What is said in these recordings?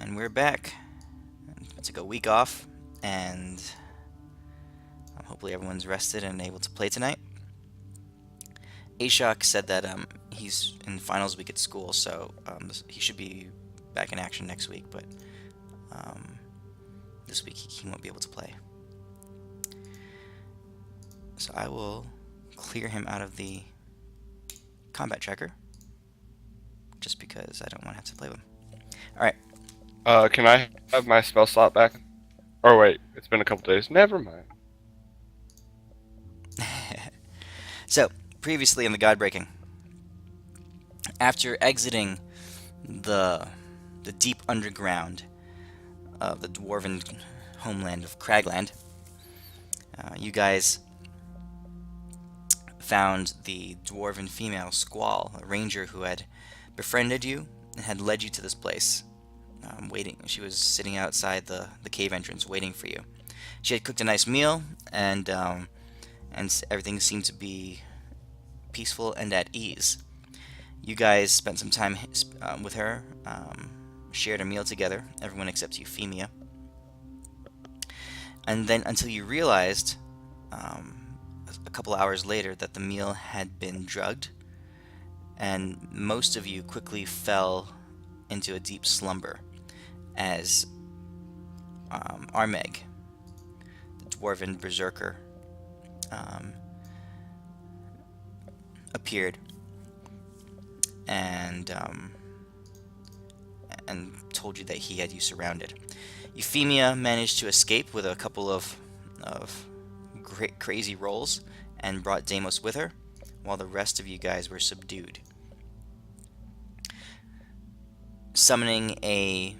And we're back. I took a week off, and hopefully everyone's rested and able to play tonight. Ashok said that he's in finals week at school, so he should be back in action next week, but this week he won't be able to play. So I will clear him out of the combat tracker, just because I don't want to have to play with him. Alright. Can I have my spell slot back? Or wait, it's been a couple days. Never mind. So, previously in the GodBreaking, after exiting the deep underground of the dwarven homeland of Cragland, you guys found the dwarven female Squall, a ranger who had befriended you and had led you to this place. Waiting, she was sitting outside the cave entrance waiting for you. She had cooked a nice meal, and everything seemed to be peaceful and at ease. You guys spent some time with her, shared a meal together, everyone except Euphemia. And then until you realized, a couple hours later, that the meal had been drugged, and most of you quickly fell into a deep slumber as Armeg, the dwarven berserker, appeared and told you that he had you surrounded. Euphemia managed to escape with a couple of great crazy rolls and brought Deimos with her, while the rest of you guys were subdued. Summoning a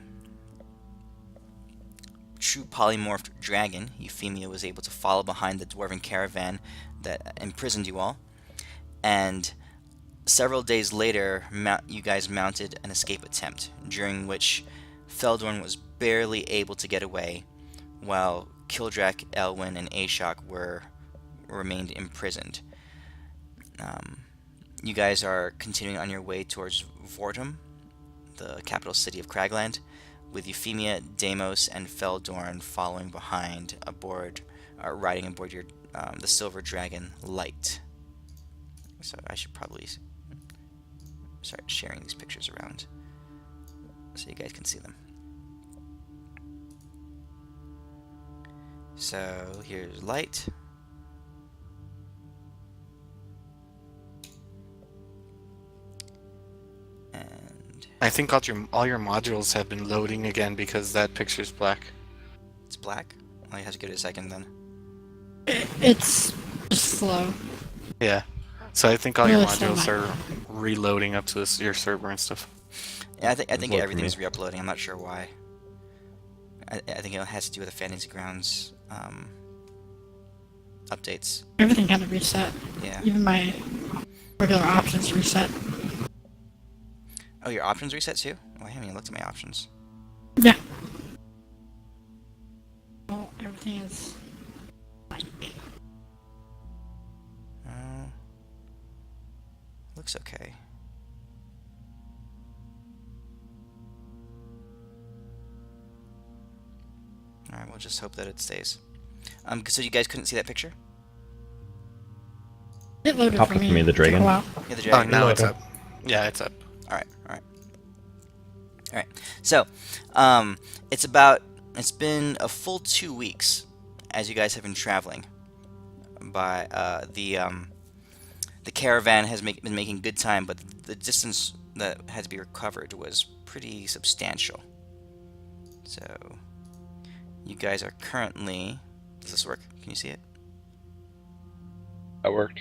true polymorphed dragon, Euphemia was able to follow behind the dwarven caravan that imprisoned you all, and several days later, you guys mounted an escape attempt, during which Feldorn was barely able to get away, while Kildrak, Elwyn, and Ashok remained imprisoned. You guys are continuing on your way towards Vortum, the capital city of Cragland, with Euphemia, Deimos, and Feldorn following behind riding aboard your the Silver Dragon Light. So I should probably start sharing these pictures around so you guys can see them. So here's Light. And I think all your modules have been loading again because that picture's black. it's black. Well, you have to give it a second then. It's slow. Yeah. So I think all your Really slow modules micro. are reloading up to your server and stuff. Yeah, I think It's like everything's me. re-uploading. I'm not sure why. I think it has to do with the Fantasy Grounds updates. Everything kind of reset. Yeah. Even my regular options reset. Oh, your options reset too? Oh, I haven't even looked at my options. Yeah. Well, everything is like Oh, looks okay. Alright, we'll just hope that it stays. So you guys couldn't see that picture? it loaded Popped for up me. for me, the Took a dragon. while. Yeah, the Oh, dragon. now it's Loaded. up. Yeah, it's up. Alright. So, it's been a full 2 weeks as you guys have been traveling. By the caravan has been making good time, but the distance that had to be recovered was pretty substantial. So, you guys are currently. Does this work? Can you see it? That worked.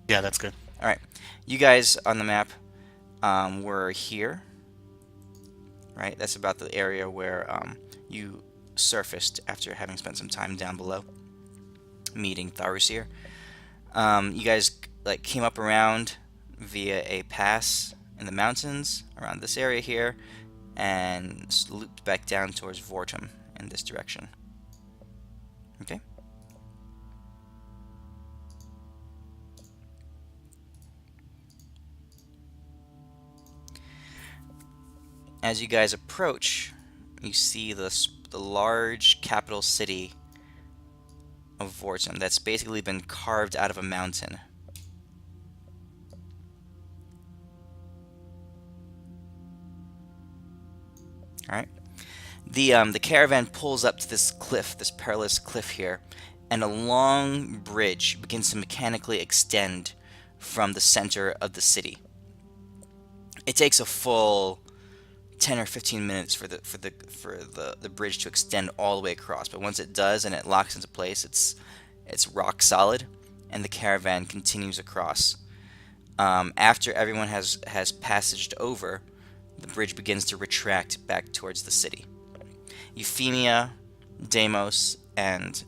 Yeah, that's good. Alright. You guys on the map were here. Right? That's about the area where you surfaced after having spent some time down below, meeting Tharusir. You guys came up around via a pass in the mountains around this area here, and looped back down towards Vortum in this direction. Okay? As you guys approach, you see the large capital city of Vortum that's basically been carved out of a mountain. All right. The caravan pulls up to this cliff, this perilous cliff here, and a long bridge begins to mechanically extend from the center of the city. It takes a full 10 or 15 minutes for the bridge to extend all the way across, but once it does and it locks into place, it's rock solid, and the caravan continues across. After everyone has passaged over, the bridge begins to retract back towards the city. Euphemia, Deimos, and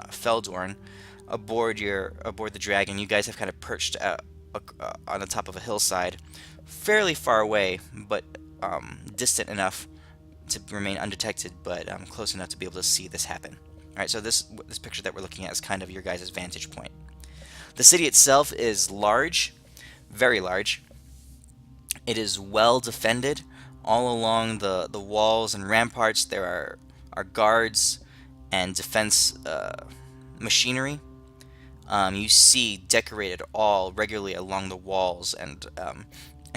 Feldorn aboard the dragon. You guys have kind of perched on the top of a hillside, fairly far away, but distant enough to remain undetected, but close enough to be able to see this happen. All right, so this picture that we're looking at is kind of your guys' vantage point. The city itself is large, very large. It is well defended. All along the walls and ramparts, there are guards and defense machinery. You see decorated all regularly along the walls and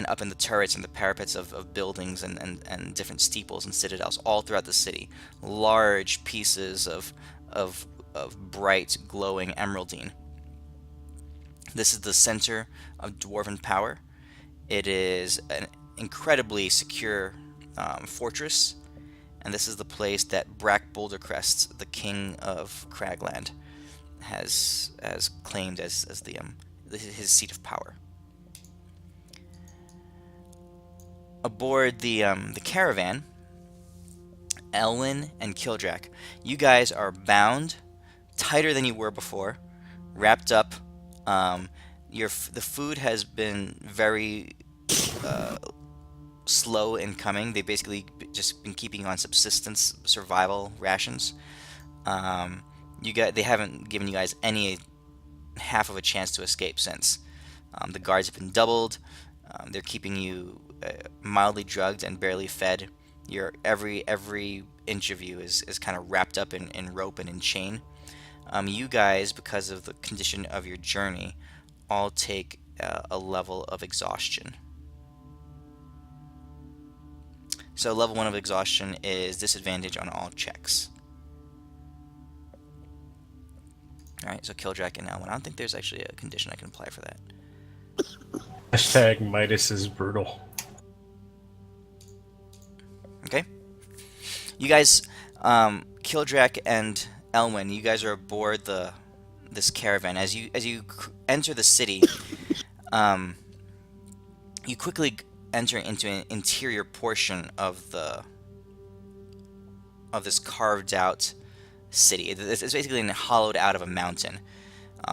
up in the turrets and the parapets of buildings and different steeples and citadels all throughout the city. Large pieces of bright, glowing emeraldine. This is the center of dwarven power. It is an incredibly secure fortress, and this is the place that Brack Bouldercrest, the king of Cragland, has claimed as his seat of power. Aboard the caravan, Elwyn and Kildrak, you guys are bound tighter than you were before, wrapped up. The food has been very slow in coming. They've basically just been keeping on subsistence survival rations. They haven't given you guys any half of a chance to escape since. The guards have been doubled. They're keeping you mildly drugged and barely fed. Every inch of you is kind of wrapped up in rope and in chain. You guys, because of the condition of your journey, all take a level of exhaustion. So level 1 of exhaustion is disadvantage on all checks. Alright, so Kildrak and Elwyn. I don't think there's actually a condition I can apply for that. Hashtag Midas is brutal. Okay. You guys, Kildrak and Elwyn, you guys are aboard this caravan. As you enter the city, you quickly enter into an interior portion of this carved out city. It's basically hollowed out of a mountain,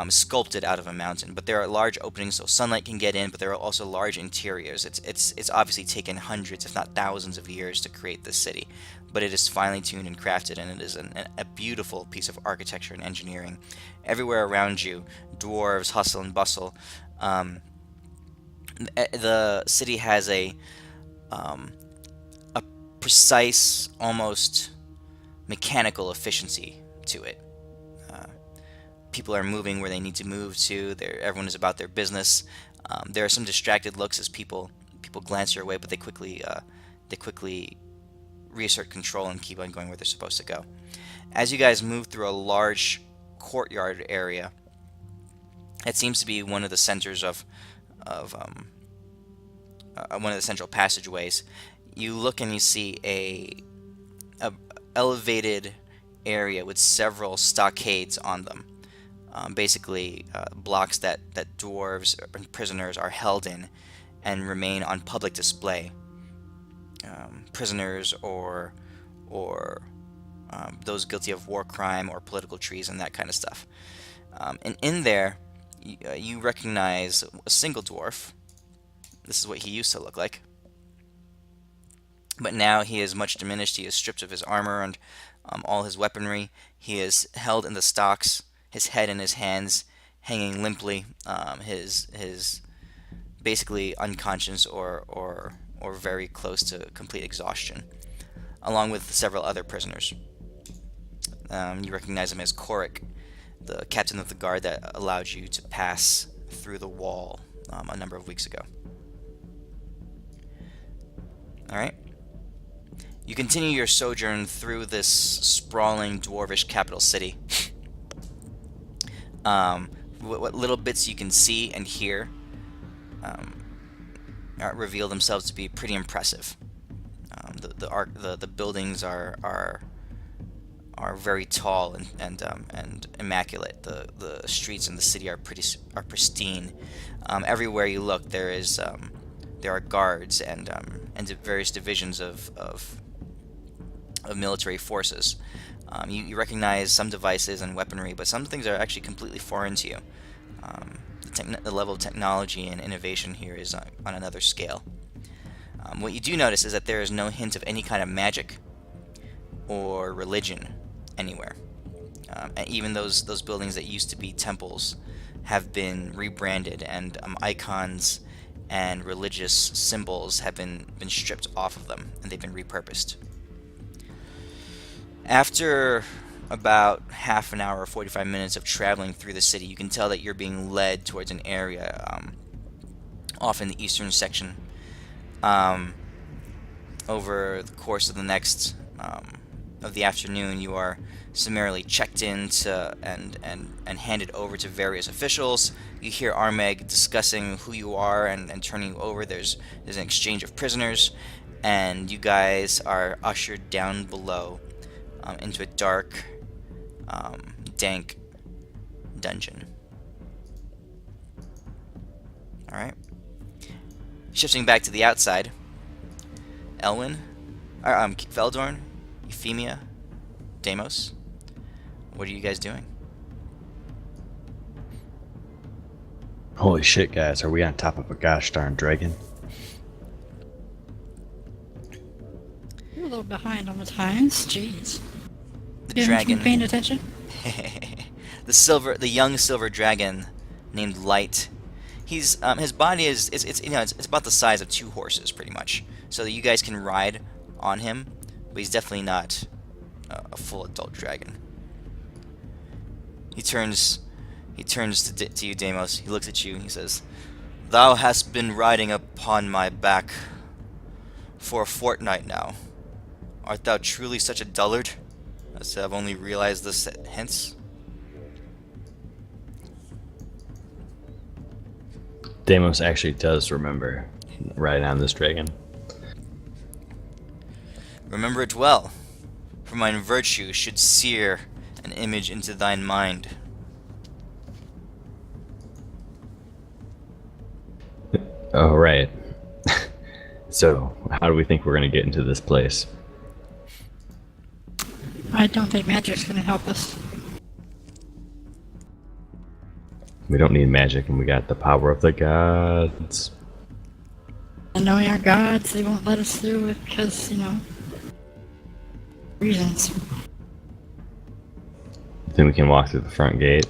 sculpted out of a mountain. But there are large openings so sunlight can get in. But there are also large interiors. It's obviously taken hundreds, if not thousands, of years to create this city. But it is finely tuned and crafted, and it is a beautiful piece of architecture and engineering. Everywhere around you, dwarves hustle and bustle. The city has a precise, almost mechanical efficiency to it. People are moving where they need to move to. Everyone is about their business. There are some distracted looks as people glance your way, but they quickly reassert control and keep on going where they're supposed to go. As you guys move through a large courtyard area, it seems to be one of the centers of one of the central passageways. You look and you see a elevated area with several stockades on them. Basically, blocks that dwarves and prisoners are held in and remain on public display. Prisoners or those guilty of war crime or political treason, that kind of stuff. And in there, you recognize a single dwarf. This is what he used to look like. But now he is much diminished. He is stripped of his armor and all his weaponry. He is held in the stocks, his head in his hands, hanging limply. His basically unconscious or or very close to complete exhaustion, along with several other prisoners. You recognize him as Korik, the captain of the guard that allowed you to pass through the wall a number of weeks ago. Alright. You continue your sojourn through this sprawling dwarvish capital city. What little bits you can see and hear reveal themselves to be pretty impressive. The buildings are very tall and immaculate. The streets in the city are pristine. Everywhere you look, there are guards and various divisions of military forces. You recognize some devices and weaponry, but some things are actually completely foreign to you. The level of technology and innovation here is on another scale. What you do notice is that there is no hint of any kind of magic or religion anywhere. And even those buildings that used to be temples have been rebranded, and icons and religious symbols have been stripped off of them, and they've been repurposed. After about half an hour or 45 minutes of traveling through the city, you can tell that you're being led towards an area off in the eastern section. Over the course of the next of the afternoon, you are summarily checked in and handed over to various officials. You hear Armeg discussing who you are and turning you over. There's an exchange of prisoners, and you guys are ushered down below into a dark, dank dungeon. Alright. Shifting back to the outside, Elwyn, Veldorn, Euphemia, Deimos, what are you guys doing? Holy shit, guys, are we on top of a gosh darn dragon? You're a little behind on the times. Jeez. The You haven't been dragon, paying attention? the young silver dragon named Light. He's his body is it's about the size of 2 horses pretty much, so that you guys can ride on him, but he's definitely not a full adult dragon. He turns to you, Deimos. He looks at you. He says, "Thou hast been riding upon my back for a fortnight now. Art thou truly such a dullard as to have only realized this hence?" Deimos actually does remember riding on this dragon. "Remember it well, for mine virtue should sear an image into thine mind." Oh, right. So, how do we think we're gonna get into this place? I don't think magic's gonna help us. We don't need magic, and we got the power of the gods. And knowing our gods, they won't let us through it because, reasons. Then we can walk through the front gate.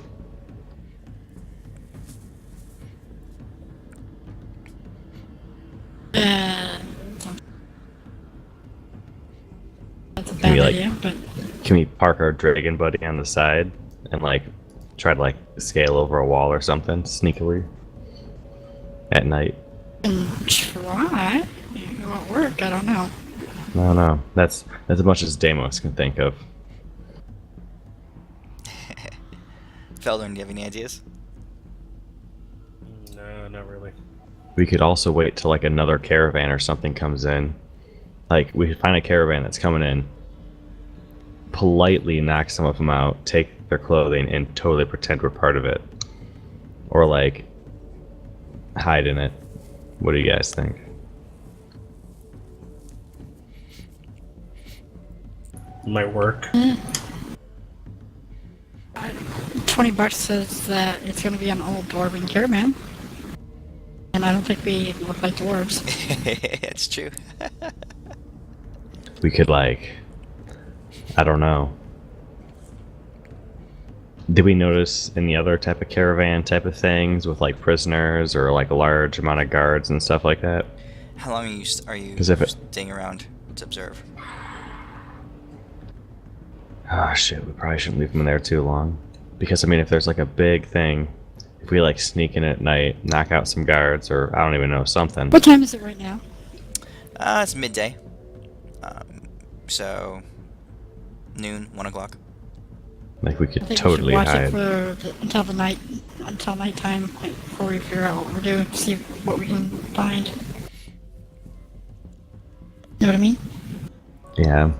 That's a Can bad we, like- idea, but Can we park our dragon buddy on the side and try to scale over a wall or something sneakily at night? try. It won't work, I don't know. No. That's as much as Deimos can think of. Feldorn, do you have any ideas? No, not really. We could also wait till another caravan or something comes in. We could find a caravan that's coming in, politely knock some of them out, take their clothing, and totally pretend we're part of it. Or hide in it. What do you guys think? Might work. $20 says that it's gonna be an old dwarven caravan. And I don't think we look like dwarves. It's true. We could I don't know. Did we notice any other type of caravan type of things with prisoners or a large amount of guards and stuff like that? How long are you 'Cause if it- staying around to observe? Ah, shit, we probably shouldn't leave them in there too long. Because, I mean, if there's like a big thing, if we like sneak in at night, knock out some guards, or I don't even know, something. What time is it right now? It's midday. So noon, 1 o'clock. Like, we I could think totally we should watch hide. it until nighttime, like, before we figure out what we're doing, see what we can find. You know what I mean? Yeah.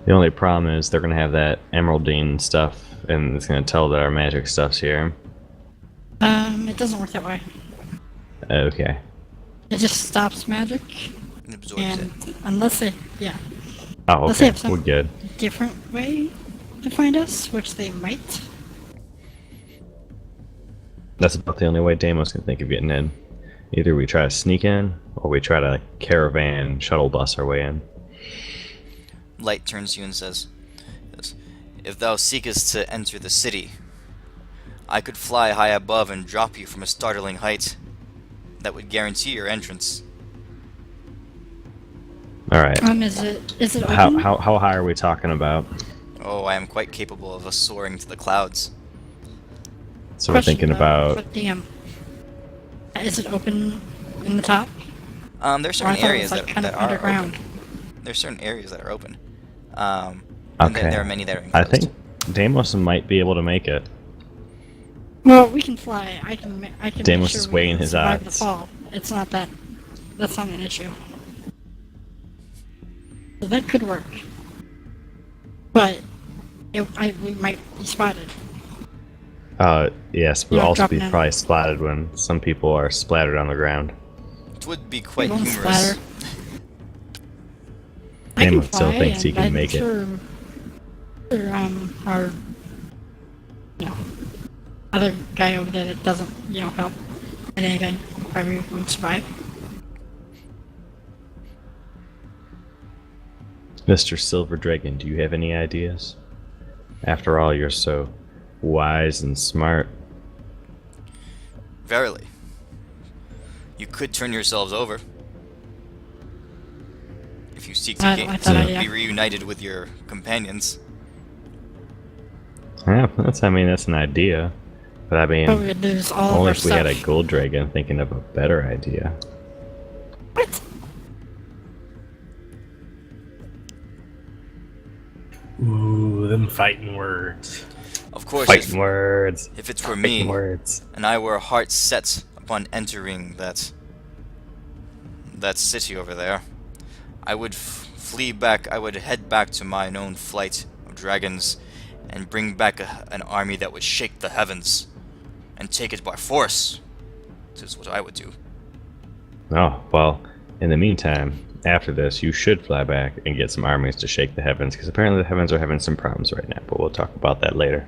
The only problem is they're gonna have that emeraldine stuff, and it's gonna tell that our magic stuff's here. It doesn't work that way. Okay. It just stops magic, It absorbs and it. unless they, yeah, Oh, Let's say okay. if some- We're good. different way to find us, which they might. That's about the only way Damos can think of getting in. Either we try to sneak in, or we try to caravan shuttle bus our way in. Light turns to you and says, "If thou seekest to enter the city, I could fly high above and drop you from a startling height. That would guarantee your entrance." All right. Is it How open? how high are we talking about? Oh, I am quite capable of soaring to the clouds. So we're Question, thinking though, about. for DM. Is it open in the top? There's Or I certain thought it areas was like kind that of are underground. open. There's certain areas that are open. And then Okay. there are many that are I enclosed. think Damos might be able to make it. Well, we can fly. I can make Damos sure is we weighing can his survive the odds. fall. It's not that. That's not an issue. So that could work. But we might be spotted. Yes, we'll Yeah, also be dropping in. probably splatted when some people are splattered on the ground. It would be We quite won't humorous. splatter. I can Damos still fly, thinks he and can I'm make it. sure our other guy over there that doesn't help in anything probably would survive. Mr. Silver Dragon, do you have any ideas? After all, you're so wise and smart. Verily. You could turn yourselves over. If you seek to I thought I- be reunited with your companions. Yeah, that's an idea. But I mean, But we would lose all of only our if we had a stuff. gold dragon thinking of a better idea. What? Ooh, them fighting words. Of course, Fighting words. if it were Fighting me, words. and I were heart set upon entering that city over there, I would flee back. I would head back to my known flight of dragons, and bring back an army that would shake the heavens, and take it by force. This is what I would do. Oh, well, in the meantime, after this, you should fly back and get some armies to shake the heavens, because apparently the heavens are having some problems right now, but we'll talk about that later.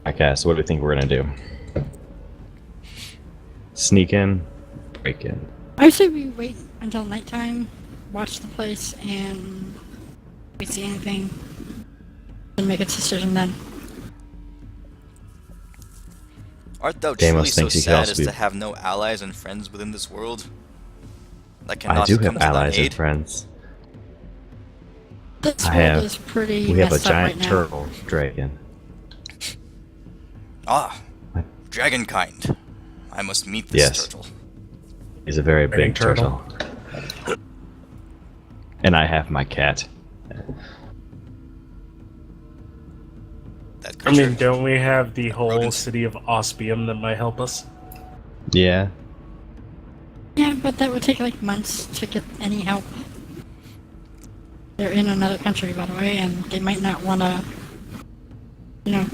Okay, so what do you think we're gonna do? Sneak in, break in. I say we wait until nighttime, watch the place, and if we see anything, then make a decision then. Art thou Deimos truly so thinks he could sad also as be- to have no allies and friends within this world? That I cannot do come have to thy allies and aid? friends. This I world have- is pretty We have a messed up right giant now. turtle dragon. Ah, What? dragonkind. I must meet this Yes. turtle. He's a very Very big turtle. turtle. And I have my cat. That I creature. mean, don't we have the whole Rodents. city of Ospium that might help us? Yeah. Yeah, but that would take like months to get any help. They're in another country, by the way, and they might not want to,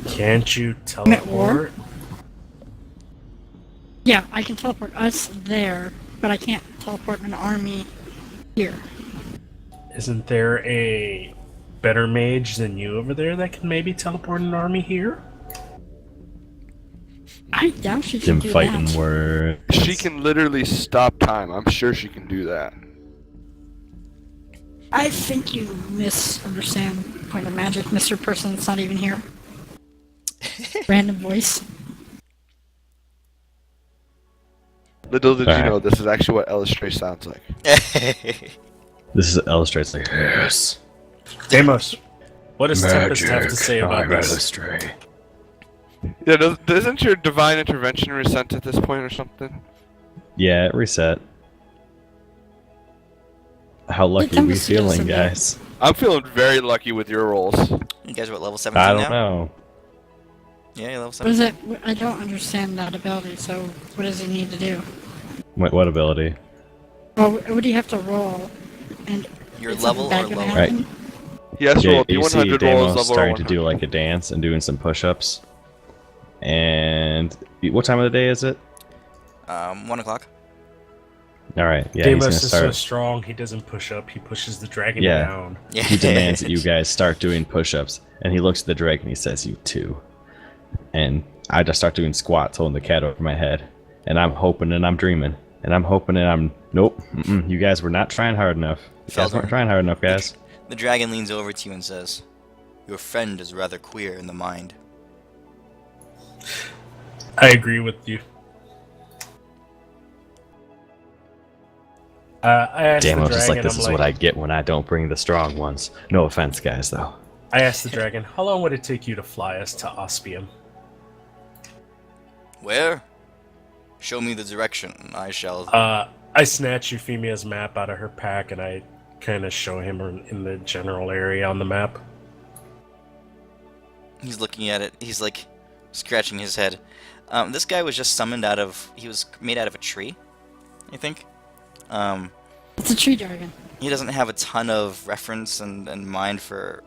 Can't you Commit war? teleport? Yeah, I can teleport us there, but I can't teleport an army here. Isn't there a better mage than you over there that can maybe teleport an army here? I doubt she can Them do fighting that. words. She can literally stop time. I'm sure she can do that. I think you misunderstand the point of magic, Mr. Person that's not even here. Random voice. Little did you Alright. know, this is actually what Elistray sounds like. This is illustrates like yes. Deimos, what does Tempest have to say about I'm this? Illustrate. Yeah, isn't your divine intervention resent at this point or something? Yeah, it reset. How lucky are we Tempest is feeling, in there. guys? I'm feeling very lucky with your rolls. You guys are at level 17 I now? don't know. Yeah, you're level What is 17. it? I don't understand that ability, so what does he need to do? What ability? Well, what do you have to roll? And Your is level something or bad gonna lower? happen? He has to Yeah, roll you see D100 rolls Damos level starting to 100. do like a dance and doing some push-ups. And what time of the day is it? 1 o'clock. All right, yeah, he's Deimos gonna is so start. strong, he doesn't push up, he pushes the dragon Yeah. down. Yeah. He demands that you guys start doing push-ups, and he looks at the dragon. He says, "You too." And I just start doing squats, holding the cat over my head, and I'm hoping and I'm dreaming, and I'm hoping and I'm nope. You guys were not trying hard enough. You guys weren't trying hard enough, guys. The dragon leans over to you and says, "Your friend is rather queer in the mind." I agree with you. I asked Damn, the I dragon, was just like, this I'm is like, what I get when I don't bring the strong ones. No offense, guys, though. I asked the dragon, how long would it take you to fly us to Ospium? Where? Show me the direction. I shall. I snatch Euphemia's map out of her pack and I kind of show him in the general area on the map. He's looking at it. He's like scratching his head. This guy was just summoned out of. He was made out of a tree, I think. It's a tree dragon. He doesn't have a ton of reference and mind for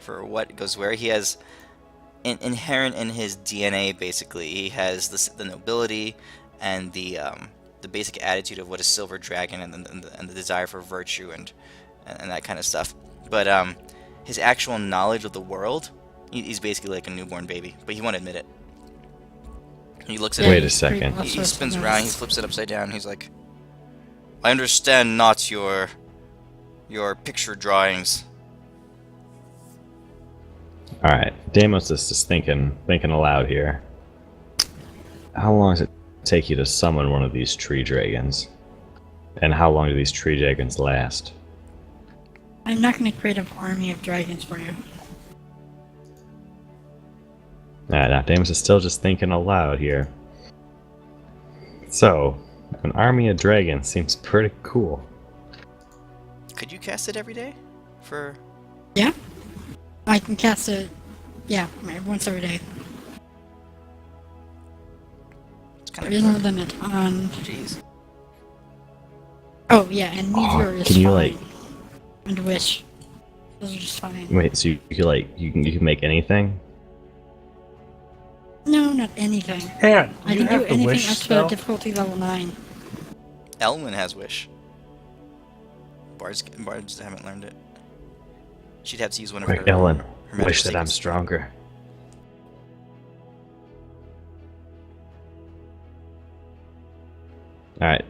what goes where. He has inherent in his DNA, basically. He has the nobility and the basic attitude of what a silver dragon and the desire for virtue and that kind of stuff. But his actual knowledge of the world, he's basically like a newborn baby, but he won't admit it. He looks at Wait it. a second. He spins around. He flips it upside down. He's like, "I understand not your picture drawings." All right, Deimos is just thinking aloud here. How long does it take you to summon one of these tree dragons? And how long do these tree dragons last? I'm not going to create an army of dragons for you. Nah, Deimos is still just thinking aloud here. So, an army of dragons seems pretty cool. Could you cast it every day? For Yeah? I can cast it, yeah, once every day. it's There kind is no of limit on... jeez. Oh, yeah, and Meteor is can you, fine. like- And Wish. Those are just fine. Wait, so you can make anything? No, not anything. Hang on, I you can do have the anything wish up to spell? difficulty level 9. Elwyn has wish. Bards haven't learned it. She'd have to use one of Quick, her. Ellen, her magic wish that I'm secrets. stronger. Alright.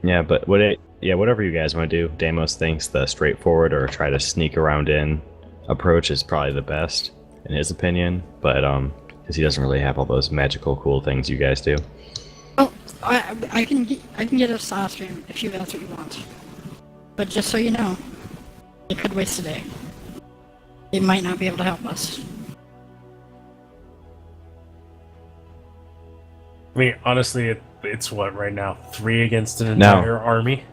Yeah, but whatever you guys want to do, Deimos thinks the straightforward or try to sneak around in approach is probably the best, in his opinion, but because he doesn't really have all those magical cool things you guys do. Oh, I can get a saw stream if that's what you want. But just so you know, it could waste a day. It might not be able to help us. I mean, honestly, it's what right now? 3 against an No. entire army?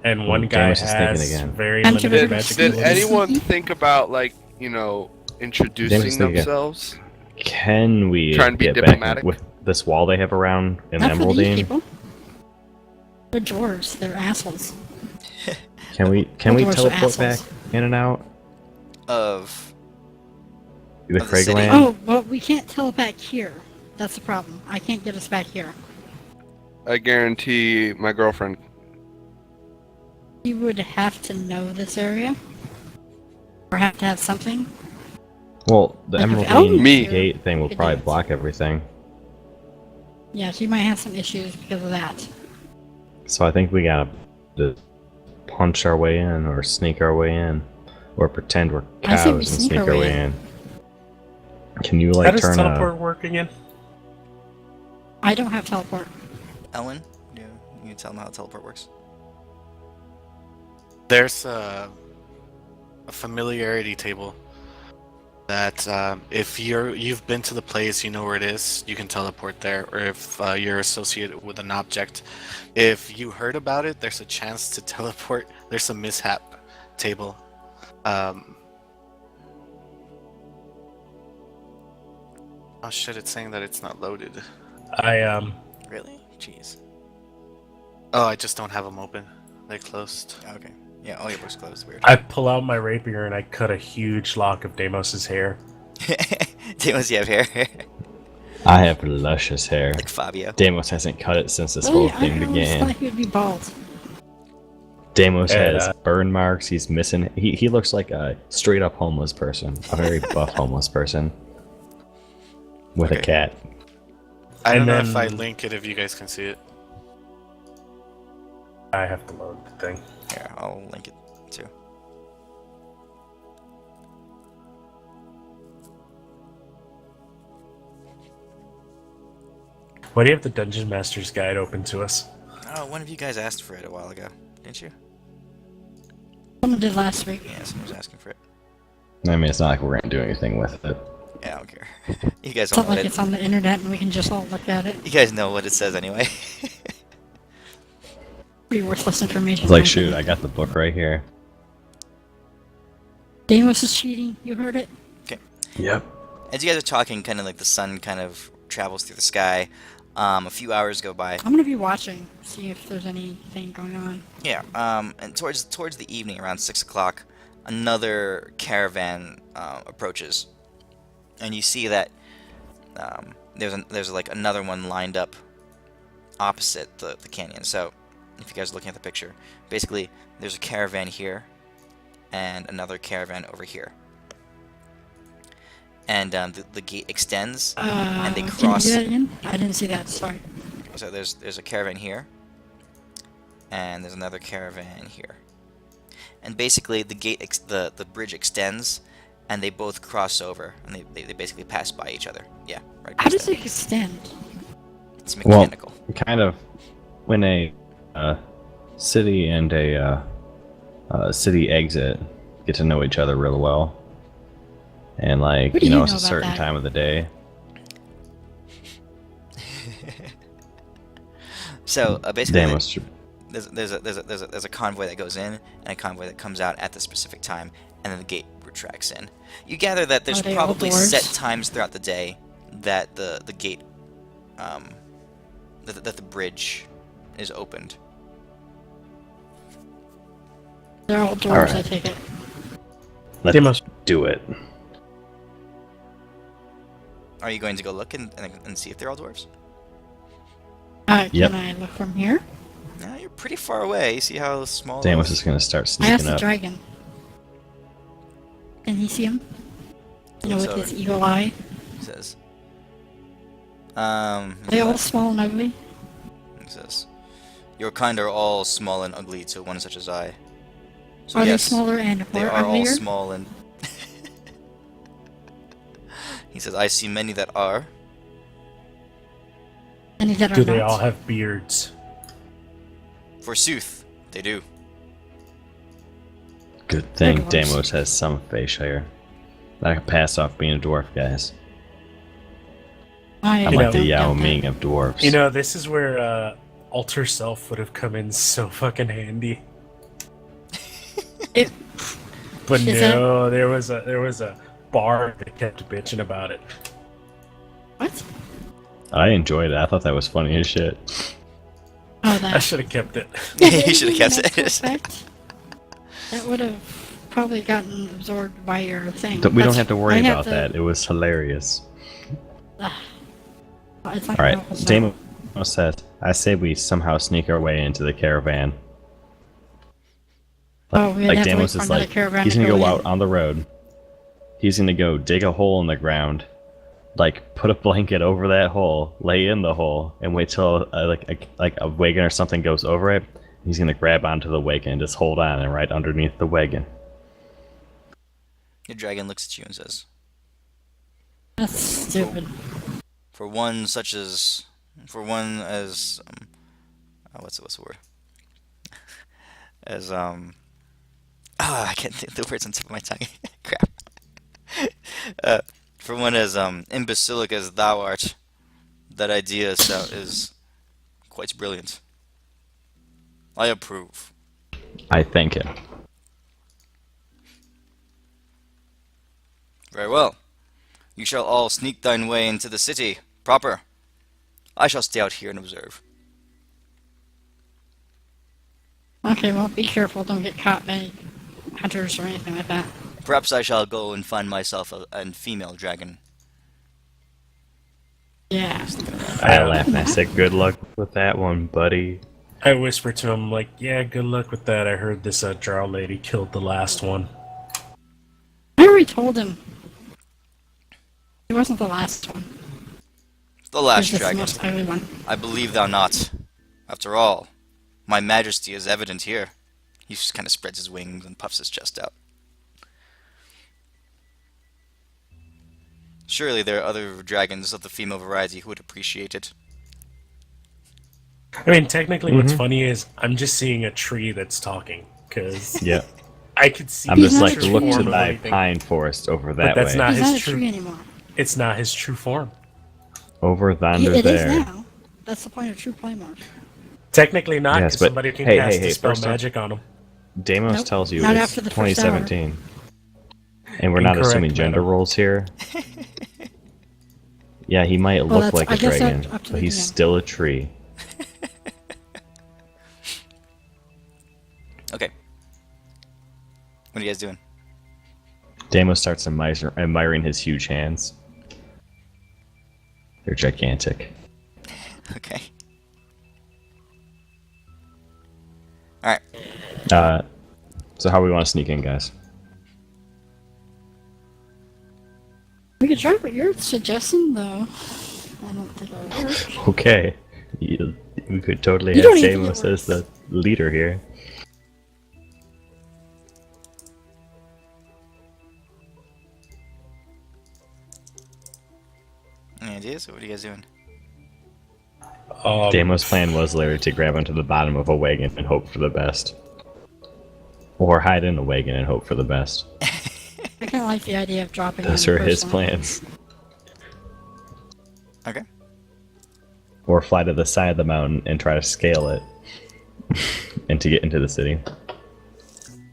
And one guy Deimos is thinking has again. very And limited Did- magic Did abilities. anyone think about, like, introducing Deimos thinking again. themselves? Can we Trying to be get diplomatic? back with this wall they have around in Not for these Emeraldine? people. They're dwarves. They're assholes. Can we Dwarves are teleport back assholes. in and out Of the Of the city? Craigland? Oh, well, we can't tell back here. That's the problem. I can't get us back here. I guarantee my girlfriend. You would have to know this area. Or have to have something. Well, the Like if Emeraldine Ellen's Me. here, gate thing will could probably dance. block everything. Yeah, she might have some issues because of that. So I think we gotta just punch our way in, or sneak our way in, or pretend we're I say we cows and sneak sneak our our way way in. in. Can you How like does turn teleport work again? I don't have teleport. Ellen? tell them how the teleport works? There's a familiarity table that if you've been to the place, you know where it is, you can teleport there. Or if you're associated with an object, if you heard about it, there's a chance to teleport. There's a mishap table. Oh shit! It's saying that it's not loaded. Really? Jeez. Oh, I just don't have them open. They closed. Okay. Yeah, all your books closed. Weird. I pull out my rapier and I cut a huge lock of Deimos's hair. Deimos, you have hair? I have luscious hair. Like Fabio. Deimos hasn't cut it since this Really? whole thing I always began. thought he would be bald. Deimos And, has burn marks. He's missing. He looks like a straight up homeless person, a very buff homeless person with a Okay. cat. I don't And know if I then- link it if you guys can see it. I have to load the thing. Here, I'll link it too. Why do you have the Dungeon Master's Guide open to us? Oh, one of you guys asked for it a while ago, didn't you? Someone did last week. Yeah, someone was asking for it. I mean, it's not like we're gonna do anything with it. Yeah, I don't care. You guys It's all not know like what it's on the internet and we can just all look at it. You guys know what it says anyway. Pretty worthless information. It's like, shoot, I got the book right here. Deimos is cheating. You heard it. Yep. As you guys are talking, kind of like the sun kind of travels through the sky. A few hours go by. I'm gonna be watching, see if there's anything going on. Yeah. And towards the evening, around 6 o'clock, another caravan approaches, and you see that there's like another one lined up opposite the canyon. So, if you guys are looking at the picture, basically there's a caravan here, and another caravan over here. And the gate extends, and they Can cross. you do that again? I didn't see that. Sorry. So there's a caravan here, and there's another caravan here, and basically the the bridge extends, and they both cross over, and they basically pass by each other. Yeah, right. How past does that. it extend? It's mechanical. Kind of when a city and a city exit get to know each other real well, and like What do you you know, it's know a about certain that? time of the day. So basically, Deimos, there's a convoy that goes in and a convoy that comes out at the specific time, and then the gate retracts in. You gather that there's Are they all probably dwarves? set times throughout the day that the gate that the bridge is opened. They're all dwarves, Alright. I take it. let's Deimos, do it. Are you going to go look and see if they're all dwarves? Can Yep. I look from here? No, you're pretty far away. You see how small. Deimos those- is gonna start I asked sneaking the up. dragon. Can he see him? You know, Looks with over. his evil eye. He says. Are they all small and ugly? He says, "Your kind are all small and ugly to one such as I." So Are they yes, smaller and they more are all uglier? small and. He says, "I see many that are." Any that are do they not? all have beards? Forsooth, they do. Good thing dwarves. Deimos has some face hair. I can pass off being a dwarf, guys. I I'm You like know- the don't Yao doubt that. Ming of dwarves. You know, this is where Alter Self would have come in so fucking handy. It- But Is no, there was a bar that kept bitching about it. What? I enjoyed it. I thought that was funny as shit. Oh, I that. should have kept it. You should have kept Medical it. effect? That would have probably gotten absorbed by your thing. We don't That's- have to worry I about to- that. It was hilarious. It's not All right, gonna help us Deimos out. says, I say we somehow sneak our way into the caravan. Oh, we'd Like have to wait Deimos for is another like, caravan he's to gonna go in. out on the road. He's gonna go dig a hole in the ground, like put a blanket over that hole, lay in the hole, and wait till like a wagon or something goes over it. He's gonna grab onto the wagon and just hold on and right underneath the wagon. The dragon looks at you and says, That's stupid. For one as what's the word? As I can't think of the words on top of my tongue. Crap. For one as imbecilic as thou art, that idea is quite brilliant. I approve. I thank him. Very well. You shall all sneak thine way into the city proper. I shall stay out here and observe. Okay, well, be careful. Don't get caught by hunters or anything like that. Perhaps I shall go and find myself a female dragon. Yeah. I laughed and I said, good luck with that one, buddy. I whispered to him, like, yeah, good luck with that. I heard this drow lady killed the last one. I already told him. It wasn't the last one. The It was last just the dragon. most ugly one. I believe thou not. After all, my majesty is evident here. He just kind of spreads his wings and puffs his chest out. Surely there are other dragons of the female variety who would appreciate it. I mean, technically, what's funny is I'm just seeing a tree that's talking, because Yeah. I could see. I'm just not like, a tree look to anymore. thy pine forest over that that's way. not He's his not a true. tree anymore. It's not his true form. Over yonder It is there. now. That's the point of true playmore. Technically not, Yes, because but somebody can hey, cast hey, hey, Dispel first off- Magic on him. Deimos Nope, tells you not it's after the first hour. 2017. And we're not Incorrect, assuming gender madam. roles here. Yeah, he might Well, look that's- like I a guess dragon, that's up to but the he's DM. still a tree. Okay. What are you guys doing? Deimos starts admiring his huge hands. They're gigantic. Okay. Alright. So how we want to sneak in, guys? We could try what you're suggesting, though. I don't think it'll work. Okay. We could totally You have don't even think it Deimos as the leader here. Any ideas? What are you guys doing? Deimos' plan was literally to grab onto the bottom of a wagon and hope for the best. Or hide in a wagon and hope for the best. I kind of like the idea of dropping Those in are his personally. plans. Okay. Or fly to the side of the mountain and try to scale it. And to get into the city.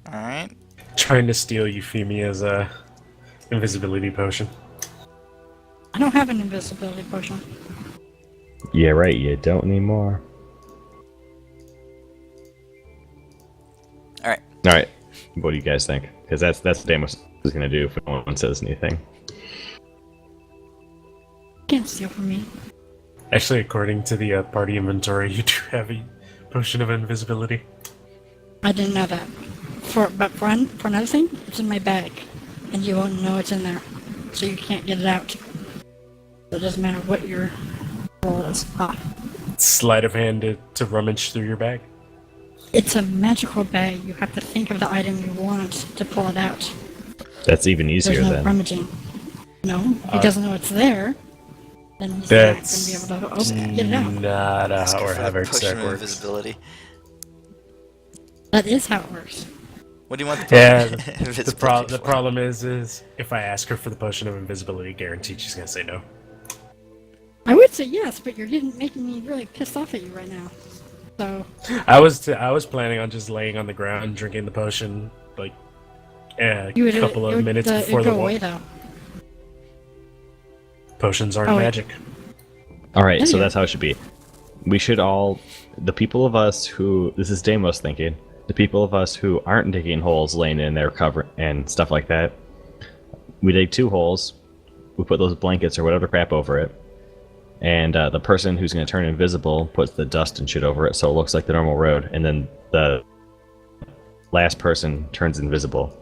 Alright. Trying to steal Euphemia's invisibility potion. I don't have an invisibility potion. Yeah, right, you don't anymore. Alright. Alright, what do you guys think? Because that's what Deimos is going to do if no one says anything. You can't steal from me. Actually, according to the party inventory, you do have a potion of invisibility. I didn't know that. But for another thing, it's in my bag, and you won't know it's in there, so you can't get it out. So it doesn't matter what your roll is. Sleight of hand to rummage through your bag. It's a magical bag. You have to think of the item you want to pull it out. That's even There's easier no then. rummaging. No, he doesn't know it's there. Then he's That's not going to be able to get it out. not Ask how for or the how our potion set of works. invisibility. That is how it works. What do you want the Yeah, potion of the invisibility for? problem is if I ask her for the potion of invisibility, guaranteed she's gonna say no. I would say yes, but you're making me really pissed off at you right now. So, I was planning on just laying on the ground, drinking the potion, like a you would, couple of minutes it'd before go the away, though. potions aren't Oh, wait. magic. Alright, There so you that's how it should be. We should all... The people of us who... This is Deimos thinking. The people of us who aren't digging holes, laying in there, cover and stuff like that. We dig 2 holes. We put those blankets or whatever crap over it. And the person who's going to turn invisible puts the dust and shit over it so it looks like the normal road. And then the last person turns invisible.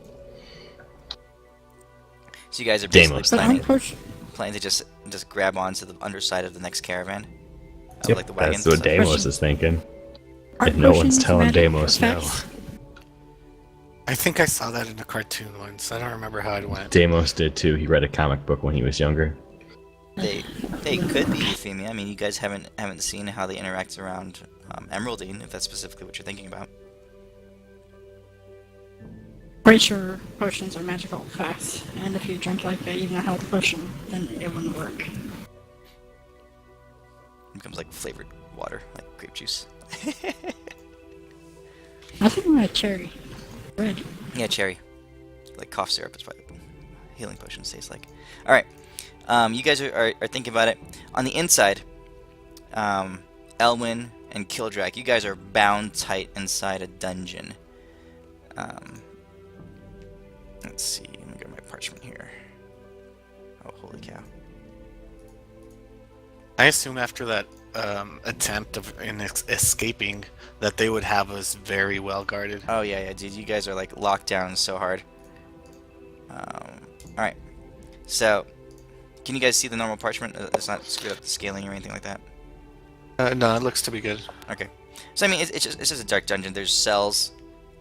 So you guys are basically Deimos. But planning, I'm push. planning to just grab onto the underside of the next caravan? Of, Yep, like the wagons? that's what and stuff? Deimos is thinking. Aren't If no one's potions telling magic Deimos no. effects? I think I saw that in a cartoon once. I don't remember how it went. Deimos did too. He read a comic book when he was younger. They could be Euphemia. I mean, you guys haven't seen how they interact around Emeraldine, if that's specifically what you're thinking about. Pretty sure potions are magical facts, and if you drink like even a health potion, then it wouldn't work. It becomes like flavored water, like grape juice. I think I'm a cherry. Red. Yeah, cherry. Like cough syrup is what healing potions taste like. Alright. You guys are thinking about it. On the inside, Elwyn and Kildrak, you guys are bound tight inside a dungeon. Let's see. Let me get my parchment here. Oh, holy cow. I assume after that attempt in escaping that they would have us very well guarded. Oh, yeah, dude. You guys are like locked down so hard. Alright. So, can you guys see the normal parchment? It's not screwed up the scaling or anything like that. No, it looks to be good. Okay. So, I mean, it's just a dark dungeon. There's cells.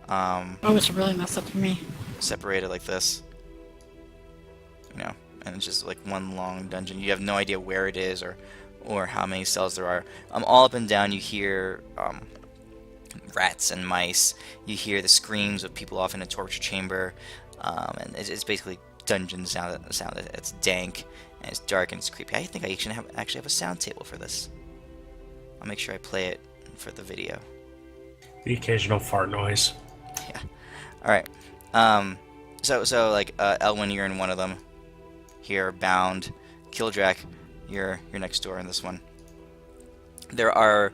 Oh, it's really messed up for me. Separated like this, and it's just like one long dungeon. You have no idea where it is or how many cells there are. All up and down you hear rats and mice. You hear the screams of people off in a torture chamber, and it's basically dungeon sound. It's dank and it's dark and it's creepy. I think I actually have a sound table for this. I'll make sure I play it for the video. The occasional fart noise. Yeah. All right. So like Elwyn, you're in one of them. Here, bound. Kildrak, you're next door in this one. There are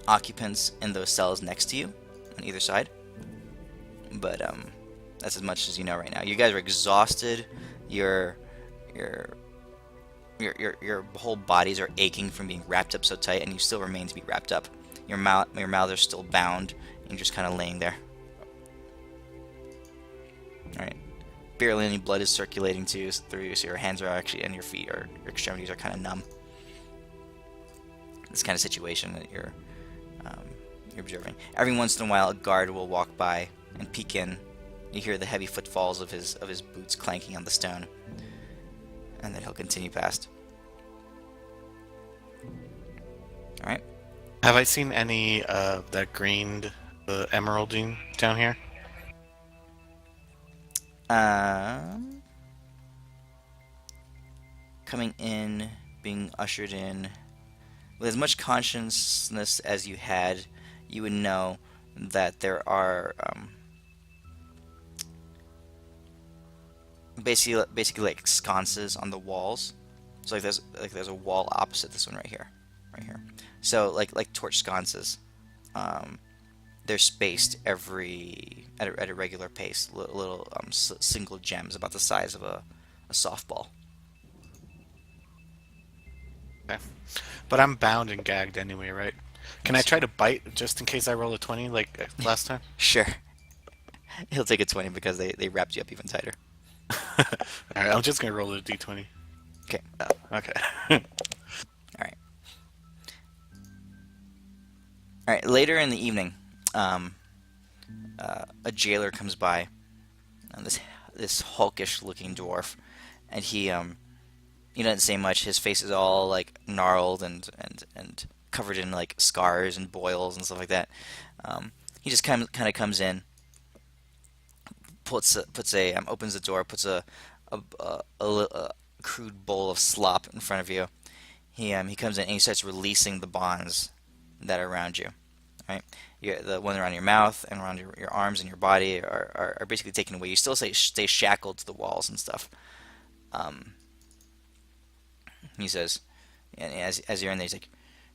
occupants in those cells next to you on either side. But that's as much as you know right now. You guys are exhausted. Your whole bodies are aching from being wrapped up so tight, and you still remain to be wrapped up. Your mouths are still bound, and you're just kind of laying there. Alright. Barely any blood is circulating through you, so your hands are actually, and your feet or your extremities are kind of numb. This kind of situation that you're observing. Every once in a while, a guard will walk by and peek in. You hear the heavy footfalls of his boots clanking on the stone, and then he'll continue past. Alright. Have I seen any of that greened emeraldine down here? Coming in, being ushered in, with as much consciousness as you had, you would know that there are basically like sconces on the walls. So there's a wall opposite this one right here. So like torch sconces. They're spaced at a regular pace, little single gems about the size of a softball. Okay. But I'm bound and gagged anyway, right? Can I try to bite just in case I roll a 20 like last time? Sure. He'll take a 20 because they wrapped you up even tighter. Alright, I'm just gonna roll a d20. Okay. Okay. Alright. Alright, later in the evening, a jailer comes by, this hulkish looking dwarf, and he doesn't say much. His face is all like gnarled and covered in like scars and boils and stuff like that. He just kind of comes in, opens the door, puts a crude bowl of slop in front of you. He comes in and he starts releasing the bonds that are around you. Right, the one around your mouth and around your arms and your body are basically taken away. You still stay shackled to the walls and stuff. He says, and as you're in there, he's like,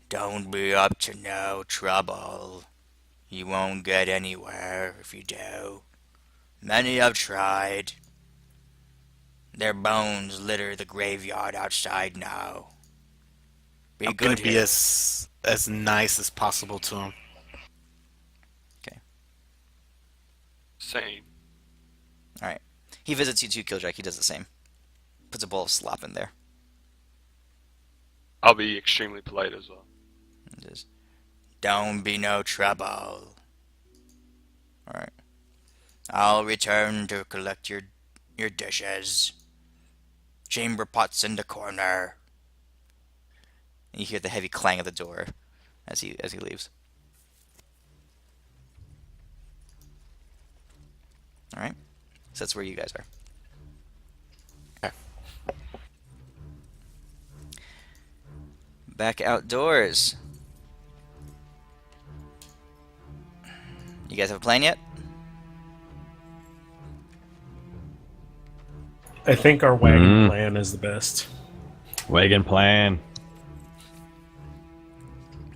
"Don't be up to no trouble. You won't get anywhere if you do. Many have tried. Their bones litter the graveyard outside now. Be I'm good gonna be here." as nice as possible to him. Same. Alright. He visits you too, Killjack. He does the same. Puts a bowl of slop in there. I'll be extremely polite as well. And says, "Don't be no trouble. Alright. I'll return to collect your dishes. Chamber pot's in the corner. And you hear the heavy clang of the door as he leaves. All right. So that's where you guys are. Okay. Back outdoors. You guys have a plan yet? I think our wagon plan is the best. Wagon plan.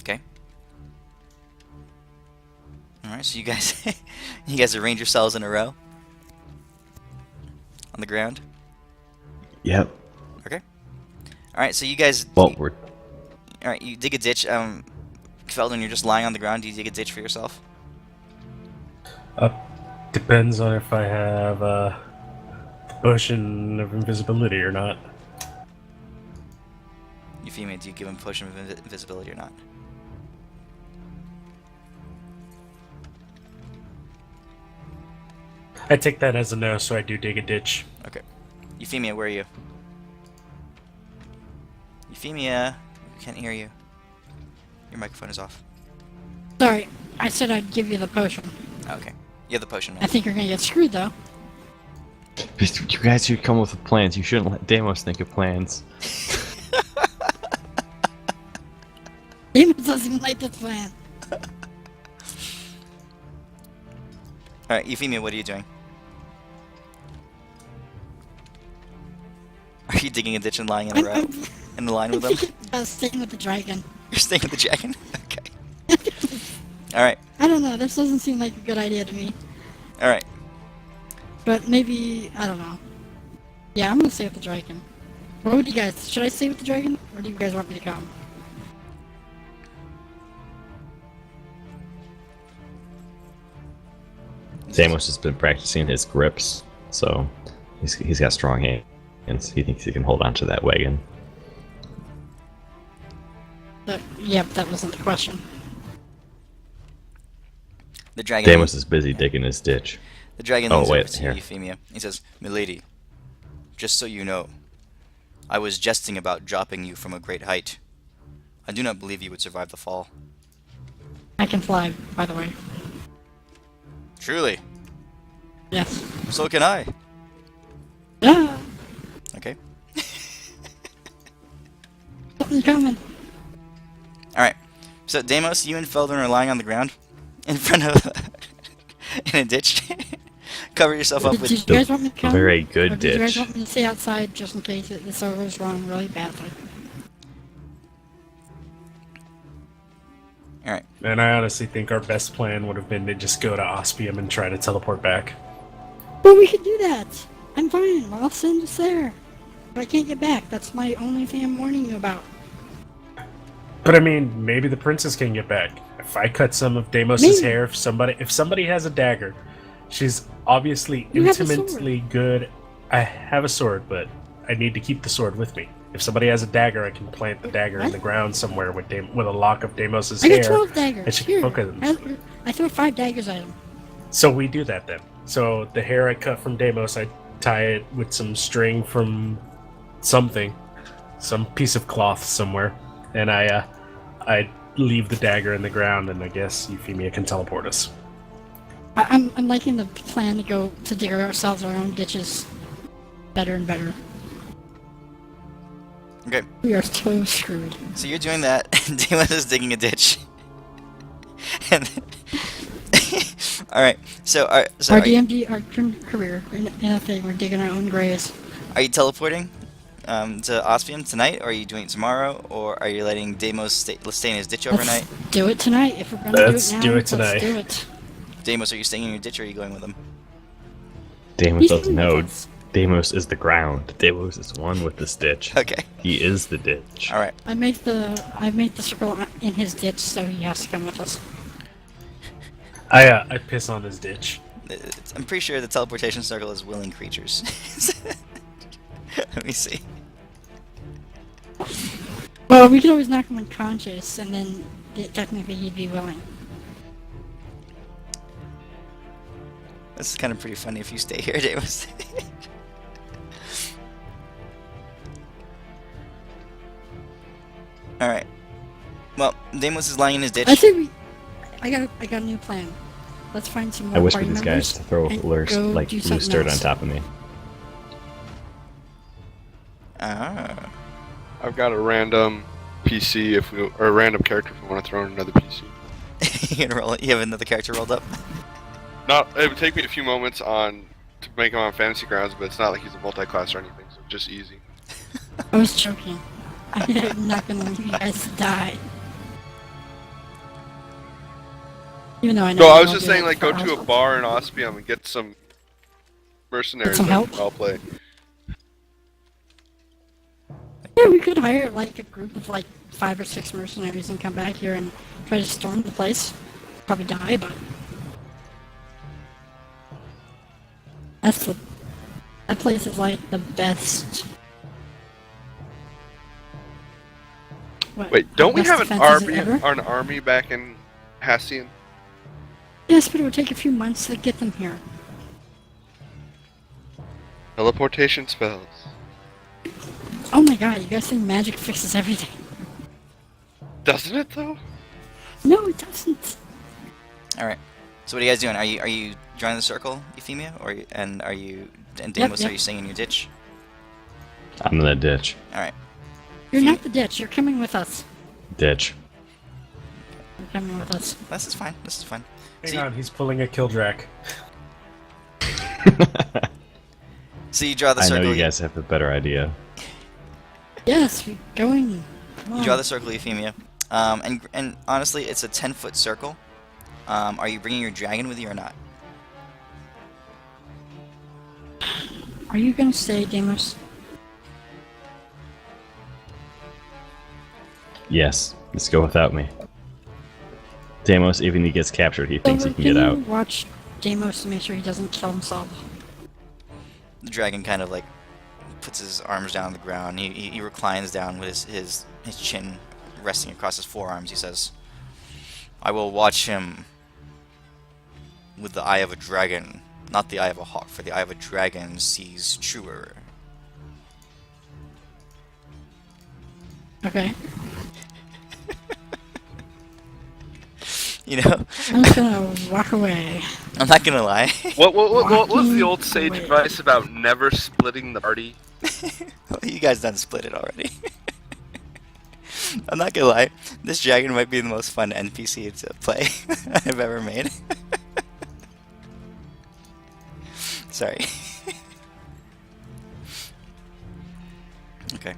Okay. All right. So you guys, you guys arrange yourselves in a row on the ground. Yep. Okay. All right. So you guys. Well, we're All right. You dig a ditch. Feldon, you're just lying on the ground. Do you dig a ditch for yourself? Depends on if I have the potion of invisibility or not. Euphemia, do you give him potion of invisibility or not? I take that as a no, so I do dig a ditch. Okay. Euphemia, where are you? Euphemia, we can't hear you. Your microphone is off. Sorry, I said I'd give you the potion. Okay. You have the potion. I Right? think you're gonna get screwed though. you guys should come up with plans. You shouldn't let Deimos think of plans. Amos doesn't even like this plan. Alright, Euphemia, what are you doing? Are you digging a ditch and lying in a row? In the line with them? Staying with the dragon. You're staying with the dragon? Okay. Alright, I don't know, this doesn't seem like a good idea to me. alright. But maybe, I don't know. Yeah, I'm gonna stay with the dragon. What would you guys, should I stay with the dragon? Or do you guys want me to come? Deimos has been practicing his grips, so he's got strong hands. He thinks he can hold on to that wagon. Yeah, but that wasn't the question. The dragon. Deimos is busy digging his ditch. The dragon Oh, leans wait, over to here. Euphemia. He says, "Milady, just so you know, I was jesting about dropping you from a great height. I do not believe you would survive the fall." I can fly, by the way. Truly, Yes. so can I. Ah, Okay. something coming. Alright. So, Deimos, you and Feldon are lying on the ground in front of in a ditch. Cover yourself up Did you with. guys want me to come? Very good Or did you guys ditch. want me to stay outside just in case the server's wrong really badly? Alright. And I honestly think our best plan would have been to just go to Ospium and try to teleport back. Well, we could do that. I'm fine. I'll send us there. But I can't get back. That's my only thing I'm warning you about. But I mean, maybe the princess can get back. If I cut some of Deimos's Maybe. hair, if somebody has a dagger, she's obviously You have a intimately good. I have a sword, but I need to keep the sword with me. If somebody has a dagger, I can plant the dagger in What? the ground somewhere with a lock of Deimos's I hair. got 12 daggers. and she Here. can focus. I threw 5 daggers at him. So we do that then. So the hair I cut from Deimos, I tie it with some string from something, some piece of cloth somewhere, and I leave the dagger in the ground, and I guess Euphemia can teleport us. I'm liking the plan to go to dig ourselves our own ditches better and better. Okay. We are so screwed. So you're doing that, and Deimos is digging a ditch. And Alright. So, Our are you, DMD, our career in a thing, we're digging our own graves. are you teleporting to Ospium tonight, or are you doing it tomorrow, or are you letting Deimos stay in his ditch overnight? Let's do it tonight. If we're gonna Let's do it now, do it let's tonight. do it. Deimos, are you staying in your ditch, or are you going with him? Deimos He's doesn't doing know. this. Deimos is the ground. Deimos is one with this ditch. Okay. He is the ditch. Alright. I made the circle in his ditch, so he has to come with us. I piss on his ditch. I'm pretty sure the teleportation circle is willing creatures. Let me see. Well, we could always knock him unconscious, and then technically he'd be willing. This is kind of pretty funny if you stay here, Deimos. Deimos is lying in his ditch. I say I got a new plan. Let's find some more I whispered party these members guys to throw and loose, go like do loose something dirt on else. top of me. Ah. I've got a random PC or a random character if we want to throw in another PC. You gonna roll it? You have another character rolled up? It would take me a few moments to make him on fantasy grounds, but it's not like he's a multi-class or anything, so just easy. I was joking. I'm not gonna leave you guys to die. Even though I know. No, I you was all just do saying, that like, for go to a us. bar in Ospium and get some mercenaries some that help? can all play. Yeah, we could hire like a group of like 5 or 6 mercenaries and come back here and try to storm the place. Probably die, but that place is like the best. What, Wait, don't we best have an defenses army ever? back in Hassian? Yes, but it would take a few months to get them here. Teleportation spells. Oh my god, you guys think magic fixes everything? Doesn't it though? No, it doesn't. All right. So what are you guys doing? Are you joining the circle, Euphemia, and Deimos? yep. Are you staying in your ditch? I'm in that ditch. All right. You're not the ditch. You're coming with us. Ditch. You're coming with us. This is fine. This is fine. Hang See- on, he's pulling a Kildrak. So you draw the I circle. know you guys have a better idea. Yes, we're going. Come You on. draw the circle, Euphemia. And honestly, it's a 10-foot circle. Are you bringing your dragon with you or not? Are you gonna stay, Deimos? Yes, let's go without me. Deimos, even if he gets captured, he thinks he Silver, can get you out. watch Deimos to make sure he doesn't kill himself. The dragon kind of like puts his arms down on the ground. He reclines down with his chin resting across his forearms. He says, "I will watch him with the eye of a dragon, not the eye of a hawk, for the eye of a dragon sees truer." Okay. You know, I'm just gonna walk away. I'm not gonna lie. What was the old Walking sage away. advice about never splitting the party? You guys done split it already. I'm not gonna lie. This dragon might be the most fun NPC to play I've ever made. Sorry. Okay.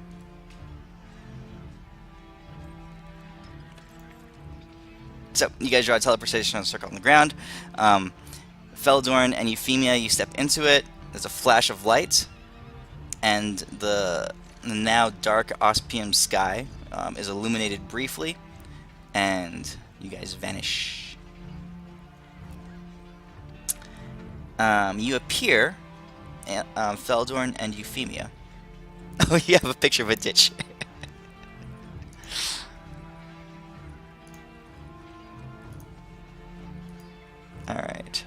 So, you guys draw a teleportation circle on the ground. Feldorn and Euphemia, you step into it. There's a flash of light, and the now dark Ospium sky is illuminated briefly, and you guys vanish. You appear, Feldorn and Euphemia. Oh, you have a picture of a ditch. Alright.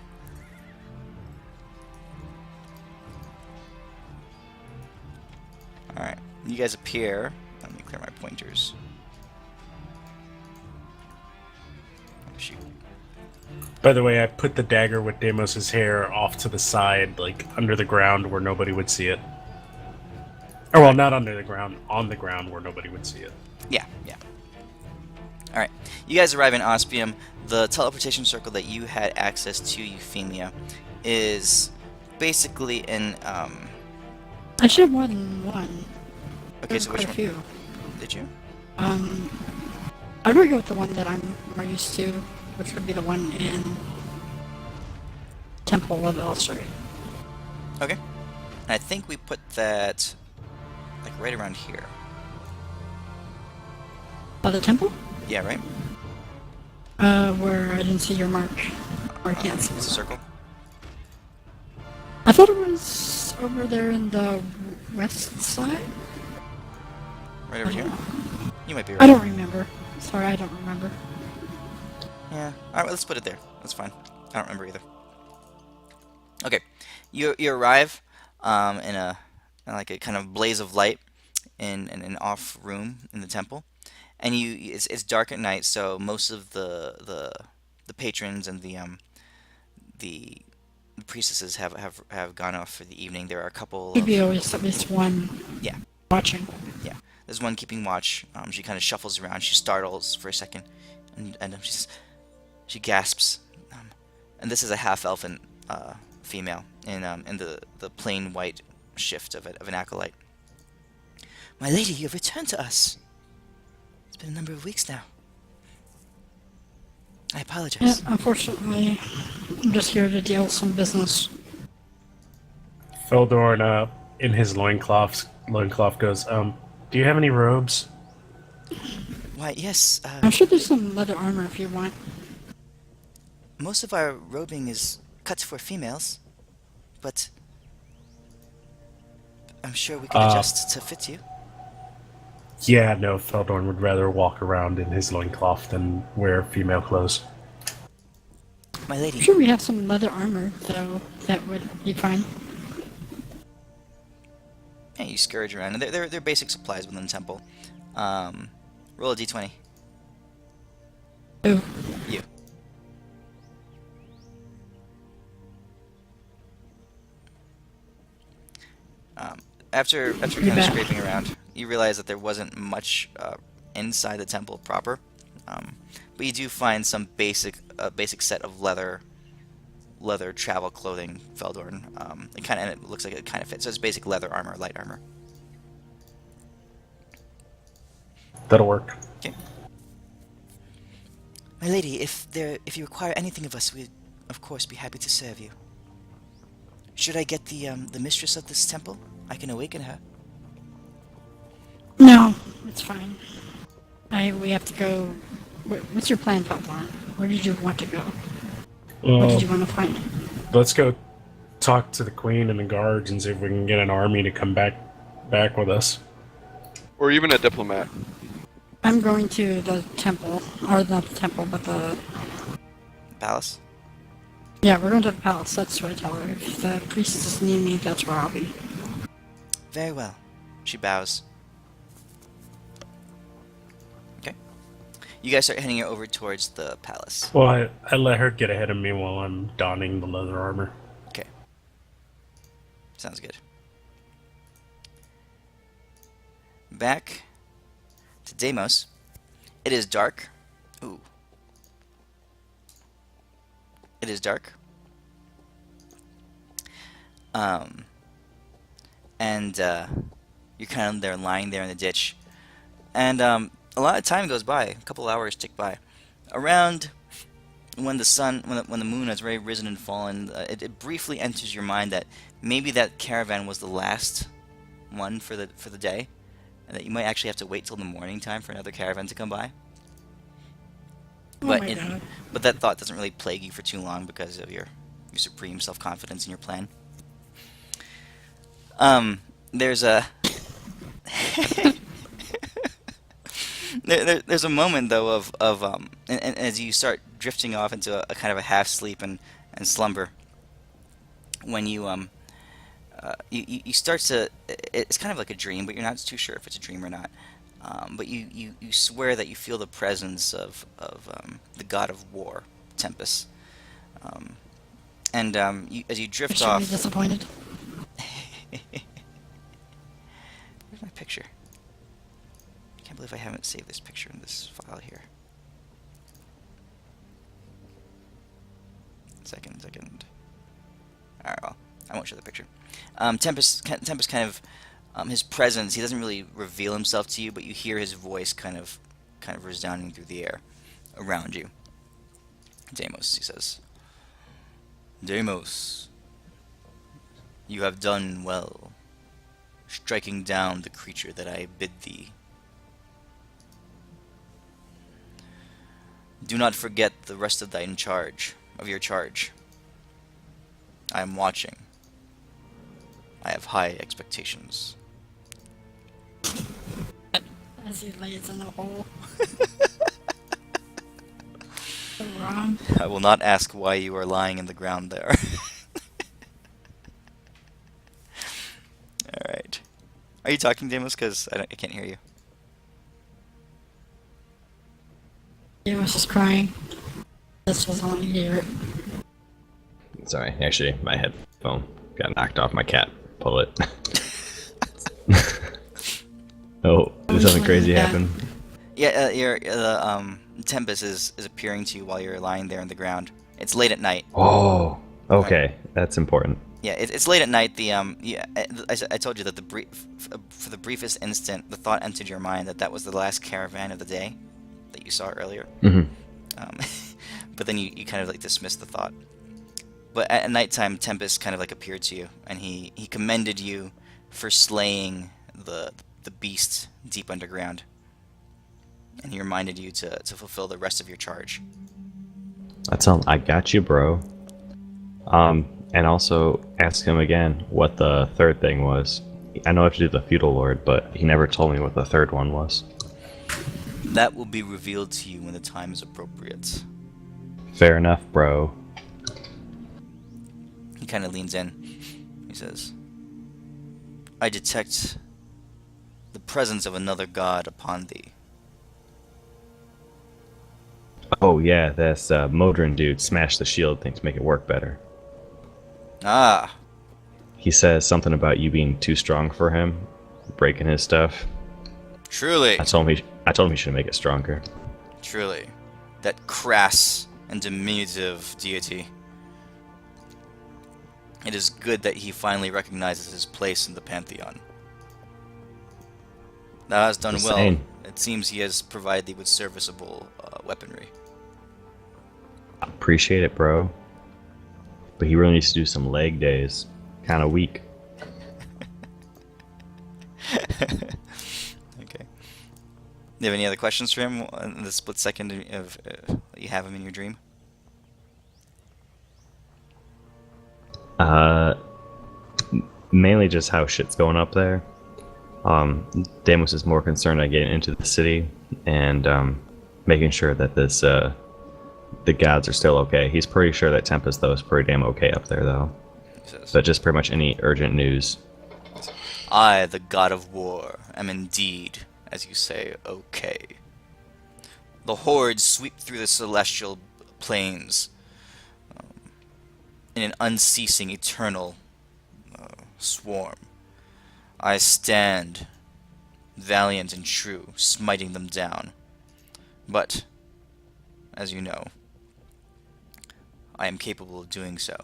Alright. You guys appear. Let me clear my pointers. Oh, shoot. By the way, I put the dagger with Deimos' hair off to the side, like under the ground where nobody would see it. Or, well, not under the ground, on the ground where nobody would see it. Yeah, yeah. Alright. You guys arrive in Ospium. The teleportation circle that you had access to, Euphemia, is basically in, I should have more than one. okay, There's so which quite a one? few. Did you? I'd probably go with the one that I'm more used to, which would be the one in Temple of Elstree. Okay. And I think we put that, like, right around here. Oh, the temple? Yeah, right? Where I didn't see your mark. Or I can't see It's a it. circle. I thought it was over there in the west side? Right over I here? don't know. You might be I right. don't remember. Sorry, I don't remember. Yeah. Alright, let's put it there. That's fine. I don't remember either. Okay. You arrive in a like a kind of blaze of light in an off room in the temple. and it's dark at night, so most of the patrons and the priestesses have gone off for the evening. There are a couple Should be of always at least one yeah watching. yeah. There's one keeping watch. She kind of shuffles around. She startles for a second, and she gasps. And this is a half elfin female in the plain white shift of an acolyte. My lady, you have returned to us. It's been a number of weeks now. I Yeah, apologize. unfortunately, I'm just here to deal with some business. Feldorn, in his loincloth goes, do you have any robes? Why, yes. I'm sure there's some leather armor if you want. Most of our robing is cut for females, but I'm sure we could adjust to fit you. Yeah, no, Feldorn would rather walk around in his loincloth than wear female clothes. My I'm lady, sure we have some leather armor, so that would be fine. yeah, you scourge around, and they're basic supplies within the temple. Roll a d20. Ooh, You. After kind of bad. scraping around, you realize that there wasn't much inside the temple proper, but you do find some basic set of leather travel clothing. Feldorn. It looks like it kind of fits. So it's basic leather armor, light armor. That'll work. Okay. My lady, if you require anything of us, we'd of course be happy to serve you. Should I get the mistress of this temple? I can awaken her. no, it's fine. We have to go. What's your plan, Papa? Where did you want to go? What did you want to find? Let's go talk to the queen and the guards and see if we can get an army to come back with us. Or even a diplomat. I'm going to the temple, or not the temple, but the. Palace. Yeah, we're going to the palace. That's what I tell her. If the priestess need me, that's where I'll be. Very well. She bows. Okay. You guys start heading over towards the palace. Well, I let her get ahead of me while I'm donning the leather armor. Okay. Sounds good. Back to Deimos. It is dark. Ooh. It is dark. And you're kind of there lying there in the ditch. And a lot of time goes by. A couple hours tick by. Around when the moon has already risen and fallen, it briefly enters your mind that maybe that caravan was the last one for the day, and that you might actually have to wait till the morning time for another caravan to come by. Oh But my god. but that thought doesn't really plague you for too long because of your supreme self-confidence in your plan. There's a there's a moment though of and as you start drifting off into a kind of a half sleep and slumber, when you start to, it's kind of like a dream, but you're not too sure if it's a dream or not. But you swear that you feel the presence of the god of war, Tempest. As you I drift should be off, disappointed. where's my picture? I can't believe I haven't saved this picture in this file here. Second. Alright, well, I won't show the picture. Tempest kind of, his presence, he doesn't really reveal himself to you, but you hear his voice kind of resounding through the air around you. Deimos, he says. Deimos, you have done well, striking down the creature that I bid thee. Do not forget the rest of your charge. I am watching. I have high expectations. As he lays in the hole. So wrong. I will not ask why you are lying in the ground there. Alright. Are you talking, Deimos? Because I can't hear you. He was just crying. This was on here. Sorry, actually, my headphone got knocked off. My cat pulled it. Oh, did something crazy happen? Yeah, Tempest is appearing to you while you're lying there on the ground. It's late at night. Oh, okay, that's important. Yeah, it's late at night. I told you that for the briefest instant, the thought entered your mind that that was the last caravan of the day that you saw earlier. Hmm. Um, but then you kind of like dismissed the thought. But at nighttime, Tempest kind of like appeared to you, and he commended you for slaying the beast deep underground, and he reminded you to fulfill the rest of your charge. That's all. I got you, bro. And also ask him again what the third thing was. I know I have to do the feudal lord, but he never told me what the third one was. That will be revealed to you when the time is appropriate. Fair enough, bro. He kind of leans in. He says, I detect the presence of another god upon thee. Oh yeah, this Modron dude smashed the shield thing to make it work better. Ah, He says something about you being too strong for him, breaking his stuff. truly, I told him he should make it stronger. truly. That crass and diminutive deity. It is good that he finally recognizes his place in the pantheon. Thou hast done Just well. saying. It seems he has provided thee with serviceable weaponry. Appreciate it, bro. But he really needs to do some leg days. Kind of weak. Okay. Do you have any other questions for him in the split second of you have him in your dream? Mainly just how shit's going up there. Deimos is more concerned on getting into the city and making sure that the gods are still okay. He's pretty sure that Tempest, though, is pretty damn okay up there, though. He says, But just pretty much any urgent news. I, the god of war, am indeed, as you say, okay. The hordes sweep through the celestial plains in an unceasing, eternal swarm. I stand, valiant and true, smiting them down. But, as you know, I am capable of doing so.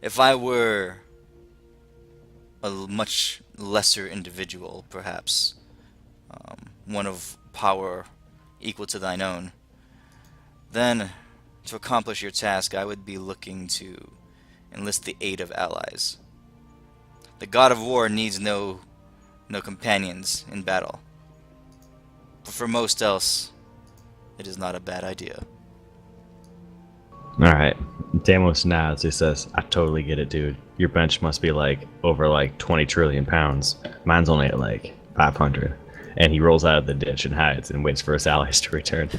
If I were a much lesser individual, perhaps, one of power equal to thine own, then, to accomplish your task, I would be looking to enlist the aid of allies. The god of war needs no companions in battle. But for most else, it is not a bad idea. Alright. Deimos nods. He says, I totally get it, dude. Your bench must be over 20 trillion pounds. Mine's only at 500. And he rolls out of the ditch and hides and waits for his allies to return.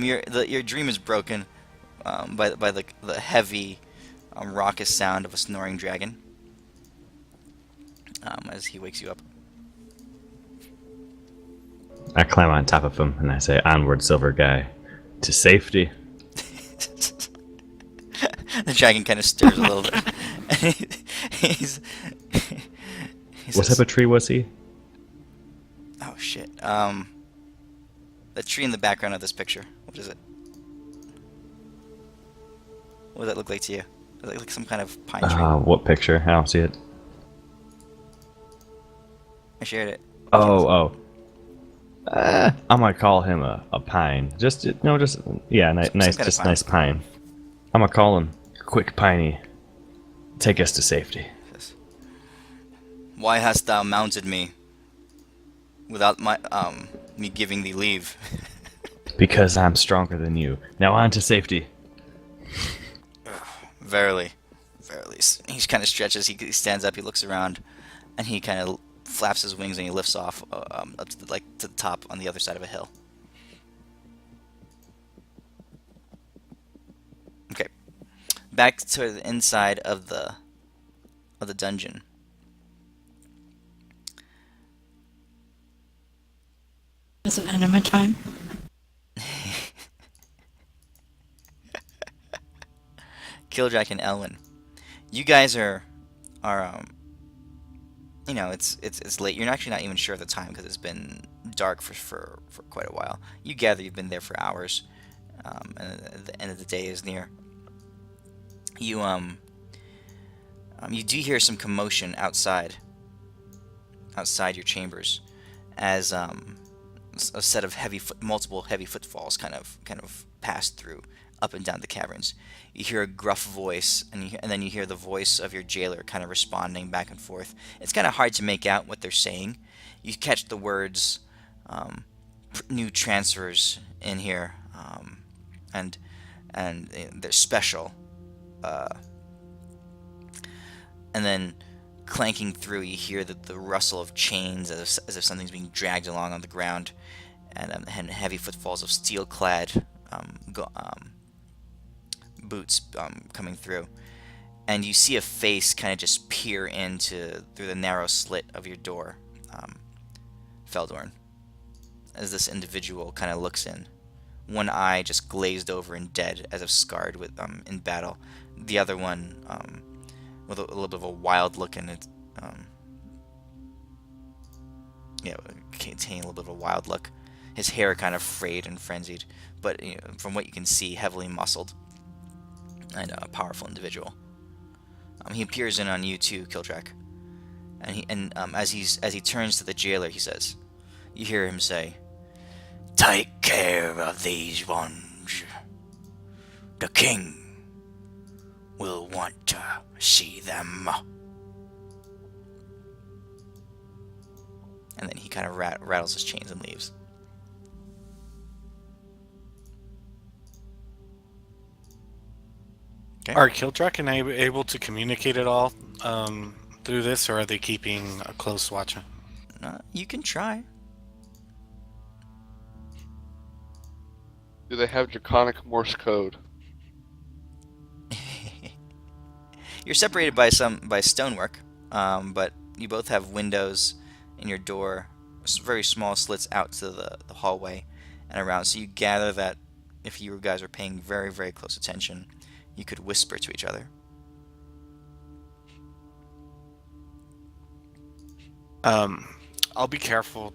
Your dream is broken by the heavy, raucous sound of a snoring dragon as he wakes you up. I climb on top of him and I say, onward, silver guy. To safety. The dragon kind of stirs a little bit. he What says, type of tree was he? oh shit. The tree in the background of this picture. What is it? What does that look like to you? Does it look like some kind of pine tree? What picture? I don't see it. I shared it. Oh. I'm gonna call him a pine. Nice kind of pine. nice pine. I'm gonna call him Quick Piney. Take us to safety. Yes. Why hast thou mounted me without me giving thee leave? Because I'm stronger than you. Now on to safety. Verily. He kind of stretches. He stands up. He looks around, and he kind of flaps his wings and he lifts off up to the top on the other side of a hill. Okay, back to the inside of the dungeon. it's an enema time. Killjack and Elwyn, you guys are you know, it's late. You're actually not even sure of the time because it's been dark for quite a while. You gather you've been there for hours, and the end of the day is near. You you do hear some commotion outside your chambers, as a set of multiple heavy footfalls kind of pass through up and down the caverns. You hear a gruff voice, and then you hear the voice of your jailer kind of responding back and forth. It's kind of hard to make out what they're saying. You catch the words, "new transfers in here," and they're special. And then clanking through, you hear the rustle of chains as if something's being dragged along on the ground, and heavy footfalls of steel-clad boots coming through. And you see a face kind of just peer through the narrow slit of your door, Feldorn, as this individual kind of looks in. One eye just glazed over and dead, as if scarred in battle. The other one with a little bit of a wild look in it. Containing a little bit of a wild look. His hair kind of frayed and frenzied, but from what you can see, heavily muscled and a powerful individual. He peers in on you too, Kildrak, and as he turns to the jailer, he says, you hear him say, "Take care of these ones. The king will want to see them." And then he kind of rattles his chains and leaves. Okay. Are Kildrak and I able to communicate at all through this, or are they keeping a close watch? You can try. Do they have draconic Morse code? You're separated by stonework, but you both have windows in your door, very small slits out to the hallway and around. So you gather that if you guys are paying very, very close attention, you could whisper to each other. I'll be careful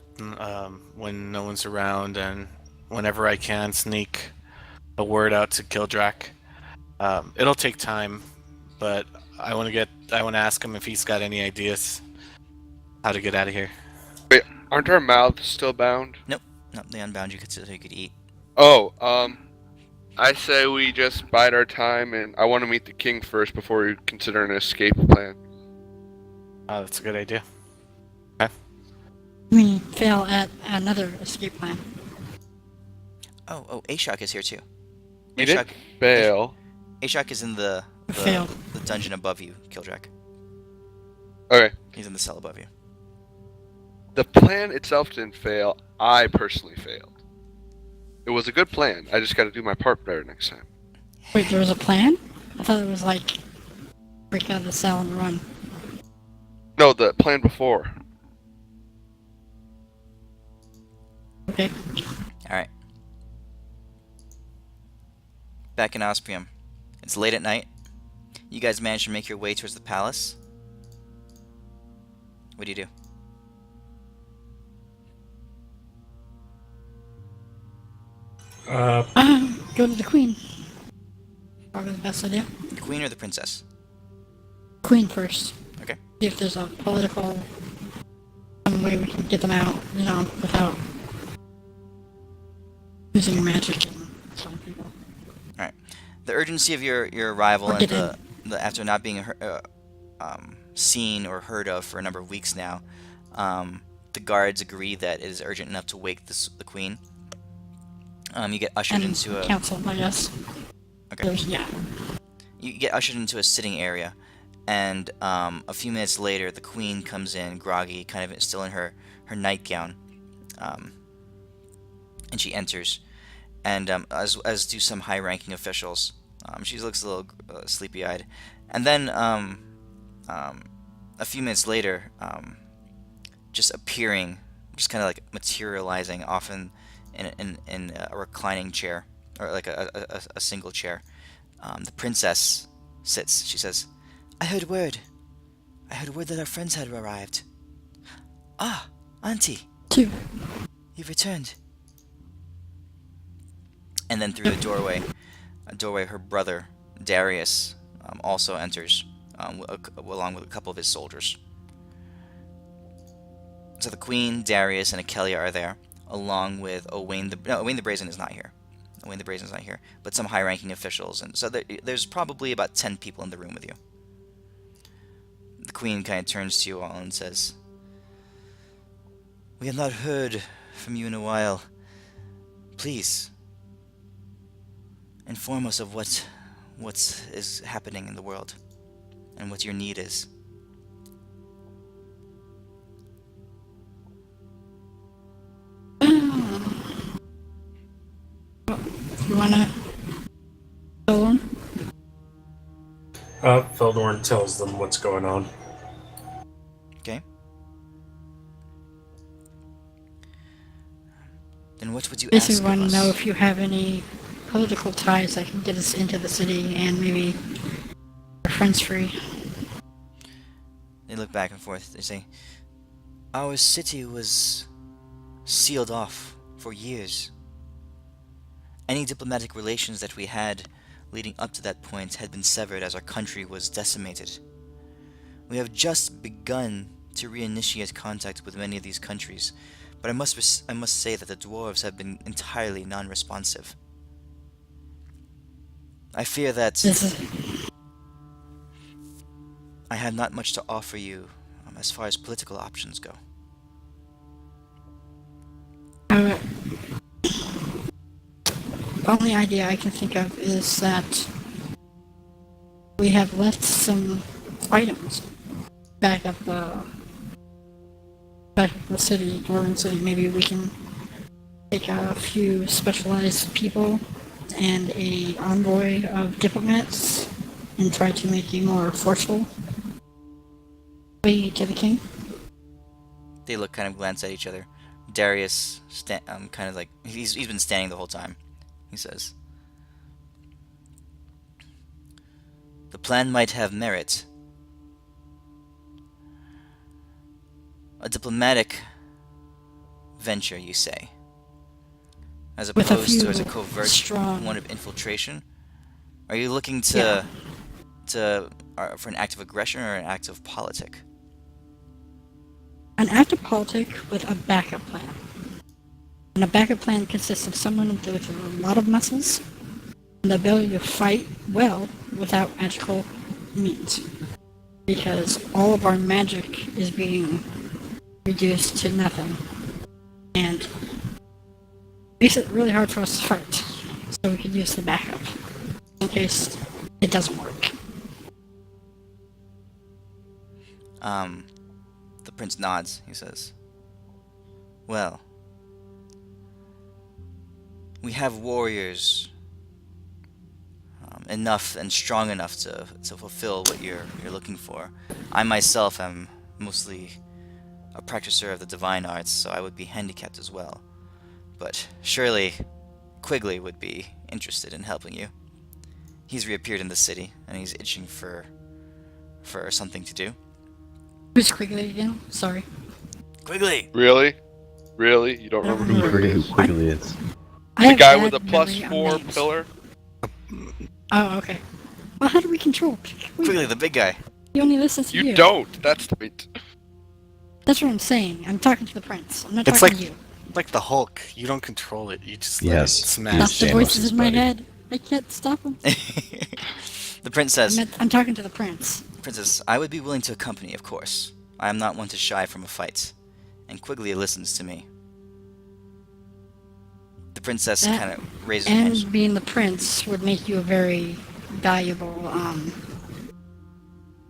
when no one's around, and whenever I can sneak a word out to Kildrak. It'll take time, but I want to ask him if he's got any ideas how to get out of here. Wait, aren't our mouths still bound? Nope, they unbound you so you could eat. Oh, I say we just bide our time, and I want to meet the king first before we consider an escape plan. Oh, that's a good idea. We fail at another escape plan. Oh, Ashok is here too. We didn't fail. Ashok is in the Failed. the dungeon above you, Kildrak. Okay. He's in the cell above you. The plan itself didn't fail. I personally failed. It was a good plan. I just got to do my part better next time. Wait, there was a plan? I thought it was like break out of the cell and run. No, the plan before. Okay. Alright. Back in Ospium. It's late at night. You guys managed to make your way towards the palace. What do you do? Go to the queen. Probably the best idea. The queen or the princess? Queen first. Okay. See if there's a political some way we can get them out, without using magic and killing people. Alright. The urgency of your arrival Or and get the after not being seen or heard of for a number of weeks now, the guards agree that it is urgent enough to wake the queen. You get ushered And into a council, I guess. okay. Yeah. You get ushered into a sitting area, and a few minutes later, the queen comes in, groggy, kind of still in her nightgown, and she enters, and as do some high-ranking officials. She looks a little sleepy-eyed, and then a few minutes later, just appearing just kind of like materializing often in a reclining chair, or like a single chair. The princess sits. She says, I heard word. I heard word that our friends had arrived. Ah, Auntie, Two. you've returned. And then through the doorway, her brother, Darius, also enters, along with a couple of his soldiers. So the Queen, Darius, and Akelia are there, along with Owain the Brazen is not here. Owain the Brazen is not here, but some high-ranking officials, and so there's probably about 10 people in the room with you. The Queen kind of turns to you all and says, We have not heard from you in a while. Please, inform us of what is happening in the world, and what your need is. You wanna tell them? Feldorn tells them what's going on. Okay? Then what would you ask Basically, of want us? to know if you have any political ties that can get us into the city and maybe our friends free. They look back and forth. They say, Our city was sealed off for years. Any diplomatic relations that we had leading up to that point had been severed as our country was decimated. We have just begun to reinitiate contact with many of these countries, but I must say that the dwarves have been entirely non-responsive. I fear that This is I have not much to offer you as far as political options go. uh, the only idea I can think of is that we have left some items back at the city, Dwarven City. Maybe we can take a few specialized people and a envoy of diplomats and try to make a more forceful way to the king. They look, kind of glance at each other. Darius, kind of like he's been standing the whole time. He says, "The plan might have merit. A diplomatic venture, you say, as With a opposed to as a few covert strong- one of infiltration. Are you looking Yeah. for an act of aggression or an act of politic?" An active politic with a backup plan. And a backup plan consists of someone with a lot of muscles and the ability to fight well without magical means. Because all of our magic is being reduced to nothing. And it makes it really hard for us to fight. So we could use the backup in case it doesn't work. The prince nods. He says, "Well, we have warriors enough and strong enough to fulfill what you're looking for. I myself am mostly a practicer of the divine arts, so I would be handicapped as well. But surely Quigley would be interested in helping you. He's reappeared in the city, and he's itching for something to do." Who's Quigley again? Sorry. Quigley! Really? Really? You don't I don't remember You who forget it who is? Quigley is. I The have guy bad with the plus memory of 4 names. pillar? Oh, okay. Well, how do we control Quigley, the big guy. He only listens to you. You don't. That's the point. That's what I'm saying. I'm talking to the prince. I'm not It's talking like- to you. Like the Hulk, you don't control it. You just let Yes. it smash. That's the Thanos' voices in my buddy. head. I can't stop them. The prince says, I'm talking to the prince. "Princess, I would be willing to accompany, of course. I am not one to shy from a fight." And Quigley listens to me. The princess That- kind of raises her hand. And being the prince would make you a very valuable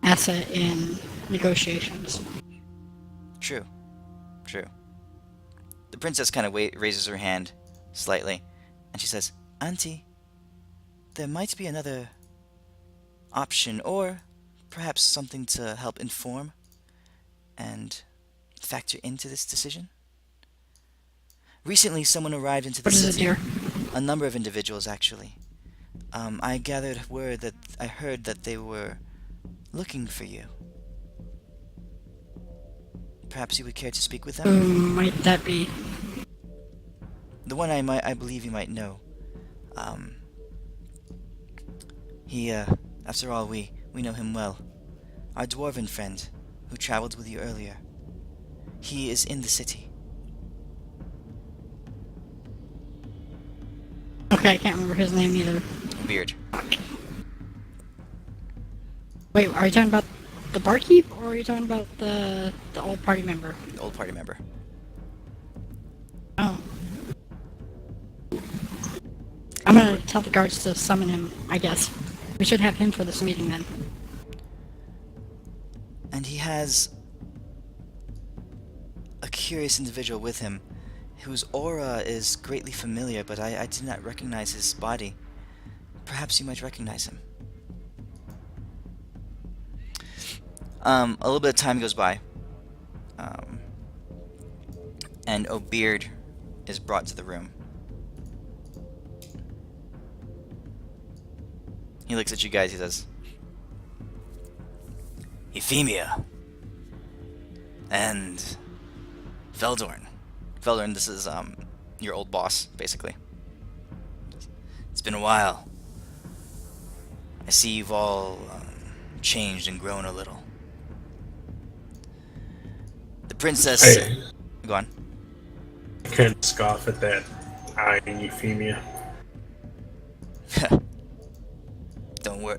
asset in negotiations. True. True. The princess kind of raises her hand slightly, and she says, "Auntie, there might be another option, or perhaps something to help inform and factor into this decision. Recently, someone arrived into the What is it, city. dear? A number of individuals, actually. I gathered word that I heard that they were looking for you. Perhaps you would care to speak with them? Who might that be? The one I believe you might know. After all, we know him well. Our dwarven friend, who traveled with you earlier. He is in the city. Okay, I can't remember his name either. Beard. Wait, are you talking about the barkeep, or are you talking about the old party member? The old party member. Oh. I'm gonna tell the guards to summon him, I guess. We should have him for this meeting then. And he has a curious individual with him, whose aura is greatly familiar, but I did not recognize his body. Perhaps you might recognize him. A little bit of time goes by. And O'Beard is brought to the room. He looks at you guys, he says, Euphemia. And Veldorn. Veldorn, this is your old boss, basically. It's been a while. I see you've all changed and grown a little. The princess... Hey, Go on. I can't scoff at that eyeing Euphemia.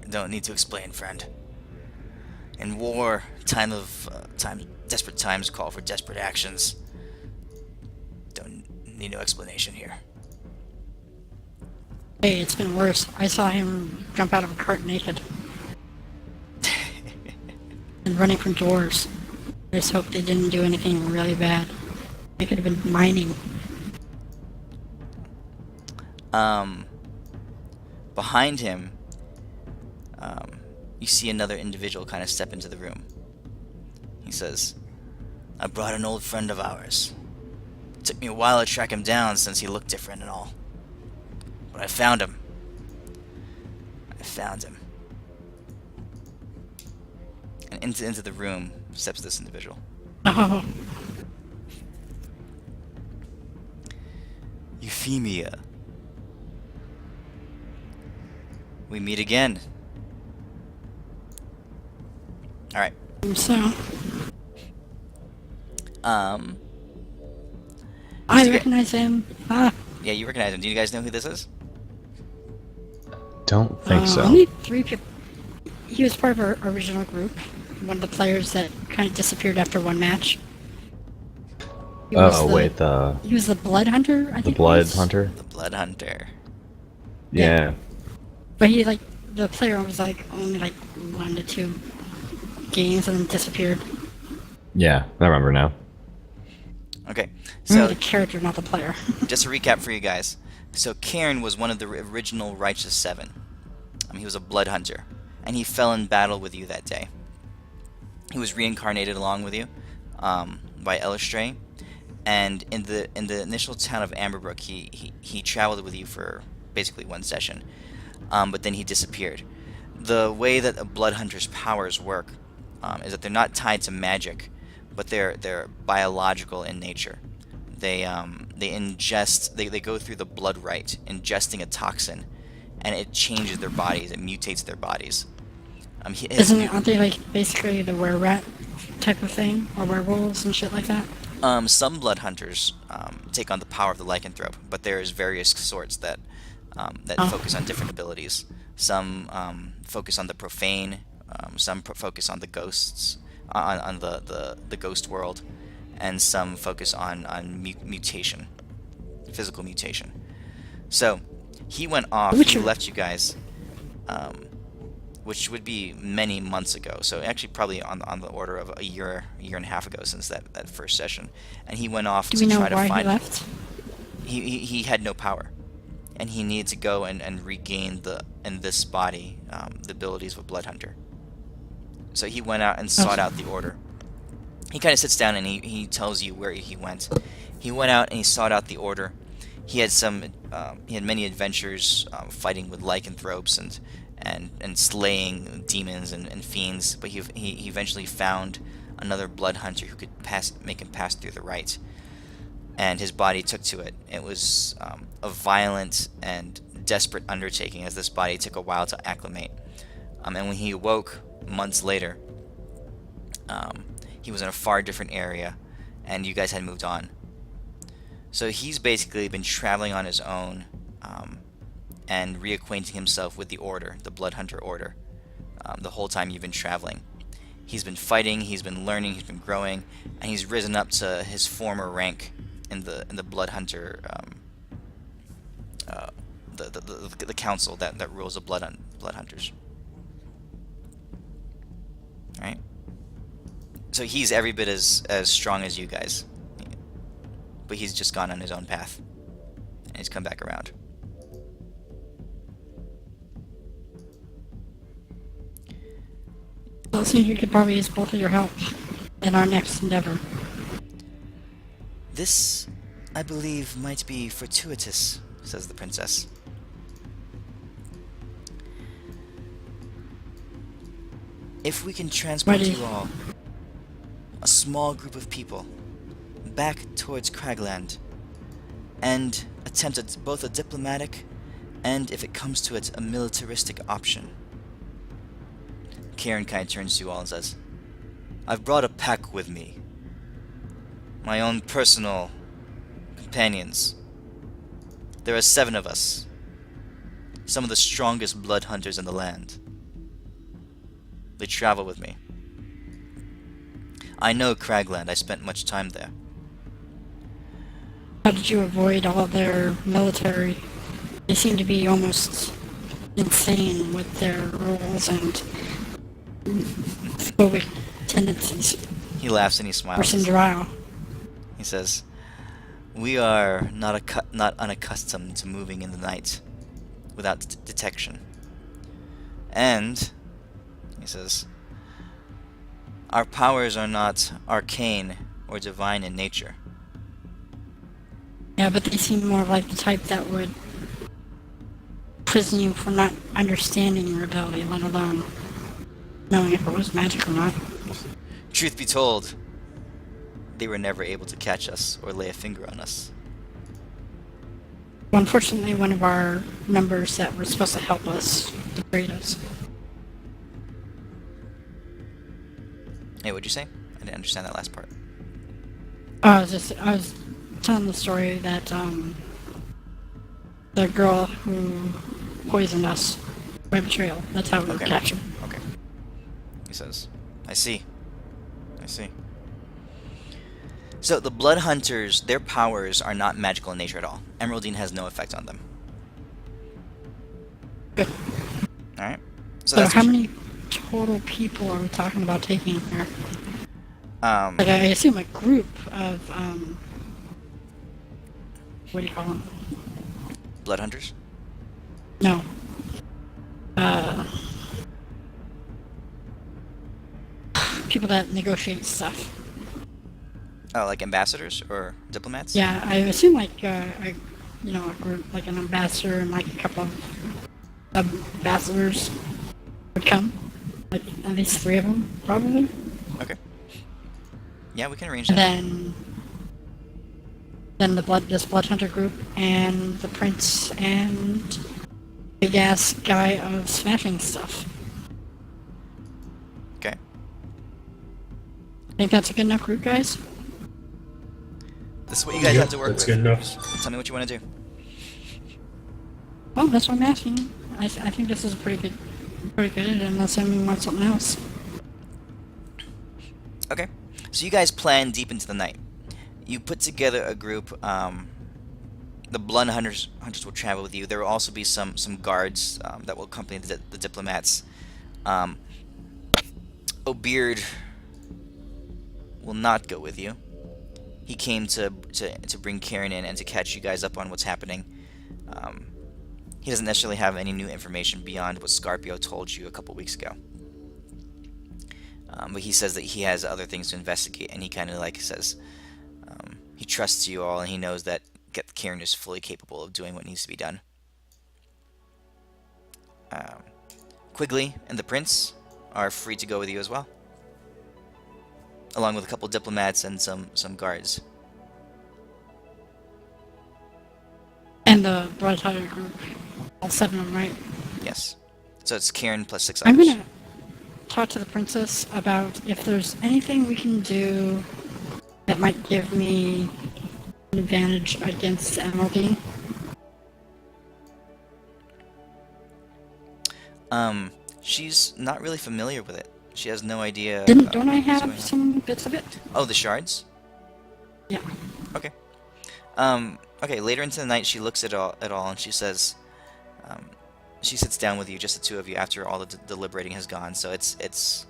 Don't need to explain, friend. In war, desperate times call for desperate actions. Don't need no explanation here. Hey, it's been worse. I saw him jump out of a cart naked. And running from doors. I just hope they didn't do anything really bad. They could have been mining. Behind him, you see another individual kind of step into the room. He says, I brought an old friend of ours. It took me a while to track him down since he looked different and all. But I found him. And into the room steps this individual. Oh, Euphemia. We meet again. Alright. so Um, I recognize him. yeah, you recognize him. Do you guys know who this is? Don't think so. Only 3 people. He was part of our original group. One of the players that kind of disappeared after one match. He was Oh, wait, He was the Blood Hunter, I the think. Blood Hunter? The Blood Hunter. Yeah. But he, like, the player was, like, only, like, 1 to 2 games and then disappeared. Yeah, I remember now. Okay, So, so the character, not the player. just a recap for you guys. So Cairn was one of the original Righteous Seven. He was a blood hunter, and he fell in battle with you that day. He was reincarnated along with you by Elistray, and in the initial town of Amberbrook, he traveled with you for basically one session, but then he disappeared. The way that a blood hunter's powers work is that they're not tied to magic, but they're biological in nature. They ingest, they go through the blood rite, ingesting a toxin, and it changes their bodies, it mutates their bodies. Aren't they, like, basically the were-rat type of thing? Or werewolves and shit like that? Some blood hunters take on the power of the lycanthrope, but there's various sorts that focus on different abilities. Some focus on the profane, some focus on the ghosts, on the ghost world, and some focus on mutation, physical mutation. So he went off. He left you guys, which would be many months ago. So actually, probably on the order of a year and a half ago since that first session. And he went off to try to find. Do we know why he left? He had no power, and he needed to go and regain in this body the abilities of a blood hunter. So he went out and sought out the order. He kind of sits down and he tells you where he went, He went out and he sought out the Order. He had many adventures fighting with lycanthropes and slaying demons and fiends. But he eventually found another blood hunter who could make him pass through the rite, and his body took to it. It was a violent and desperate undertaking, as this body took a while to acclimate. And when he awoke months later, he was in a far different area, and you guys had moved on. So he's basically been traveling on his own and reacquainting himself with the Order, the Blood Hunter Order, the whole time you've been traveling. He's been fighting, he's been learning, he's been growing, and he's risen up to his former rank in the Blood Hunter, the council that rules the Blood Hunters. Right? So he's every bit as strong as you guys, but he's just gone on his own path, and he's come back around. So it seems we could probably use both of your help in our next endeavor. This, I believe, might be fortuitous, says the princess. If we can transport Ready. you all, a small group of people, back towards Cragland, and attempt both a diplomatic and, if it comes to it, a militaristic option. Karen kind of turns to you all and says, I've brought a pack with me. My own personal companions. There are 7 of us. Some of the strongest blood hunters in the land. They travel with me. I know Cragland. I spent much time there. How did you avoid all their military? They seem to be almost insane with their rules and phobic tendencies. He laughs and he Or smiles. Cinderella. He says, we are not unaccustomed to moving in the night without detection. And, he says, our powers are not arcane or divine in nature. Yeah, but they seem more like the type that would prison you for not understanding your ability, let alone knowing if it was magic or not. Truth be told, they were never able to catch us or lay a finger on us. Well, unfortunately, one of our members that were supposed to help us betrayed us. Hey, what'd you say? I didn't understand that last part. I was telling the story that the girl who poisoned us by betrayal. That's how we were Okay. captured. Okay. He says, I see. So the Blood Hunters, their powers are not magical in nature at all. Emeraldine has no effect on them. Good. Alright? So that's how what- many total people are we talking about taking here? Um, Like, I assume a group of, what do you call them? Blood Hunters? No. People that negotiate stuff. Oh, like ambassadors or diplomats? Yeah, I assume like, a group, like an ambassador and like a couple of ambassadors would come. Like, at least 3 of them, probably. Okay. Yeah, we can arrange And that. then this blood hunter group and the prince and big ass guy of smashing stuff. Okay. Think that's a good enough group, guys? This is what you guys Yep, have to work that's with. good enough. Tell me what you want to do. Well, that's what I'm asking. I think this is pretty good, unless anyone wants something else. Okay. So you guys plan deep into the night. You put together a group. The Blood Hunters will travel with you. There will also be some guards that will accompany the diplomats. O'Beard will not go with you. He came to bring Karen in and to catch you guys up on what's happening. He doesn't necessarily have any new information beyond what Scarpio told you a couple weeks ago. But he says that he has other things to investigate, and he kind of like says, he trusts you all, and he knows that Kieran is fully capable of doing what needs to be done. Quigley and the prince are free to go with you as well, along with a couple diplomats and some guards. And the Blood Tiger group. All 7 of them, right? Yes. So it's Kieran plus 6 I'm others. gonna talk to the princess about if there's anything we can do that might give me an advantage against Emeraldy. She's not really familiar with it. She has no idea. Don't I what's going have on. some bits of it? Oh, the shards? Yeah. Okay. Okay, later into the night, she looks at all, and she says, she sits down with you, just the two of you, after all the deliberating has gone. So it's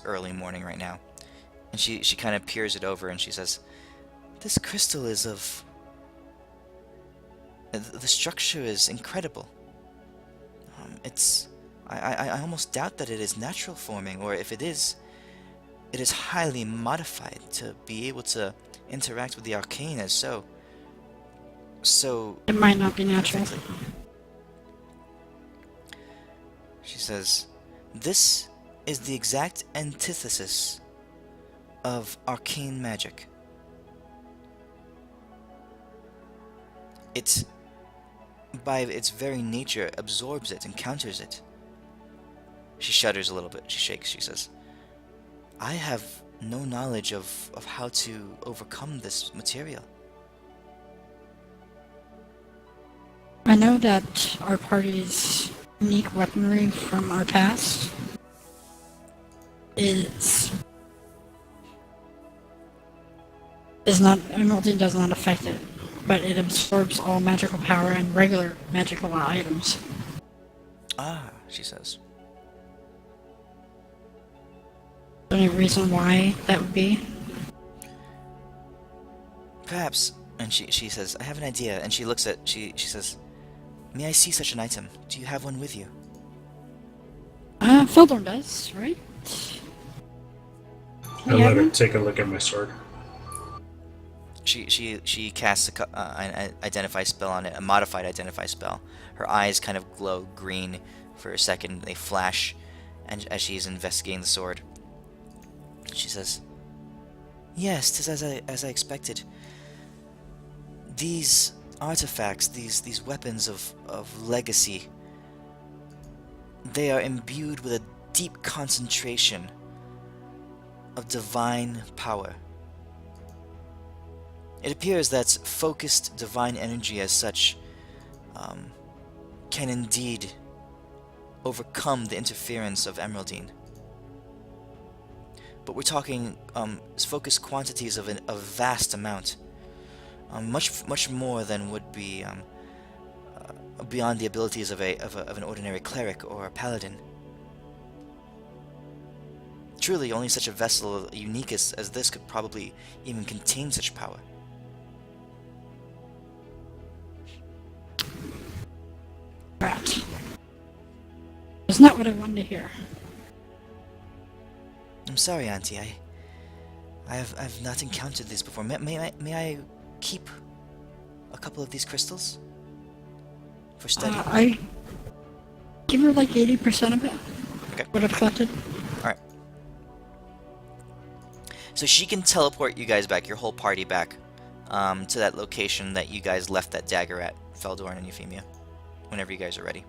early morning right now, and she kind of peers it over, and she says, "This crystal is of. The structure is incredible. I almost doubt that it is natural forming, or if it is highly modified to be able to interact with the arcane as so. It might not be natural. Perfectly." She says, "This is the exact antithesis of arcane magic. It, by its very nature, absorbs it and counters it." She shudders a little bit. She shakes. She says, "I have no knowledge of how to overcome this material." I know that our party's unique weaponry from our past is not, Emeraldy does not affect it, but it absorbs all magical power and regular magical items. "Ah," she says. Any reason why that would be? "Perhaps," and she says, "I have an idea," and she looks at, she says, "May I see such an item? Do you have one with you?" Feldorn does, right? I let her take a look at my sword. She casts an identify spell on it, a modified identify spell. Her eyes kind of glow green for a second. They flash, and as she's investigating the sword, she says, "Yes, 'tis as I expected. These artifacts, these weapons of legacy, they are imbued with a deep concentration of divine power. It appears that focused divine energy as such can indeed overcome the interference of Emeraldine. But we're talking focused quantities of a vast amount, much more than would be beyond the abilities of an ordinary cleric or a paladin. Truly, only such a vessel unique as this could probably even contain such power." Right. It's not what I wanted to hear. "I'm sorry, Auntie. I've not encountered these before. May I keep a couple of these crystals for study?" I give her like 80% of it. Okay. What I've collected. Alright. So she can teleport you guys back, your whole party back, to that location that you guys left that dagger at, Feldorn and Euphemia, whenever you guys are ready.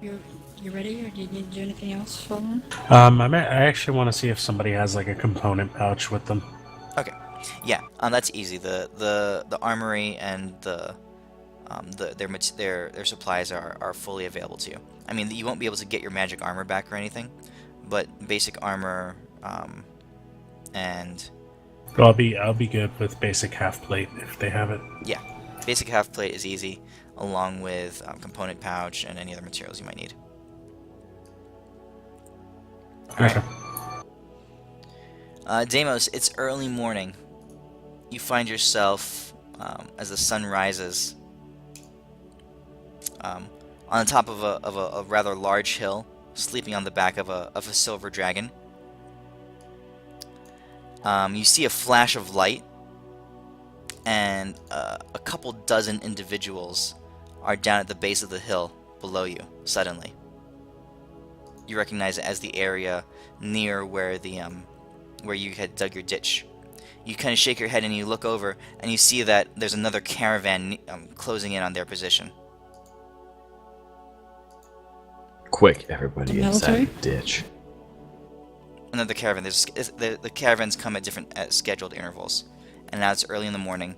You ready, or do you need to do anything else, Feldorn? I actually want to see if somebody has like a component pouch with them. Okay. Yeah, that's easy. The armory and their supplies are fully available to you. I mean, you won't be able to get your magic armor back or anything, but basic armor and I'll be good with basic half plate if they have it. yeah, basic half plate is easy, along with component pouch and any other materials you might need. Okay. Deimos, it's early morning. You find yourself, as the sun rises, on the top of a rather large hill, sleeping on the back of a silver dragon. You see a flash of light, and a couple dozen individuals are down at the base of the hill below you. Suddenly, you recognize it as the area near where where you had dug your ditch. You kind of shake your head and you look over and you see that there's another caravan closing in on their position. Quick, everybody The inside military? the ditch. Another caravan. The caravans come at scheduled intervals, and now it's early in the morning.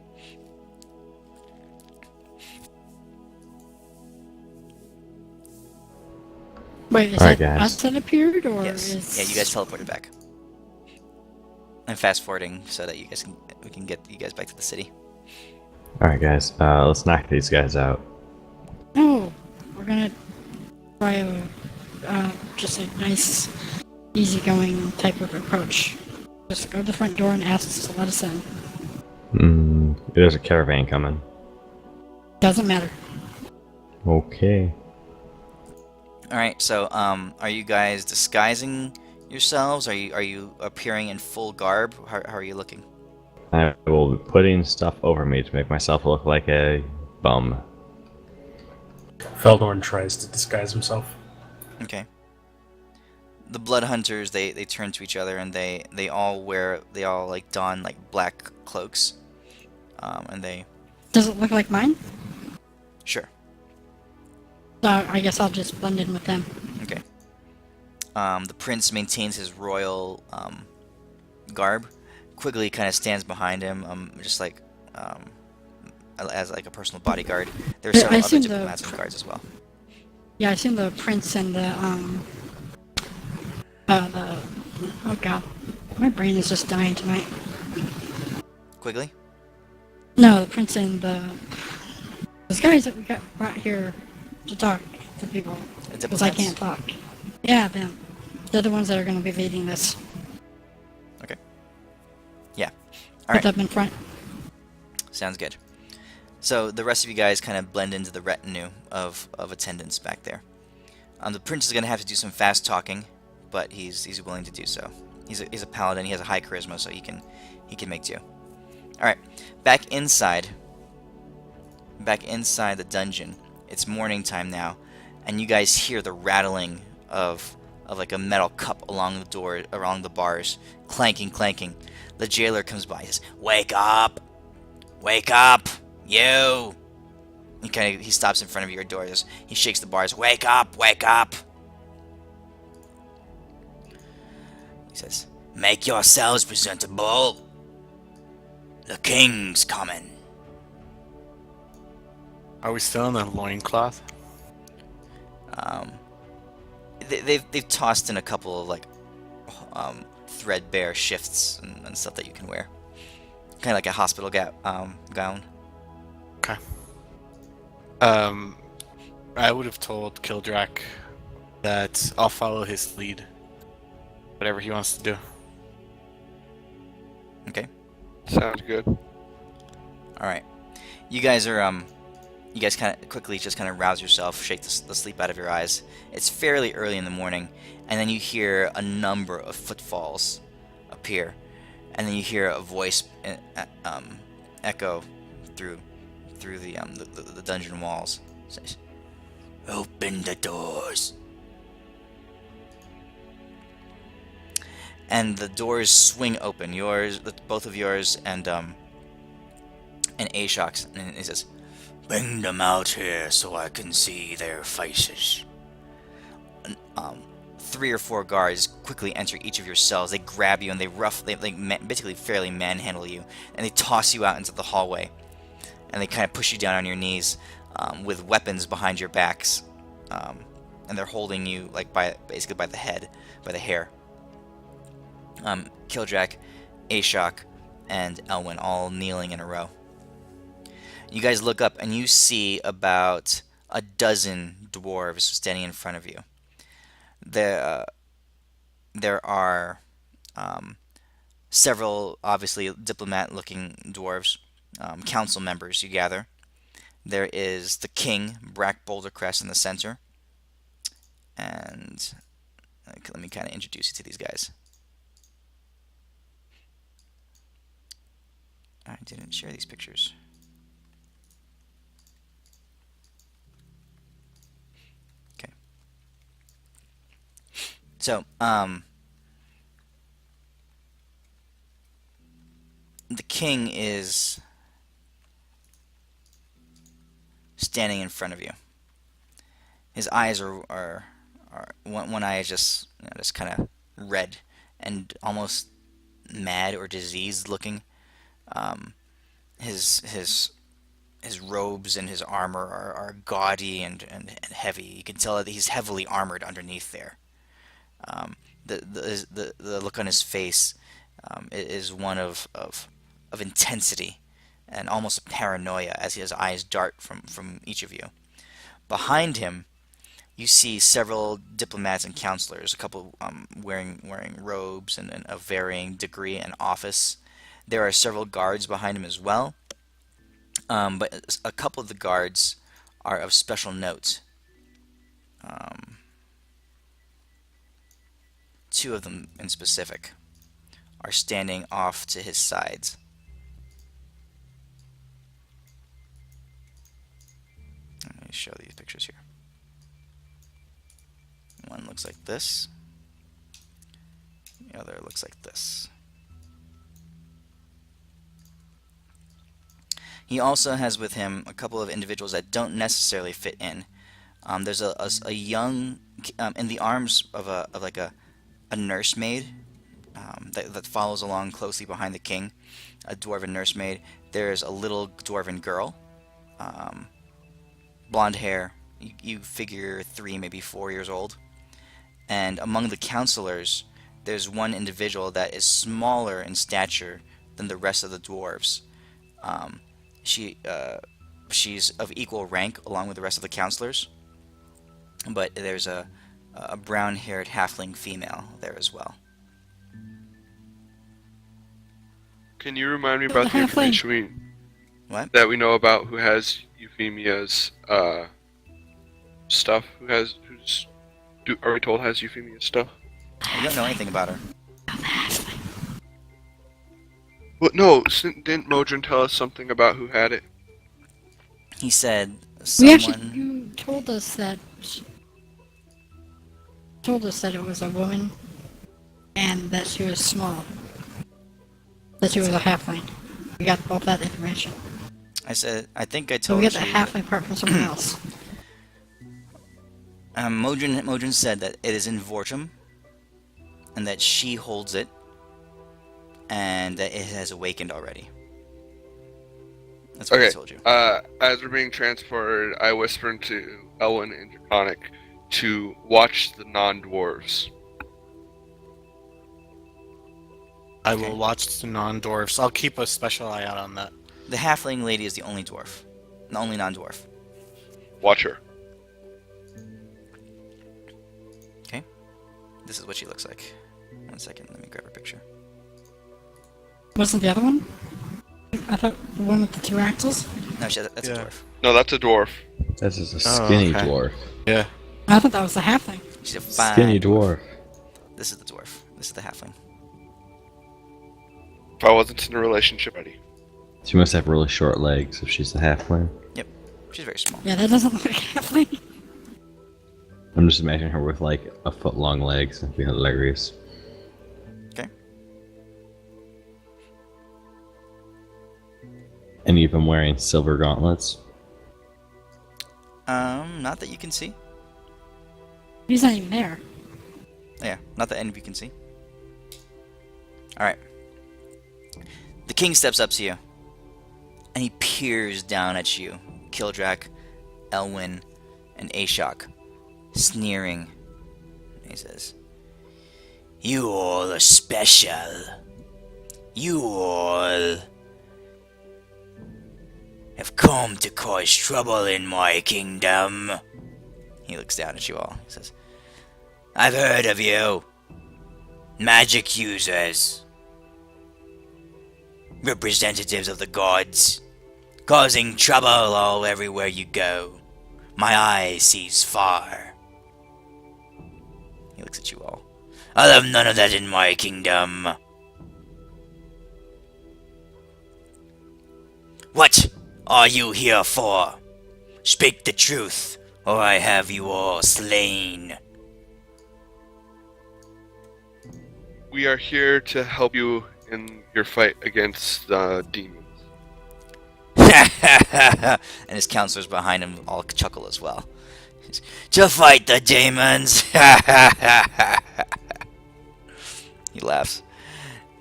Wait, is Alright, that guys. us that appeared, or Yes. is... Yeah, you guys teleported back. I'm fast forwarding so that we can get you guys back to the city. Alright, guys, let's knock these guys out. No, we're gonna try just a nice, easygoing type of approach. Just go to the front door and ask us to let us in. There's a caravan coming. Doesn't matter. Okay. All right. So, are you guys disguising yourselves? Are you appearing in full garb? How are you looking? I will be putting stuff over me to make myself look like a bum. Feldorn tries to disguise himself. Okay. The blood hunters they turn to each other and they all like don like black cloaks, and they Does it look like mine? sure. So I guess I'll just blend in with them. Okay. The prince maintains his royal garb. Quigley kind of stands behind him, just like as like a personal bodyguard. There are Yeah, several I other seen the diplomats and guards as well. Yeah, I seen the prince and the oh god, my brain is just dying tonight. Quigley? No, the prince and those guys that we got brought here to talk to people The because I diplomats? can't talk. Yeah, them. They're the ones that are going to be leading this. Okay. Yeah. Put Alright. them in front. Sounds good. So the rest of you guys kind of blend into the retinue of attendants back there. The prince is going to have to do some fast talking, but he's willing to do so. He's a paladin. He has a high charisma, so he can make do. All right, back inside the dungeon. It's morning time now, and you guys hear the rattling of like a metal cup along the bars, clanking. The jailer comes by. He says, "Wake up! Wake up! You!" He stops in front of your doors. He shakes the bars. "Wake up! Wake up!" He says, "Make yourselves presentable. The king's coming." Are we still in the loincloth? They've tossed in a couple of like threadbare shifts and stuff that you can wear, kind of like a hospital gown. Okay. I would have told Kildrak that I'll follow his lead. Whatever he wants to do. Okay. Sounds good. All right. You guys are you guys kind of quickly just kind of rouse yourself, shake the sleep out of your eyes. It's fairly early in the morning, and then you hear a number of footfalls appear, and then you hear a voice echo through the dungeon walls. It says, "Open the doors." And the doors swing open. Both of yours, and Ashok's, and he says, "Bring them out here so I can see their faces." And, 3 or 4 guards quickly enter each of your cells. They grab you and they basically fairly manhandle you, and they toss you out into the hallway. And they kind of push you down on your knees with weapons behind your backs, and they're holding you like basically by the head, by the hair. Kildrak, Ashok, and Elwyn all kneeling in a row. You guys look up and you see about a dozen dwarves standing in front of you. There are several, obviously, diplomat-looking dwarves, council members, you gather. There is the king, Brack Bouldercrest, in the center. And let me kind of introduce you to these guys. I didn't share these pictures. Okay. So, the king is standing in front of you. His eyes are one eye is just just kind of red and almost mad or diseased looking. Um, his robes and his armor are gaudy and heavy. You can tell that he's heavily armored underneath there. The look on his face is one of intensity and almost paranoia as his eyes dart from each of you. Behind him, you see several diplomats and counselors, a couple wearing robes and of varying degree and office. There are several guards behind him as well, but a couple of the guards are of special note. Two of them in specific are standing off to his sides. Let me show these pictures here. One looks like this. The other looks like this. He also has with him a couple of individuals that don't necessarily fit in. There's a young in the arms of a nursemaid that follows along closely behind the king, a dwarven nursemaid. There's a little dwarven girl, blonde hair. You figure 3, maybe 4 years old. And among the counselors, there's one individual that is smaller in stature than the rest of the dwarves. She's of equal rank along with the rest of the counselors, but there's a brown-haired halfling female there as well. Can you remind me about the information What? that we know about who has Euphemia's stuff? Are we told has Euphemia's stuff? I don't know anything about her. Well, no, didn't Modron tell us something about who had it? He said We someone. actually, you told us that it was a woman and that she was small. That she was a halfling. We got both that information. I think I So told we you. get the halfling part from someone else. Modron said that it is in Vortum, and that she holds it, and that it has awakened already. That's what I told you. As we're being transported, I whisper into Elwyn and Draconic to watch the non-dwarves. I will watch the non-dwarfs. I'll keep a special eye out on that. The halfling lady is the only dwarf. The only non-dwarf. Watch her. Okay. This is what she looks like. 1 second, let me grab her picture. Wasn't the other one? I thought the one with the 2 axles? No, that's a Yeah. dwarf. No, that's a dwarf. That's just a skinny okay. dwarf. Yeah. I thought that was the halfling. She's a fine Skinny dwarf. This is the dwarf. This is the halfling. If I wasn't in a relationship already. She must have really short legs if she's a halfling. Yep. She's very small. Yeah, that doesn't look like a halfling. I'm just imagining her with like a foot long legs. That'd be hilarious. Okay. And you've been wearing silver gauntlets. Not that you can see. He's not even there. Yeah, not that any of you can see. Alright. The king steps up to you, and he peers down at you, Kildrak, Elwyn, and Ashok, sneering. And he says, "You all are special. You all have come to cause trouble in my kingdom." He looks down at you all. He says, "I've heard of you. Magic users. Representatives of the gods. Causing trouble all everywhere you go. My eye sees far." He looks at you all. "I'll have none of that in my kingdom." are you here for? Speak the truth, or I have you all slain. We are here to help you in your fight against the demons. And his counselors behind him all chuckle as well. To fight the demons. He laughs.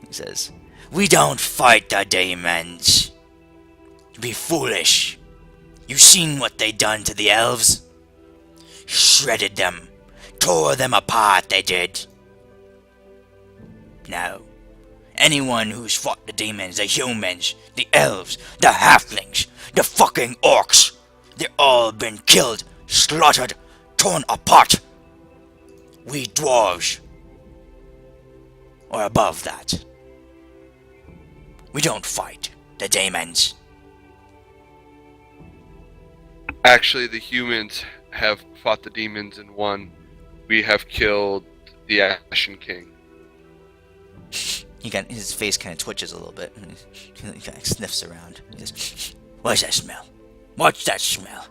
He says, we don't fight the demons. You be foolish. You seen what they done to the elves? Shredded them. Tore them apart, they did. No. Anyone who's fought the demons, the humans, the elves, the halflings, the fucking orcs, they've all been killed, slaughtered, torn apart. We dwarves are above that. We don't fight the demons. Actually, the humans have fought the demons and won. We have killed the Ashen King. His face kind of twitches a little bit. He kind of sniffs around. He says, what's that smell? What's that smell?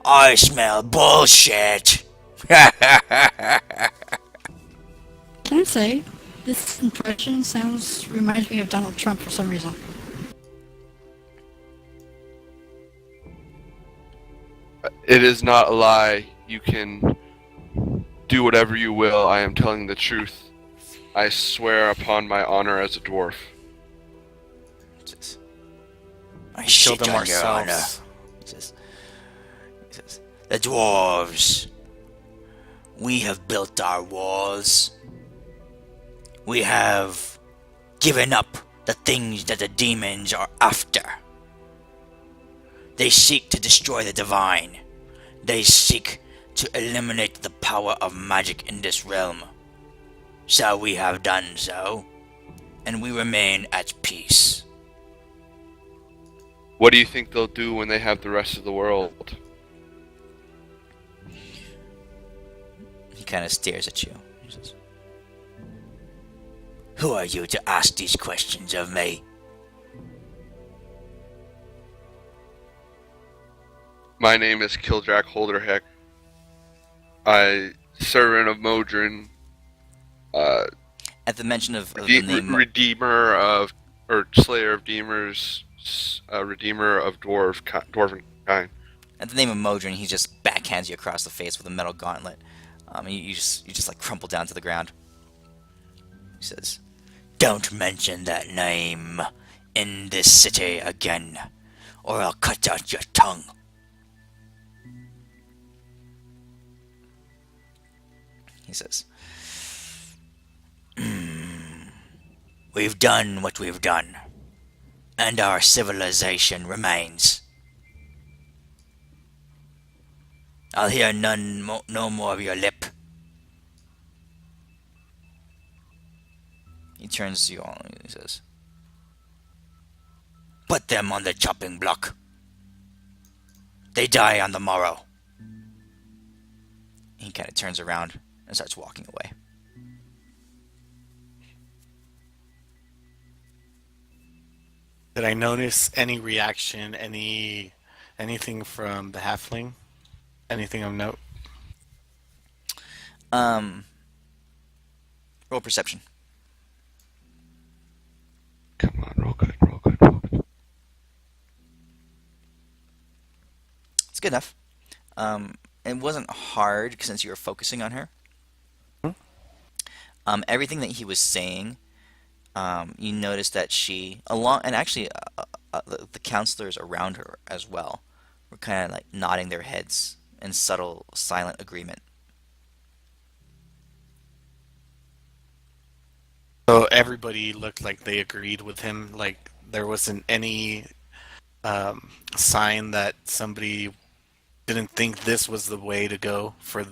I smell bullshit. Can I say, this impression reminds me of Donald Trump for some reason. It is not a lie. You can do whatever you will. I am telling the truth. I swear upon my honor as a dwarf. I Kill shit them on your honor. ourselves. He says, the dwarves. We have built our walls. We have given up the things that the demons are after. They seek to destroy the divine. They seek to eliminate the power of magic in this realm. So we have done so, and we remain at peace. What do you think they'll do when they have the rest of the world? He kind of stares at you. He says, who are you to ask these questions of me? My name is Kildrak Holderheck. I, servant of Modron, At the mention of the name, Redeemer of, or Slayer of Demons, Redeemer of Dwarven kind. at the name of Modron, he just backhands you across the face with a metal gauntlet. You just like crumple down to the ground. He says, "Don't mention that name in this city again, or I'll cut out your tongue." He says, "We've done what we've done, and our civilization remains. I'll hear no more of your lip." He turns to you all and he says, "Put them on the chopping block. They die on the morrow." He kind of turns around and starts walking away. Did I notice any reaction, anything from the halfling? Anything of note? Roll perception. Come on, roll good, roll good, roll good. It's good enough. It wasn't hard since you were focusing on her. Everything that he was saying, you noticed that she, and actually the counselors around her as well, were kind of like nodding their heads in subtle, silent agreement. So everybody looked like they agreed with him. Like there wasn't any sign that somebody didn't think this was the way to go for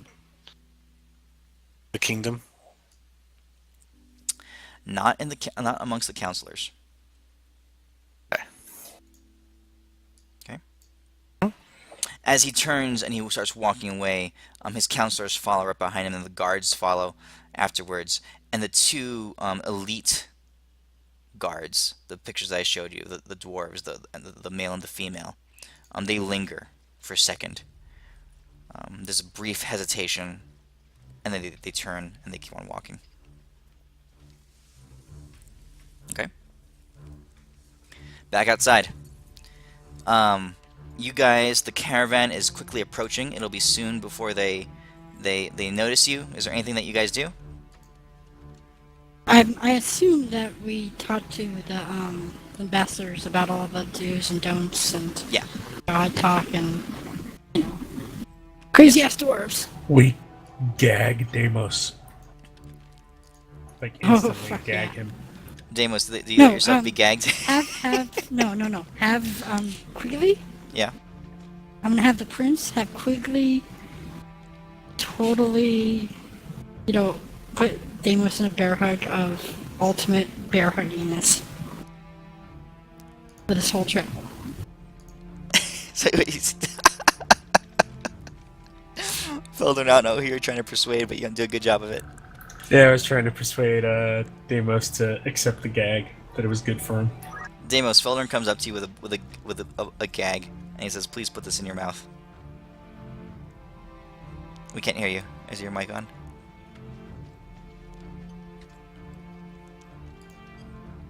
the kingdom. Not amongst the counselors. Okay. Okay. As he turns and he starts walking away, his counselors follow right behind him, and the guards follow afterwards. And the two elite guards, the pictures I showed you, the dwarves, the male and the female, they linger for a second. There's a brief hesitation, and then they turn and they keep on walking. Okay. Back outside. You guys, the caravan is quickly approaching. It'll be soon before they notice you. Is there anything that you guys do? I assume that we talked to the ambassadors about all the do's and don'ts and Yeah. God talk and crazy ass dwarves. We gag Deimos. Like instantly fuck gag yeah. him. Deimos, do you No, let yourself be gagged? No. Have Quigley. Yeah. I'm gonna have the prince have Quigley totally, put Deimos in a bear hug of ultimate bear hugginess for this whole trip. So Felder, I don't know who you're trying to persuade, but you do a good job of it. Yeah, I was trying to persuade Deimos to accept the gag, that it was good for him. Deimos, Felder comes up to you with a gag, and he says, "Please put this in your mouth." We can't hear you. Is your mic on?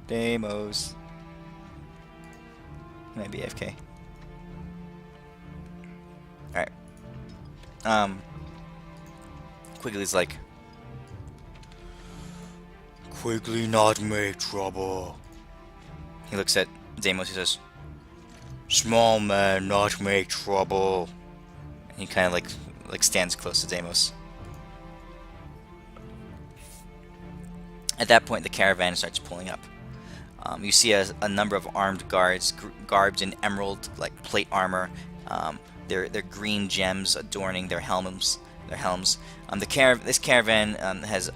Deimos. He might be AFK. Alright. Quigley's like, "Quigley not make trouble." He looks at Deimos, he says, "Small man not make trouble." And he kind of like stands close to Deimos. At that point, the caravan starts pulling up. You see a number of armed guards, garbed in emerald like plate armor. Their green gems adorning their helms. This caravan has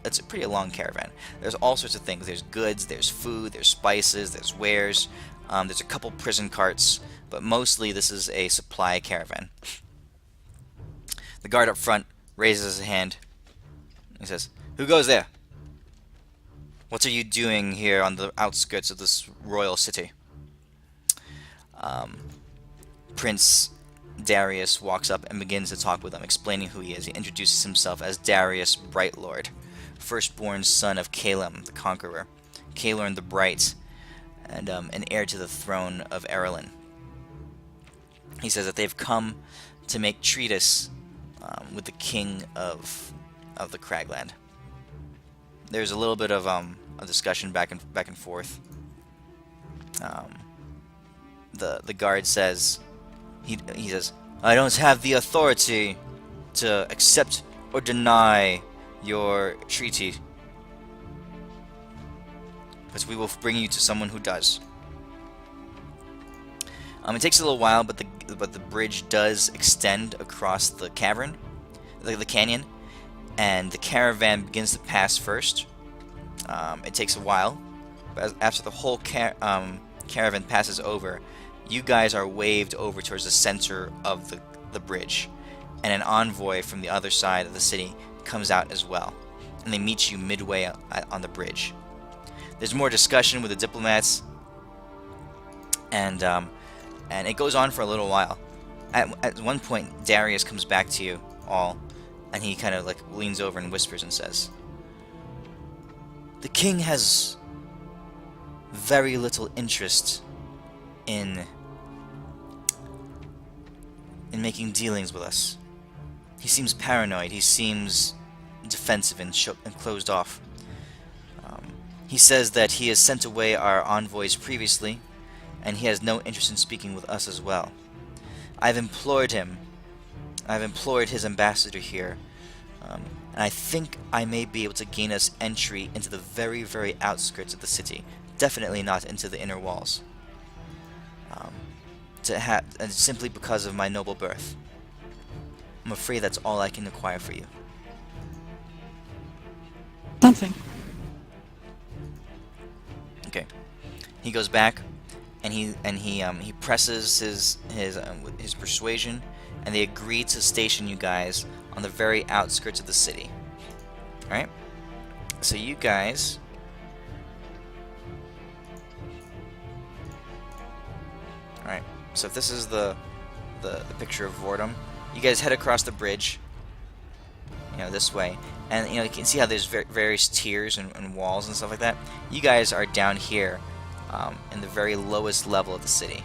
it's a pretty long caravan. There's all sorts of things. There's goods, there's food, there's spices, there's wares. There's a couple prison carts, but mostly this is a supply caravan. The guard up front raises his hand. He says, "Who goes there? What are you doing here on the outskirts of this royal city?" Prince Darius walks up and begins to talk with them, explaining who he is. He introduces himself as Darius Brightlord, firstborn son of Calum the Conqueror, Calorn the Bright, and an heir to the throne of Erelin. He says that they've come to make treaties with the king of the Cragland. There's a little bit of a discussion back and forth. The guard says, he says, "I don't have the authority to accept or deny your treaty, but we will bring you to someone who does." It takes a little while, but the bridge does extend across the cavern, the canyon, and the caravan begins to pass first. It takes a while, but after the whole caravan passes over, you guys are waved over towards the center of the bridge, and an envoy from the other side of the city comes out as well, and they meet you midway on the bridge. There's more discussion with the diplomats, and it goes on for a little while. At one point, Darius comes back to you all, and he kind of like leans over and whispers and says, "The king has very little interest in making dealings with us. He seems paranoid. He seems defensive and closed off. He says that he has sent away our envoys previously, and he has no interest in speaking with us as well. I've implored him. I've implored his ambassador here, and I think I may be able to gain us entry into the very, very outskirts of the city. Definitely not into the inner walls. And simply because of my noble birth. I'm afraid that's all I can acquire for you." Something. Okay. He goes back, and he presses his persuasion, and they agree to station you guys on the very outskirts of the city. All right. So you guys So if this is the picture of Vordum, you guys head across the bridge, this way, and you can see how there's various tiers and walls and stuff like that. You guys are down here, in the very lowest level of the city.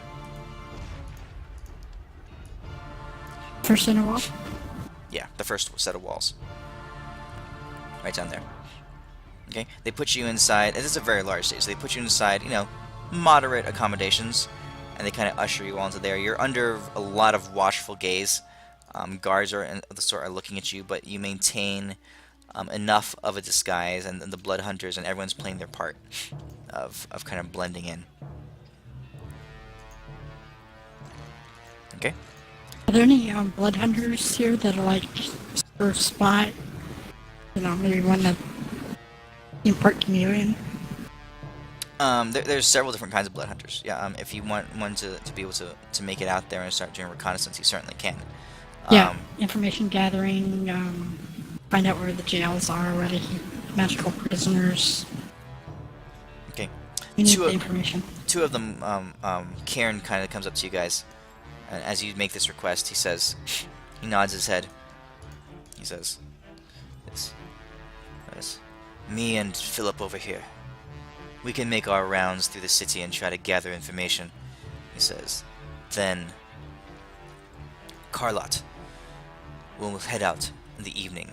First in a wall? Yeah, the first set of walls. Right down there. Okay, they put you inside. This is a very large city, so they put you inside, moderate accommodations, and they kind of usher you all into there. You're under a lot of watchful gaze. Guards of the sort are looking at you, but you maintain enough of a disguise, and the blood hunters and everyone's playing their part of kind of blending in. Okay. Are there any blood hunters here that are like for spot? Maybe one that impart chameleon? There's several different kinds of blood hunters. Yeah. If you want one to be able to make it out there and start doing reconnaissance, you certainly can. Yeah. Information gathering. Find out where the jails are, where they keep magical prisoners. Okay. We need the information. Two of them. Karen kind of comes up to you guys, and as you make this request, he nods his head. He says, "Yes, me and Philip over here. We can make our rounds through the city and try to gather information," he says. "Then Carlot will head out in the evening,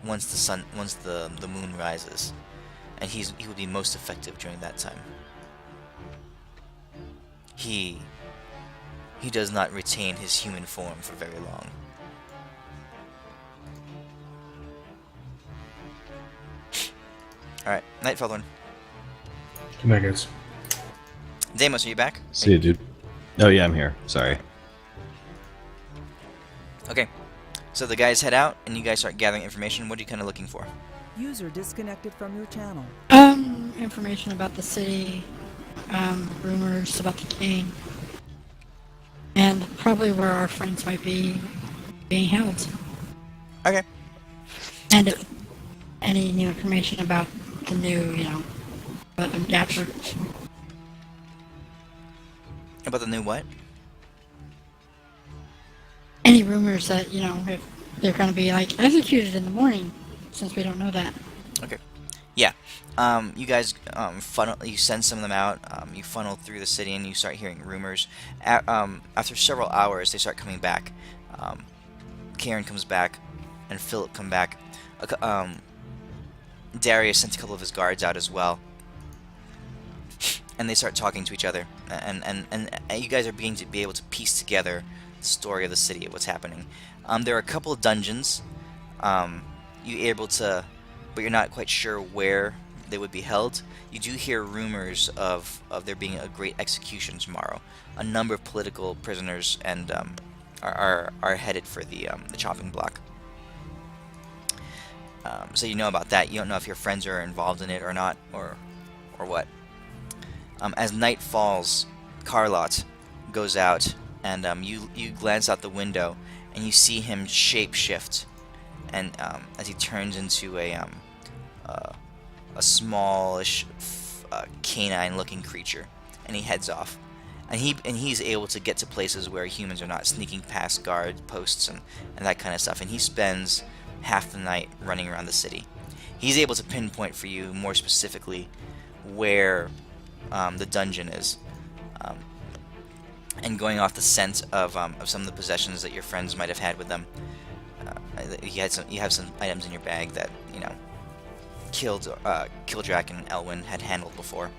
once the moon rises, and he will be most effective during that time. He does not retain his human form for very long." All right, night, Feldorn. Good night, guys. Deimos, are you back? See you, dude. Oh yeah, I'm here. Sorry. Okay, so the guys head out, and you guys start gathering information. What are you kind of looking for? User disconnected from your channel. Information about the city, rumors about the king, and probably where our friends might be being held. Okay. And if any new information about the new, weapon capture. About the new what? Any rumors that, if they're going to be, executed in the morning, since we don't know that. Okay. Yeah. You guys you send some of them out. You funnel through the city, and you start hearing rumors. After several hours, they start coming back. Karen comes back, and Philip come back. Darius sent a couple of his guards out as well, and they start talking to each other. And you guys are beginning to be able to piece together the story of the city, of what's happening. There are a couple of dungeons. You're able to, but you're not quite sure where they would be held. You do hear rumors of there being a great execution tomorrow. A number of political prisoners and are headed for the chopping block. So you know about that. You don't know if your friends are involved in it or not, or what. As night falls, Carlot goes out, and you glance out the window, and you see him shapeshift, and as he turns into a smallish canine-looking creature, and he heads off. And he's able to get to places where humans are not, sneaking past guard posts and that kind of stuff. And he spends half the night running around the city. He's able to pinpoint for you more specifically where the dungeon is, and going off the scent of some of the possessions that your friends might have had with them. You have some items in your bag that Kildrak and Elwyn had handled before.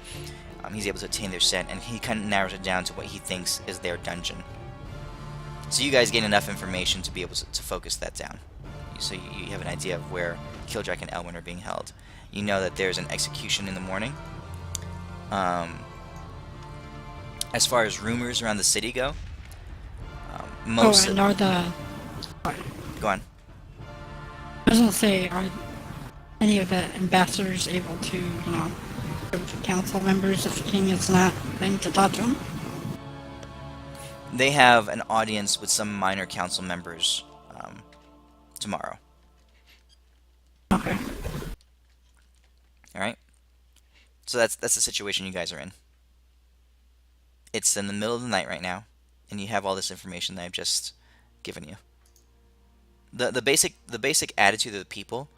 He's able to obtain their scent, and he kind of narrows it down to what he thinks is their dungeon. So you guys gain enough information to be able to focus that down. So you have an idea of where Kildrak and Elwyn are being held. You know that there's an execution in the morning. As far as rumors around the city go, most and are the... Go on. I was going to say, are any of the ambassadors able to, council members if the king is not going to talk to them? They have an audience with some minor council members tomorrow. Okay. All right. So that's the situation you guys are in. It's in the middle of the night right now. and you have all this information that I've just given you. The basic attitude of the people,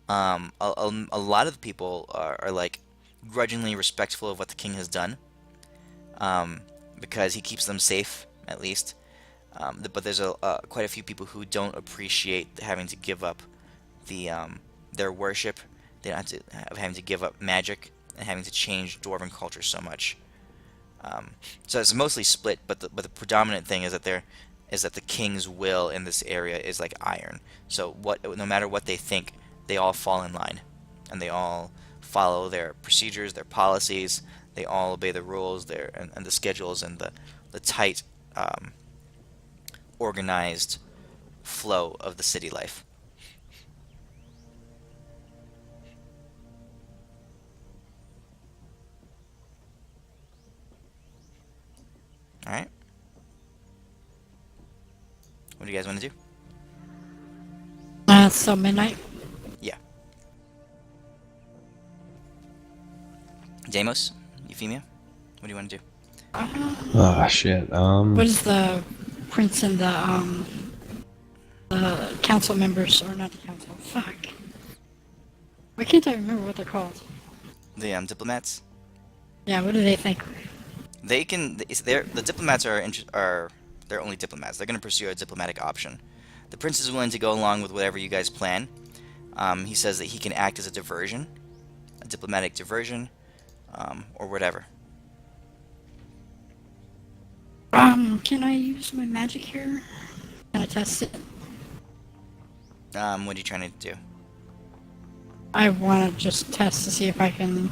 a lot of the people are like grudgingly respectful of what the king has done, because he keeps them safe at least. But there's quite a few people who don't appreciate having to give up their worship. They don't have to having to give up magic and having to change dwarven culture so much. So it's mostly split, but the predominant thing is that the king's will in this area is like iron. So no matter what they think, they all fall in line, and they all follow their procedures, their policies. They all obey the rules, and the schedules, and the tight, organized flow of the city life. All right. What do you guys want to do? So midnight. Yeah. Deimos, Euphemia, what do you want to do? Oh shit. What is the prince and the council members, or not the council? Fuck. Why can't I remember what they're called? The diplomats. Yeah, what do they think? They can. The diplomats are they're only diplomats. They're going to pursue a diplomatic option. The prince is willing to go along with whatever you guys plan. He says that he can act as a diversion, a diplomatic diversion, or whatever. Can I use my magic here? Can I test it? What are you trying to do? I want to just test to see if I can,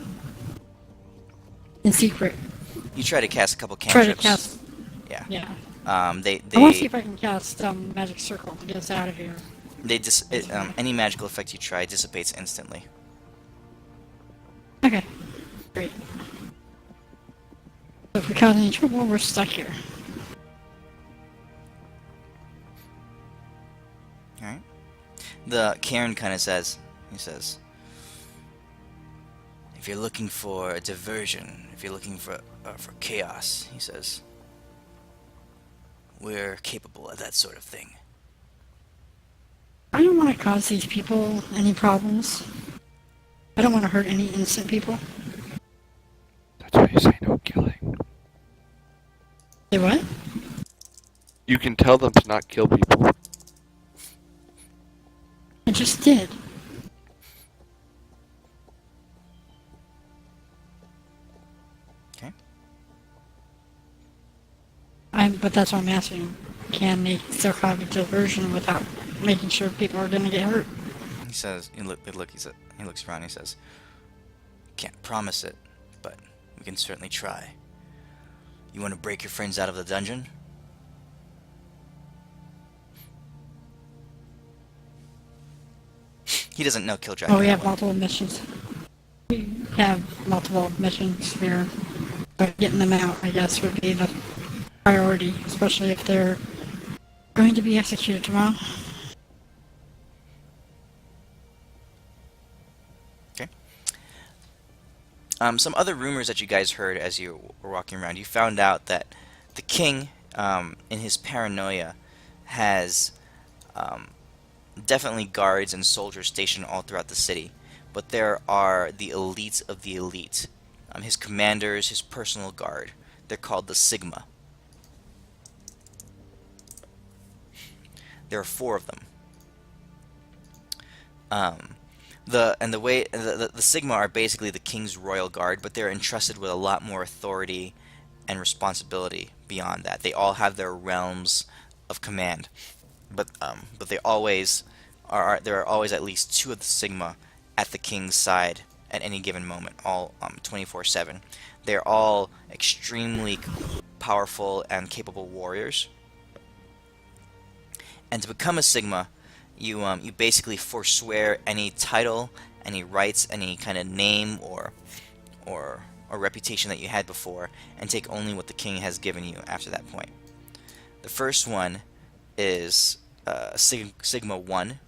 in secret, You try to cast a couple try cantrips. to cast. Yeah. Yeah. They I want to see if I can cast magic circle to get us out of here. any magical effect you try dissipates instantly. Okay. Great. So if we cause any trouble, we're stuck here. All right. The Karen kind of says, he says, if you're looking for a diversion, if you're looking for chaos, he says, we're capable of that sort of thing. I don't want to cause these people any problems. I don't want to hurt any innocent people. That's why you say no killing. Say what? You can tell them to not kill people. I just did. Okay. But that's what I'm asking. Can they still have a diversion without making sure people are going to get hurt? He says, he looks around. He says, can't promise it, but we can certainly try. You want to break your friends out of the dungeon? He doesn't know Killdragon. Oh, we have multiple missions. We have multiple missions here. But getting them out, I guess, would be the priority, especially if they're going to be executed tomorrow. Okay. Some other rumors that you guys heard as you were walking around. You found out that the king, in his paranoia, has definitely guards and soldiers stationed all throughout the city. But there are the elite of the elite. His commanders, his personal guard. They're called the Sigma. There are 4 of them. The Sigma are basically the king's royal guard, but they're entrusted with a lot more authority and responsibility beyond that. They all have their realms of command, but there are always at least 2 of the Sigma at the king's side at any given moment, all 24/7. They're all extremely powerful and capable warriors. And to become a Sigma, you basically forswear any title, any rights, any kind of name or reputation that you had before, and take only what the king has given you after that point. The first one is Sigma 1,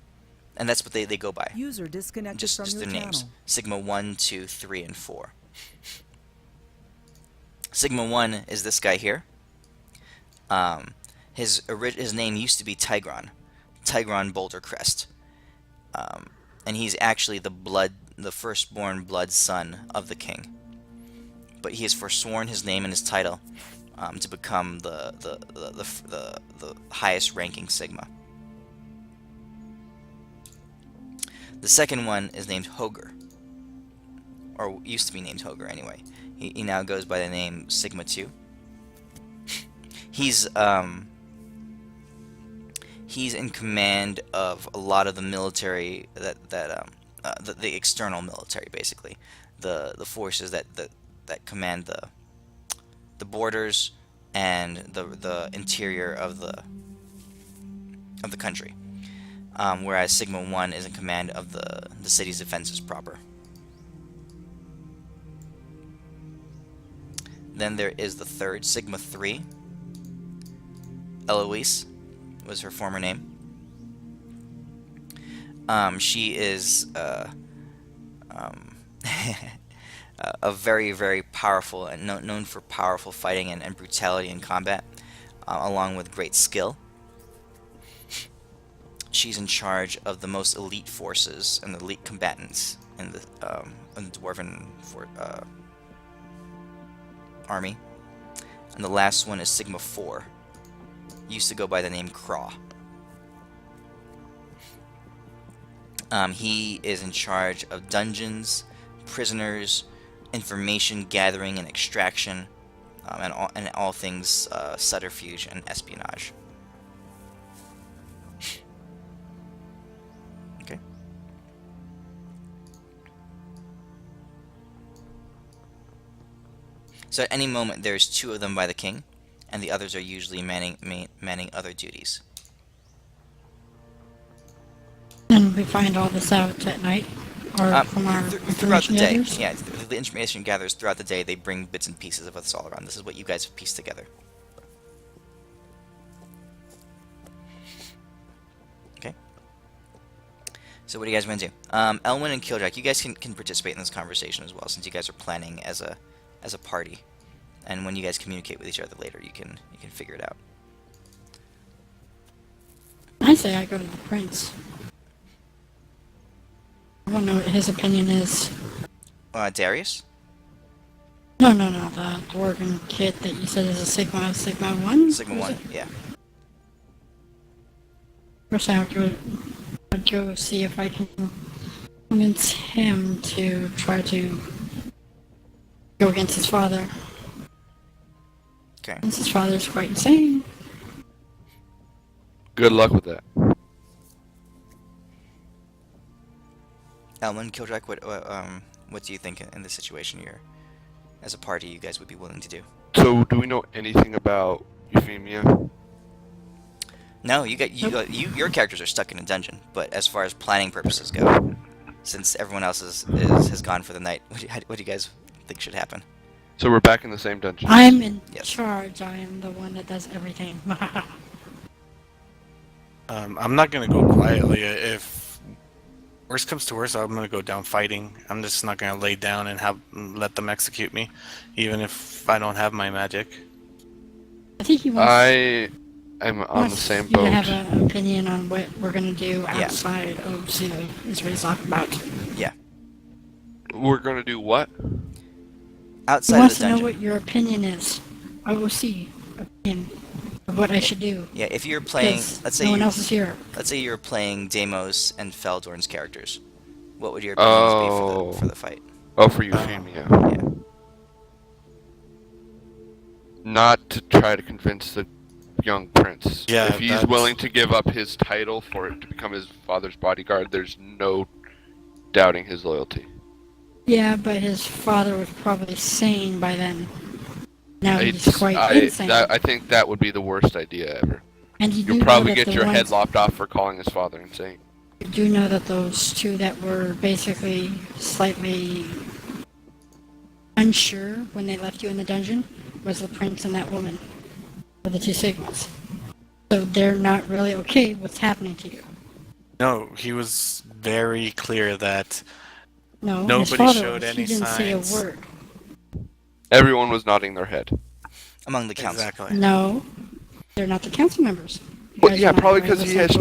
and that's what they go by. User disconnected Just from their your names. channel. Sigma 1, 2, 3, and 4. Sigma 1 is this guy here. His name used to be Tigron Boulder Crest, and he's actually the firstborn blood son of the king. But he has forsworn his name and his title to become the highest ranking Sigma. The second one is named Hoger, or used to be named Hoger anyway. He now goes by the name Sigma 2. He's in command of a lot of the military the external military, basically, the forces that command the borders and the interior of the country. Whereas Sigma 1 is in command of the city's defenses proper. Then there is the third, Sigma 3. Eloise was her former name. She is a very, very powerful and known for powerful fighting and brutality in combat, along with great skill. She's in charge of the most elite forces and the elite combatants in the Dwarven army. And the last one is Sigma 4. Used to go by the name Craw. He is in charge of dungeons, prisoners, information gathering and extraction, and all things subterfuge and espionage. Okay. So at any moment, there's 2 of them by the king, and the others are usually manning other duties. And we find all this out at night, or from our Throughout the information day. gatherers? Yeah, the information gathers throughout the day. They bring bits and pieces of what's all around. This is what you guys have pieced together. Okay. So what do you guys want to do? Elwyn and Killjack, you guys can participate in this conversation as well, since you guys are planning as a party. And when you guys communicate with each other later, you can figure it out. I say I go to the prince. I want to know what his opinion is. Darius? No, the dwarven kid that you said is a Sigma 1? Sigma 1, yeah. First I would go see if I can convince him to try to go against his father. Okay. Since his father's quite insane. Good luck with that. Elwyn, Killjack, what do you think in this situation? As a party, you guys would be willing to do? So, do we know anything about Euphemia? No, your characters are stuck in a dungeon. But as far as planning purposes go, since everyone else has gone for the night, what do you guys think should happen? So we're back in the same dungeon. I'm in Yes. charge. I am the one that does everything. I'm not gonna go quietly. If worst comes to worst, I'm gonna go down fighting. I'm just not gonna lay down and let them execute me, even if I don't have my magic. I think he wants, I am on the wants same you to boat. have an opinion on what we're gonna do Yeah. outside of Zulu, is what he's talking about. Yeah. We're gonna do what? He Outside of wants the to know dungeon. what your opinion is. OOC opinion of what I should do. Yeah, if you're playing, Because let's say no one else is here. you're playing Deimos and Feldorn's characters. What would your opinions be for the fight? Oh, for Euphemia. Yeah. Not to try to convince the young prince. Yeah, if he's that's- willing to give up his title for it to become his father's bodyguard, there's no doubting his loyalty. Yeah, but his father was probably sane by then. Now he's It's- quite I, insane. I think that would be the worst idea ever. And you do You'll know probably that get the your head ones- lopped off for calling his father insane. You do know that those two that were basically slightly unsure when they left you in the dungeon was the prince and that woman. Were the two Sigmas. So they're not really okay with what's happening to you. No, he was very clear that No, his Nobody father showed was. any He didn't say a signs. word. Everyone was nodding their head. Among the council. exactly. No. They're not the council members. You Well, guys yeah, are not probably gonna because listen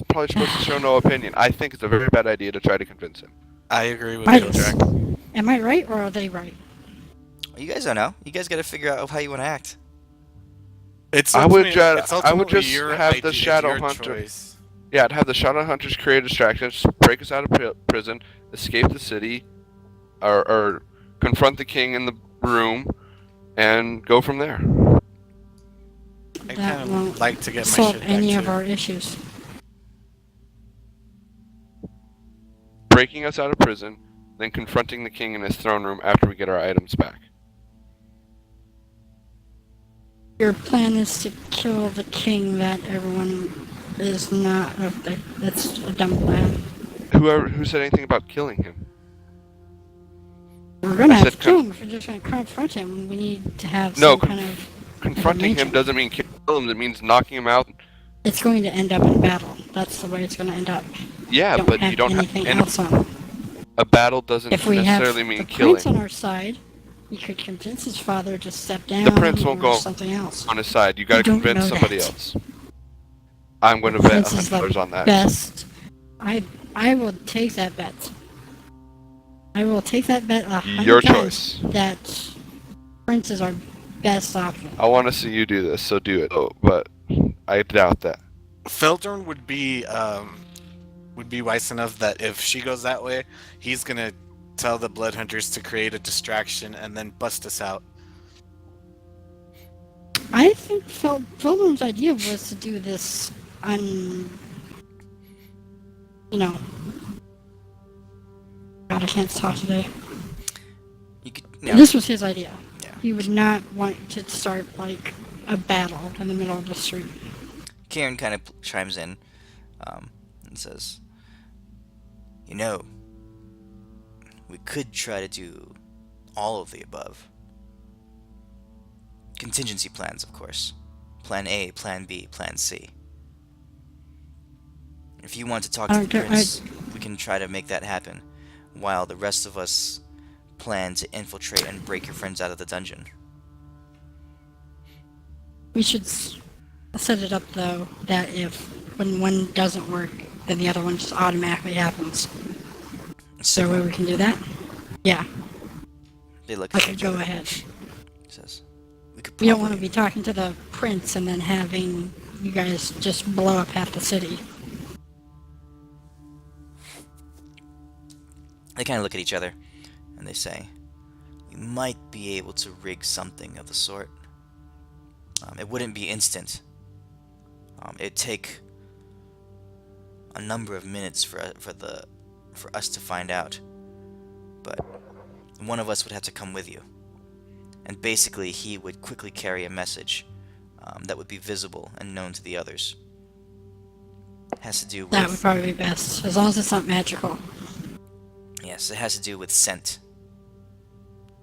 probably supposed to show no opinion. I think it's a very bad idea to try to convince him. I agree with Right. Kojak. Am I right or are they right? You guys don't know. You guys got to figure out how you want to act. It's I would ultimately, just it's I would ultimately just your have the idea, Shadow your Hunter. choice. Yeah, I'd have the Shadow Hunters create a distraction, break us out of prison, escape the city, or confront the king in the room, and go from there. I That kind won't of like to get my solve shit back any of too. our issues. Breaking us out of prison, then confronting the king in his throne room after we get our items back. Your plan is to kill the king. That everyone is not. That's a dumb plan. Who said anything about killing him? We're gonna I have to said kill him if we're just gonna confront him. We need to have No, some kind of confronting him information. doesn't mean kill him. It means knocking him out. It's going to end up in battle. That's the way it's going to end up. Yeah, Don't but have you don't have anything else on. a battle doesn't If we have necessarily the mean prince on killing. our side, we could convince his father to step down The prince won't or go something else. on his side. You gotta don't convince know somebody that. else. I'm going to The bet prince is $100 the on that. best. I will take that bet. I will take that bet 100 Your times. choice. That prince is our best option. I want to see you do this, so do it. Oh, but I doubt that. Feldorn would be wise enough that if she goes that way, he's gonna tell the Blood Hunters to create a distraction and then bust us out. I think Philbin's idea was to do this on, God, I can't talk today. You could, This was his idea. Yeah. He would not want to start, like, a battle in the middle of the street. Karen kind of chimes in and says, we could try to do all of the above. Contingency plans, of course. Plan A, Plan B, Plan C. If you want to talk to the prince, we can try to make that happen, while the rest of us plan to infiltrate and break your friends out of the dungeon. We should set it up, though, that when one doesn't work, then the other one just automatically happens. So we can do that? Yeah. They look I at could each go other. ahead. Says, we could We don't want to probably- be talking to the prince and then having you guys just blow up half the city. They kind of look at each other, and they say, we might be able to rig something of the sort. It wouldn't be instant. It'd take a number of minutes for us to find out. But one of us would have to come with you. And basically, he would quickly carry a message that would be visible and known to the others. Has to do with... That would probably be best, as long as it's not magical. Yes, it has to do with scent.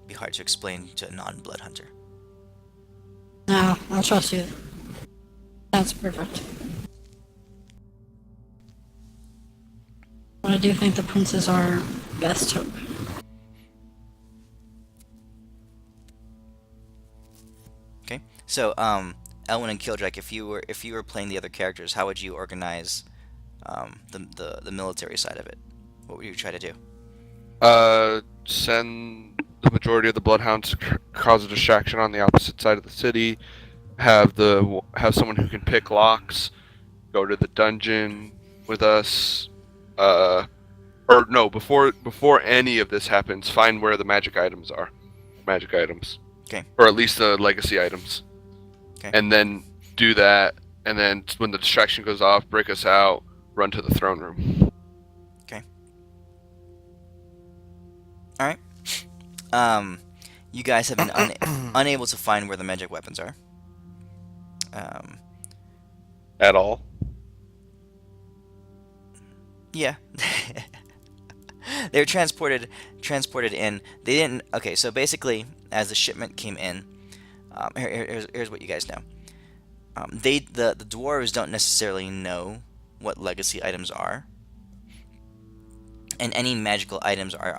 Be hard to explain to a non-blood hunter. No, I'll trust you. Sounds perfect. But I do think the prince is our best hope. Okay, so Elwyn and Kildrak, if you were playing the other characters, how would you organize the military side of it? What would you try to do? Send the majority of the bloodhounds to cause a distraction on the opposite side of the city. Have someone who can pick locks go to the dungeon with us. Or no, before any of this happens, find where the magic items are. Magic items. Okay. Or at least the legacy items. Okay. And then do that, and then when the distraction goes off, break us out, run to the throne room. Okay. All right. You guys have been unable to find where the magic weapons are. At all? Yeah. They were transported in. They didn't. Okay, so basically, as the shipment came in, here's what you guys know. The dwarves don't necessarily know what legacy items are, and any magical items are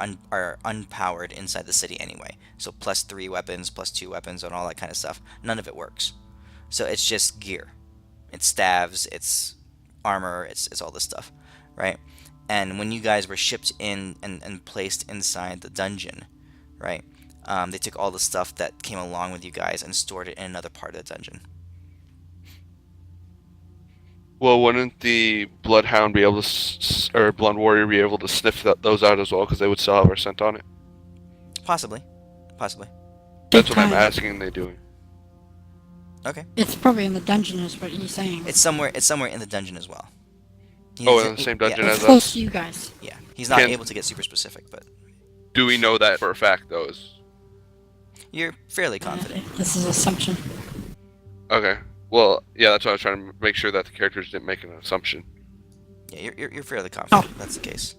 unpowered inside the city anyway. So +3 weapons, +2 weapons, and all that kind of stuff. None of it works. So it's just gear. It's staves, it's armor, it's all this stuff, right? And when you guys were shipped in and placed inside the dungeon, right? They took all the stuff that came along with you guys and stored it in another part of the dungeon. Well, wouldn't the Bloodhound be able to, or Blood Warrior be able to sniff those out as well, because they would still have our scent on it? Possibly. Possibly. That's what I'm time. asking they doing. Okay. It's probably in the dungeon, is what he's saying. It's somewhere in the dungeon as well. Oh, in the same dungeon Yeah, It's as close us? to you guys. yeah. He's not Can- able to get super specific, but Do we know that for a fact, though? you're fairly confident. This is assumption. Okay. Well, yeah, that's why I was trying to make sure that the characters didn't make an assumption. Yeah, you're fairly confident that's the case.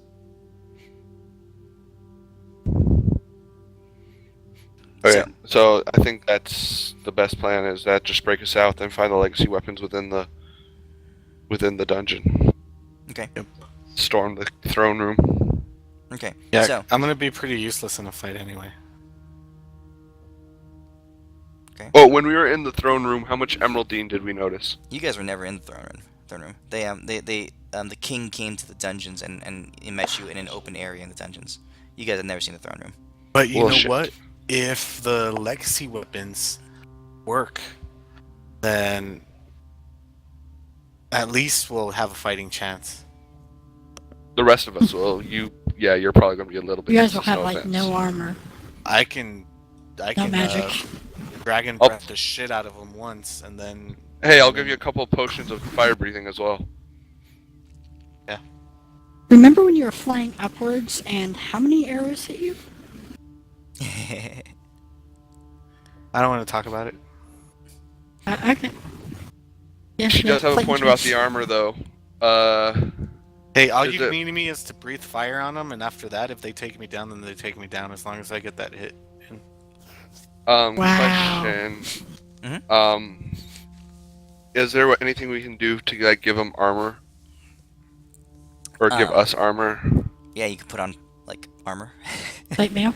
Okay, so I think that's the best plan, is that just break us out, then find the legacy weapons within the dungeon. Okay. Storm the throne room. Okay. Yeah, So, I'm gonna be pretty useless in a fight anyway. Oh, when we were in the throne room, how much emeraldine did we notice? you guys were never in the throne room. The king came to the dungeons and he met you in an open area in the dungeons. You guys have never seen the throne room. But you Well, know shit. what? If the legacy weapons work, then at least we'll have a fighting chance. The rest of us will. You're probably gonna be a little bit. You guys will useless, have like offense. no armor, I can no magic. dragon Oh. breath the shit out of them once, and then Hey, I'll give you a couple of potions of fire breathing as well. Remember when you were flying upwards and how many arrows hit you? I don't want to talk about it. Okay. Yeah, She does have a fighting point about chance. the armor, though. Hey, all Is you it- need me is to breathe fire on them, and after that, if they take me down, then they take me down. As long as I get that hit. Wow. Question. Mhm. Is there anything we can do to like give them armor, or give us armor? Yeah, you could put on like armor. Plate mail?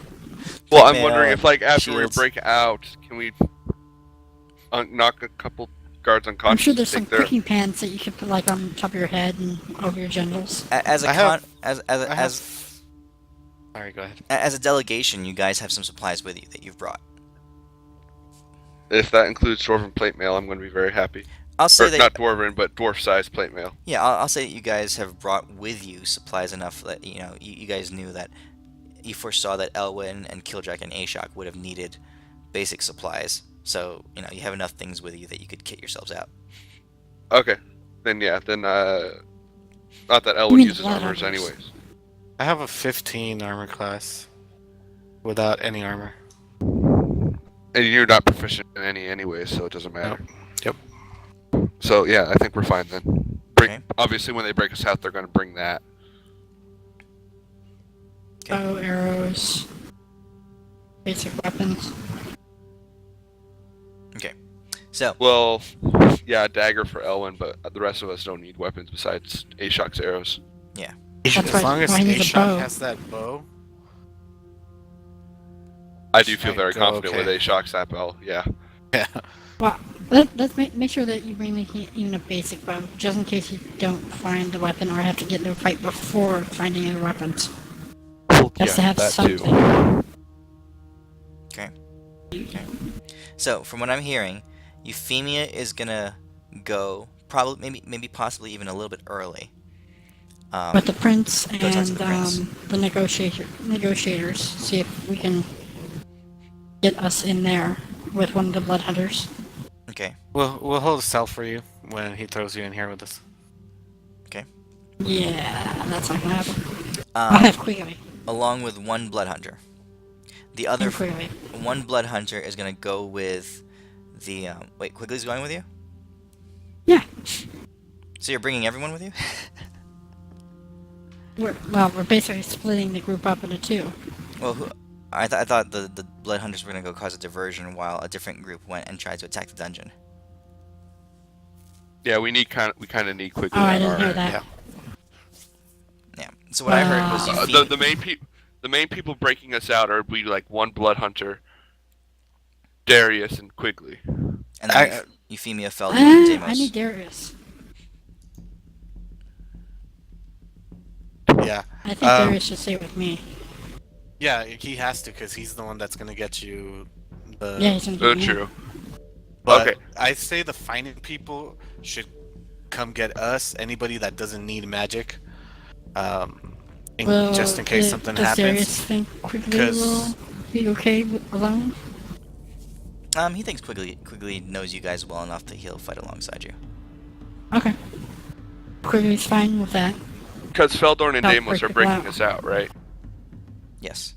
Well, I'm mail, wondering if, like, after we shields. break out, can we knock a couple guards unconscious? I'm sure there's some take their- cooking pans that you could put like on top of your head and over your genitals. As a I have- as Sorry, go ahead. as a delegation, you guys have some supplies with you that you've brought. If that includes dwarven plate mail, I'm going to be very happy. I'll say Or, that not dwarven, but dwarf-sized plate mail. yeah, I'll say that you guys have brought with you supplies enough that you guys knew that you foresaw that Elwyn and Killjack and Ashok would have needed basic supplies. So you have enough things with you that you could kit yourselves out. Okay. Then, not that Elwyn mean uses blood armors hunters. anyways. I have a 15 armor class without any armor. And you're not proficient in any anyways, so it doesn't matter. Yep. So, yeah, I think we're fine then. Okay. Obviously, when they break us out, they're going to bring that. Bow, arrows, basic weapons. So Well, yeah, a dagger for Elwyn, but the rest of us don't need weapons besides Ashok's arrows. That's As why- long as why he needs a bow. Ashok has that bow, I do feel Might very go confident okay. with Ashok's that bow, yeah. yeah. Well, let's make sure that you bring even a basic bow, just in case you don't find the weapon or have to get into a fight before finding any weapons. Just to have something. So from what I'm hearing, Euphemia is gonna go probably maybe possibly even a little bit early. With the prince Go talk to and the prince. the negotiators, see if we can get us in there with one of the blood hunters. Okay. We'll hold a cell for you when he throws you in here with us. Yeah, that's not gonna happen. I'll have Quigley. Along with one blood hunter. The other And Quigley. one blood hunter is gonna go with the wait. Quigley's going with you. Yeah. So you're bringing everyone with you? We're basically splitting the group up into two. Well, I thought the blood hunters were gonna go cause a diversion while a different group went and tried to attack the dungeon. Yeah, we kind of need quickly. Oh, I didn't hear that. yeah. Yeah. So what I heard was The main people breaking us out are like one blood hunter, Darius, and Quigley. and then Euphemia, Feldor, and Deimos. I need Darius. Yeah. I think Darius should stay with me. Yeah, he has to because he's the one that's gonna get you the. Yeah, he's gonna So get me. true. But Okay. I say the finding people should come get us. Anybody that doesn't need magic, just in case something does Darius happens. think Quigley 'Cause- will be okay alone? He thinks Quigley knows you guys well enough that he'll fight alongside you. Okay. Quigley's fine with that. Because Feldorn and Help Deimos are break people breaking out. us out, right? Yes.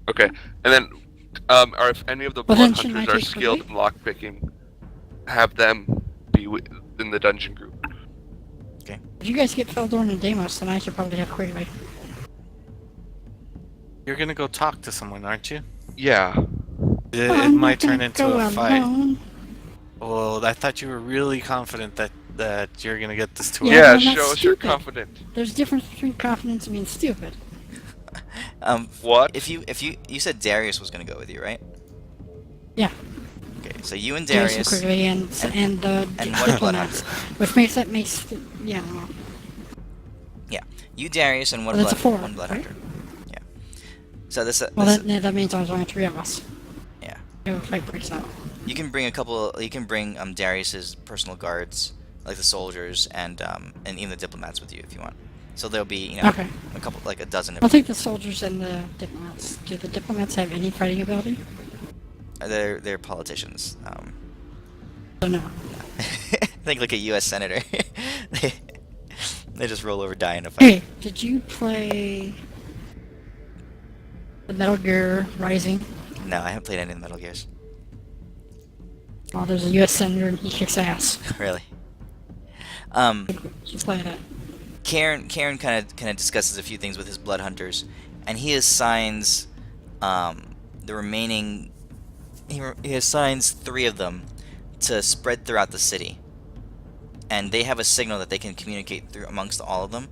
Okay. And then, are if any of the Well, blood then shouldn't I hunters are take skilled in Quigley? lockpicking, have them be in the dungeon group. If you guys get Feldorn and Deimos, then I should probably have Quigley. You're gonna go talk to someone, aren't you? Yeah. It I'm might not gonna turn into go a fight. alone. Well, I thought you were really confident that you're gonna get this to Yeah, Yeah, I'm not show us you're stupid. confident. There's a difference between confidence and being stupid. What? If you said Darius was gonna go with you, right? Yeah. Okay, so you and Darius Darius. and Quigley and the and one diplomats, which makes yeah. Well, You, Darius, and one Well, that's a four, one blood right? hunter. Yeah. So this. that means there's only 3 of us. Yeah. If a fight breaks out. You can bring a couple. You can bring Darius's personal guards, like the soldiers, and even the diplomats with you if you want. So there'll be Okay. a couple, like a dozen. I'll take the soldiers and the diplomats. Do the diplomats have any fighting ability? They're politicians. So no. Think like a U.S. senator. they just roll over, die in a fight. Hey, did you play the Metal Gear Rising? No, I haven't played any of the Metal Gears. Well, there's a U.S. senator and he kicks ass. Really. You play that. Karen kind of discusses a few things with his blood hunters, and he assigns the remaining. He assigns 3 of them to spread throughout the city, and they have a signal that they can communicate through amongst all of them.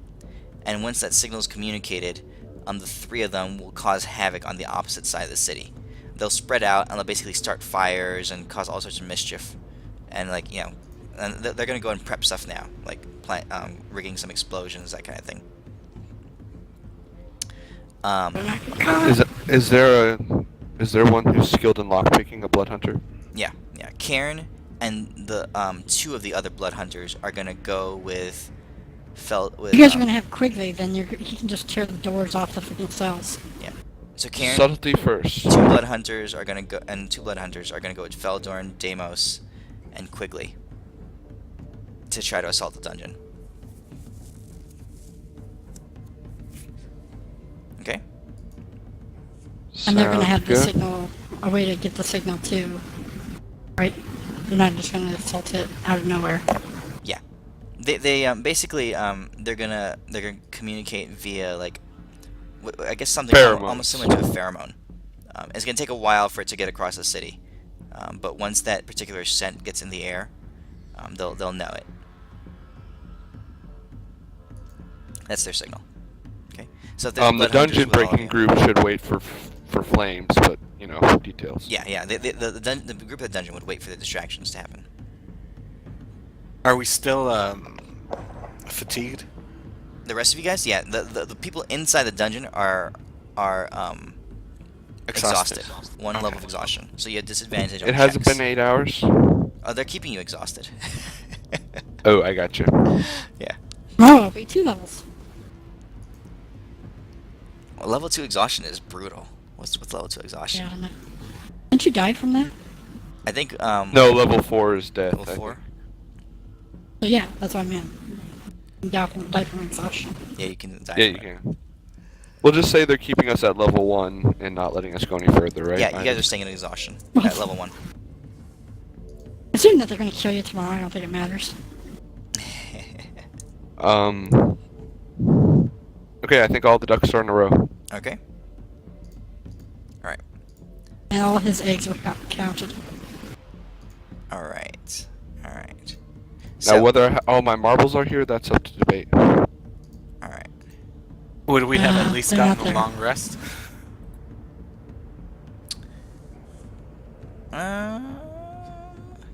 And once that signal is communicated, the 3 of them will cause havoc on the opposite side of the city. They'll spread out and they'll basically start fires and cause all sorts of mischief, and and they're gonna go and prep stuff now, like rigging some explosions, that kind of thing. Is there one who's skilled in lockpicking, a blood hunter? Yeah. Karen and the 2 of the other blood hunters are gonna go with If you guys are gonna have Quigley, then he can just tear the doors off the freaking cells. So Karen, Subtlety first. 2 blood hunters are gonna go, and 2 blood hunters are gonna go with Feldorn, Deimos, and Quigley to try to assault the dungeon. Okay. And they're gonna Sounds have the good. signal, a way to get the signal too. Right? They're not just gonna assault it out of nowhere. They basically they're gonna communicate via I guess something Pheromones. almost similar to a pheromone. It's gonna take a while for it to get across the city, but once that particular scent gets in the air, they'll know it. That's their signal. Okay. So if there's The blood hunters dungeon with all of breaking you- group should wait for flames, but details. Yeah. The group of the dungeon would wait for the distractions to happen. Are we still fatigued? The rest of you guys, yeah. The people inside the dungeon are exhausted. 1 level of exhaustion. So you have disadvantage on It hasn't checks. been 8 hours. Oh, they're keeping you exhausted. Oh, I got you. Yeah. Oh, it'll be 2 levels. Well, level 2 exhaustion is brutal. What's level 2 exhaustion? Yeah, I don't know. Didn't you die from that? I think No, level 4 is dead. level 4. So yeah, that's what I meant. You die from exhaustion. Yeah, you can die. Yeah, from you it. can. We'll just say they're keeping us at level 1 and not letting us go any further, right? Yeah, you guys are staying in exhaustion at level 1. Assuming that they're gonna kill you tomorrow, I don't think it matters. Okay, I think all the ducks are in a row. Okay. All right. And all his eggs were counted. All right. All right. Now, whether all my marbles are here, that's up to debate. All right. Would we have at least they're not gotten a there. long rest?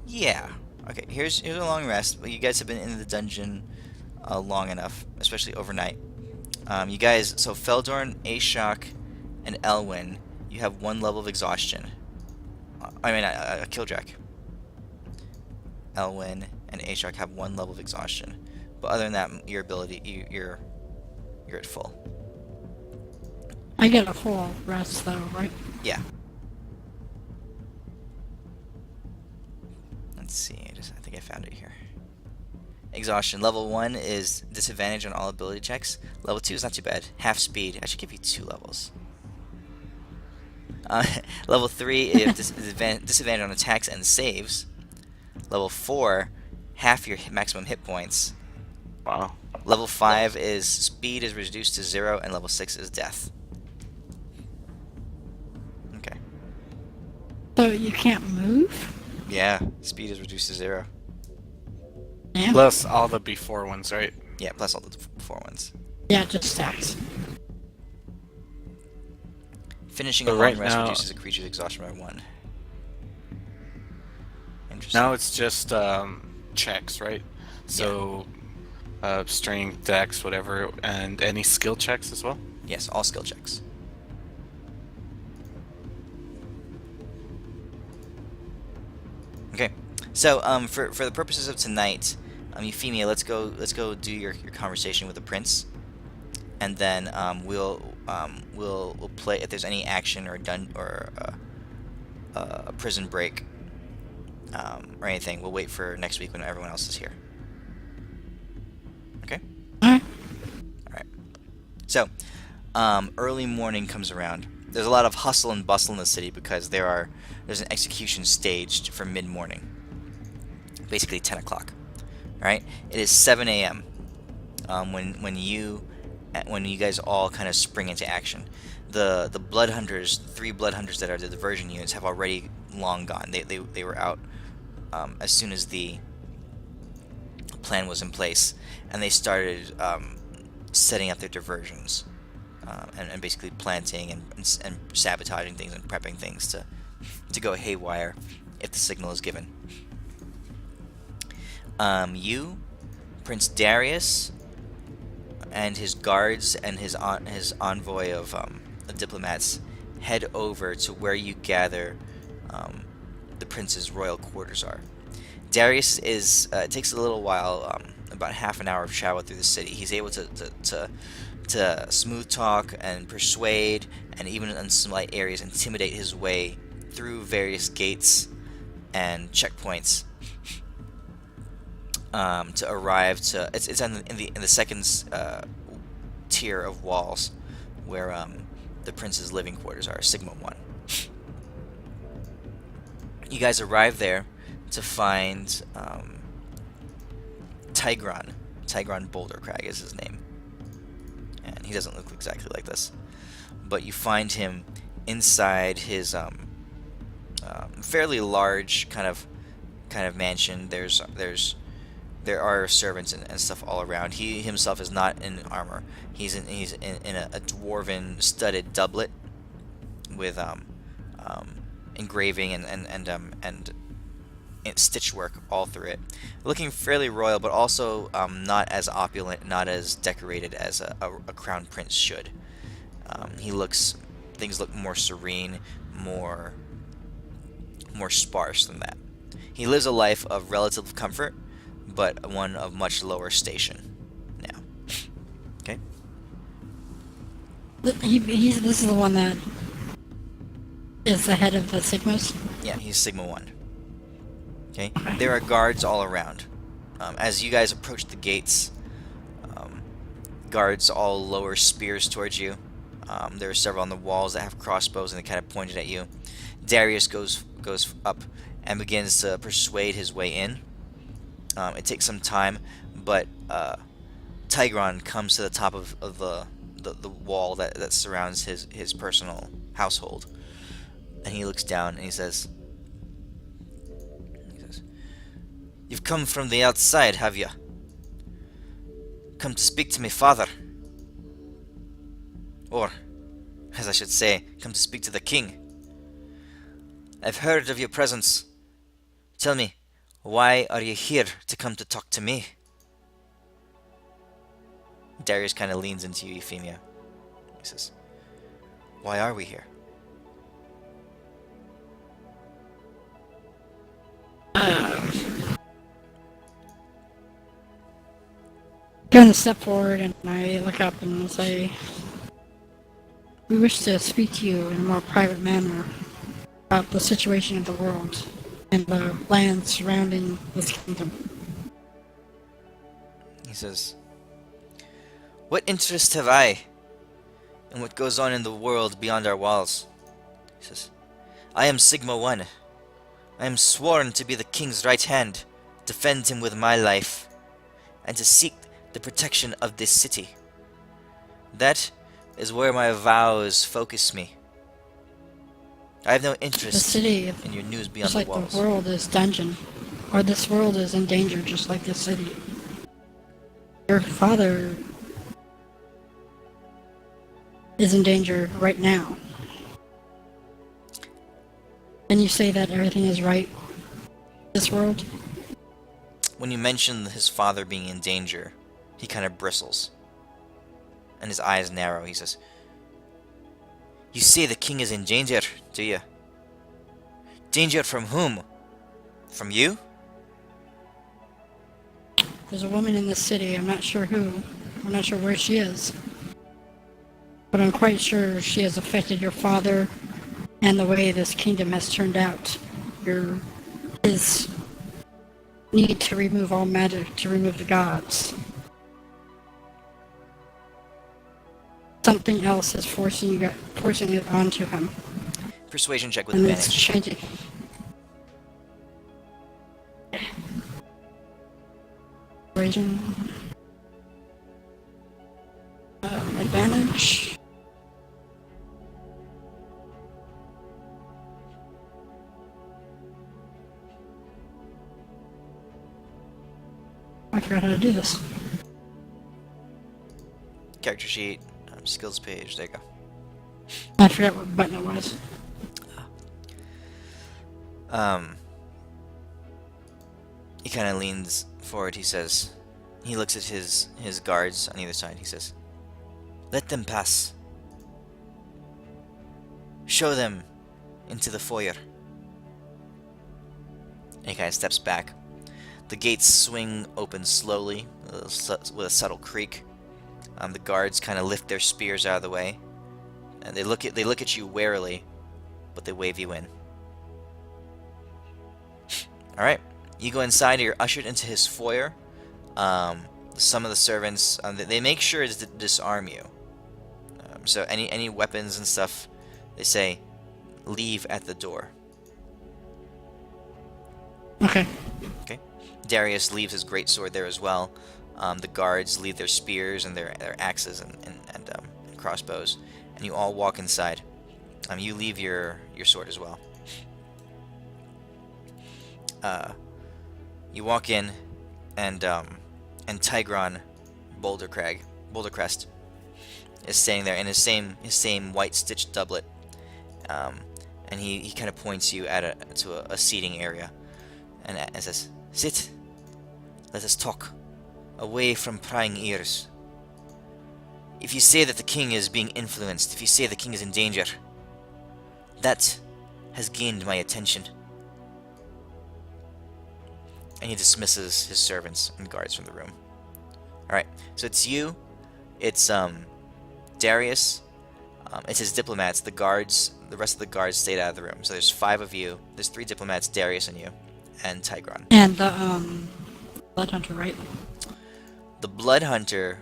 Yeah. Okay, here's a long rest. Well, you guys have been in the dungeon long enough, especially overnight. You guys, so Feldorn, Ashok, and Elwyn, you have 1 level of exhaustion. Killdrack. Elwyn and Ashok have 1 level of exhaustion. But other than that, your ability, you're at full. I get a full rest though, right? Yeah. Let's see. I think I found it here. Exhaustion. Level 1 is disadvantage on all ability checks. Level 2 is not too bad. Half speed. I should give you 2 levels. Level 3 is disadvantage on attacks and saves. Level 4, half your maximum hit points. Wow. Level 5 is speed is reduced to 0, and level 6 is death. Okay. So you can't move? Yeah, speed is reduced to 0. Yeah. Plus all the before ones, right? Yeah, plus all the 4 ones. Yeah, it just stacks. Finishing So a long right rest now- reduces a creature's exhaustion by 1. Interesting. Now it's just checks, right? So strength, dex, whatever, and any skill checks as well? Yes, all skill checks. Okay, so for the purposes of tonight, Euphemia, let's go do your conversation with the prince, and then we'll play if there's any action or a prison break or anything. We'll wait for next week when everyone else is here. Okay. Alright. So, early morning comes around. There's a lot of hustle and bustle in the city because there's an execution staged for mid-morning, basically 10 o'clock. Right? It is 7 a.m. When you guys all kind of spring into action. The blood hunters, 3 blood hunters that are the diversion units, have already long gone. They were out as soon as the plan was in place, and they started setting up their diversions and basically planting and sabotaging things and prepping things to go haywire if the signal is given. You, Prince Darius, and his guards and his envoy of diplomats head over to where you gather the prince's royal quarters are. Darius it takes a little while, about half an hour of travel through the city. He's able to smooth talk and persuade, and even in some light areas intimidate his way through various gates and checkpoints to arrive to. It's in the second tier of walls where the prince's living quarters are, Sigma 1. You guys arrive there to find Tigron. Tigron Bouldercrag is his name. And he doesn't look exactly like this. But you find him inside his fairly large kind of mansion. There are servants and stuff all around. He himself is not in armor. He's in a dwarven studded doublet with engraving and stitchwork all through it, looking fairly royal, but also not as opulent, not as decorated as a crown prince should. Things look more serene, more sparse than that. He lives a life of relative comfort, but one of much lower station now. Okay? This is the one that is the head of the Sigmas. Yeah, he's Sigma 1. Okay? There are guards all around. As you guys approach the gates, guards all lower spears towards you. There are several on the walls that have crossbows and they kind of pointed at you. Darius goes up and begins to persuade his way in. It takes some time, but Tigron comes to the top of the wall that surrounds his personal household, and he looks down and he says, "You've come from the outside, have you? Come to speak to me, father? Or, as I should say, come to speak to the king. I've heard of your presence. Tell me, Why are you here to come to talk to me? Darius kind of leans into you, Euphemia. He says, why are we here? Going to step forward and I look up and say, we wish to speak to you in a more private manner about the situation of the world and the land surrounding this kingdom. He says, what interest have I in what goes on in the world beyond our walls? He says, I am Sigma 1. I am sworn to be the king's right hand, defend him with my life, and to seek the protection of this city. That is where my vows focus me. I have no The interest city, in your news beyond just the like walls. the world is dungeon, or this world is in danger just like this city. Your father is in danger right now. And you say that everything is right in this world? When you mention his father being in danger, he kind of bristles. And his eyes narrow. He says, you say the king is in danger, do you? Danger from whom? From you? There's a woman in this city, I'm not sure who, I'm not sure where she is. But I'm quite sure she has affected your father and the way this kingdom has turned out. His need to remove all magic, to remove the gods. Something else is forcing it onto him. Persuasion check with And it's advantage. changing. Persuasion. Advantage. I forgot how to do this. Character sheet, skills page, there you go. I forgot what button it was. He kind of leans forward. He says, he looks at his guards on either side. He says, let them pass. Show them into the foyer. And he kind of steps back. The gates swing open slowly with a subtle creak. The guards kind of lift their spears out of the way, and they look at you warily, but they wave you in. All right, you go inside. And you're ushered into his foyer. Some of the servants they make sure to disarm you. So any weapons and stuff, they say, leave at the door. Okay. Okay. Darius leaves his greatsword there as well. The guards leave their spears and their axes and crossbows, and you all walk inside. You leave your sword as well. You walk in, and Tigron Bouldercrest is standing there in his same white stitched doublet, and he kind of points you to a seating area, and says, "Sit. Let us talk, away from prying ears. If you say that the king is being influenced, if you say the king is in danger, that has gained my attention." And he dismisses his servants and guards from the room. Alright, so it's you, it's Darius, it's his diplomats, the guards, the rest of the guards stayed out of the room. So there's 5 of you, there's 3 diplomats, Darius and you, and Tigron. And the Blood Hunter, right? The Blood Hunter,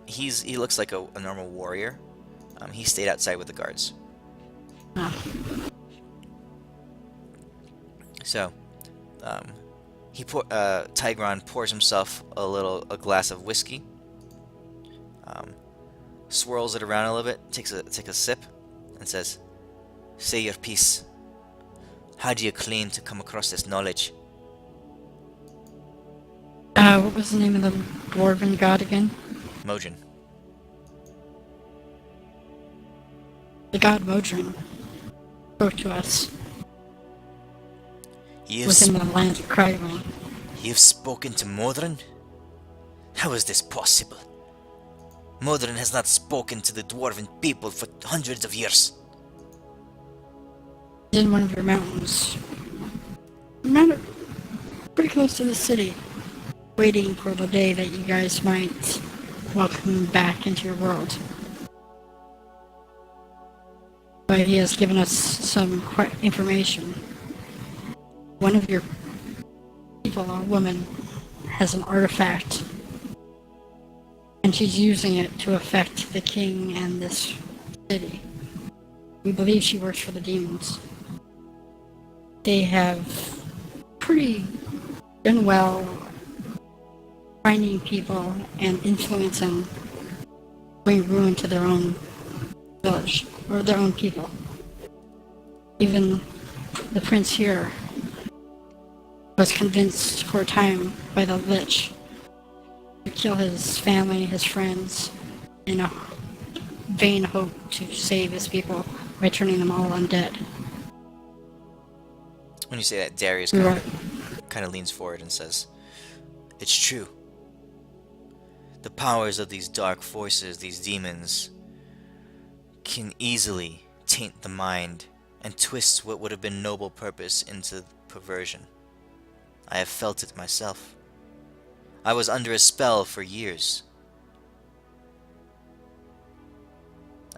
he looks like a normal warrior. He stayed outside with the guards. Ah. So, Tigron pours himself a glass of whiskey, swirls it around a little bit, takes a sip, and says, "Say your piece. How do you claim to come across this knowledge?" What was the name of the dwarven god again? Mojin. The god Modrin spoke to us. You've, within the lands of Krygon. you've spoken to Modron? How is this possible? Modron has not spoken to the dwarven people for hundreds of years. He's in one of your mountains. Not pretty close to the city, waiting for the day that you guys might welcome him back into your world. But he has given us some information. One of your people, a woman, has an artifact, and she's using it to affect the king and this city. We believe she works for the demons. They have pretty done well finding people and influencing, bring ruin to their own village, or their own people. Even the prince here was convinced for a time by the Lich to kill his family, his friends, in a vain hope to save his people by turning them all undead. When you say that, Darius Right. kind of leans forward and says, "It's true. The powers of these dark forces, these demons, can easily taint the mind and twist what would have been noble purpose into perversion. I have felt it myself. I was under a spell for years.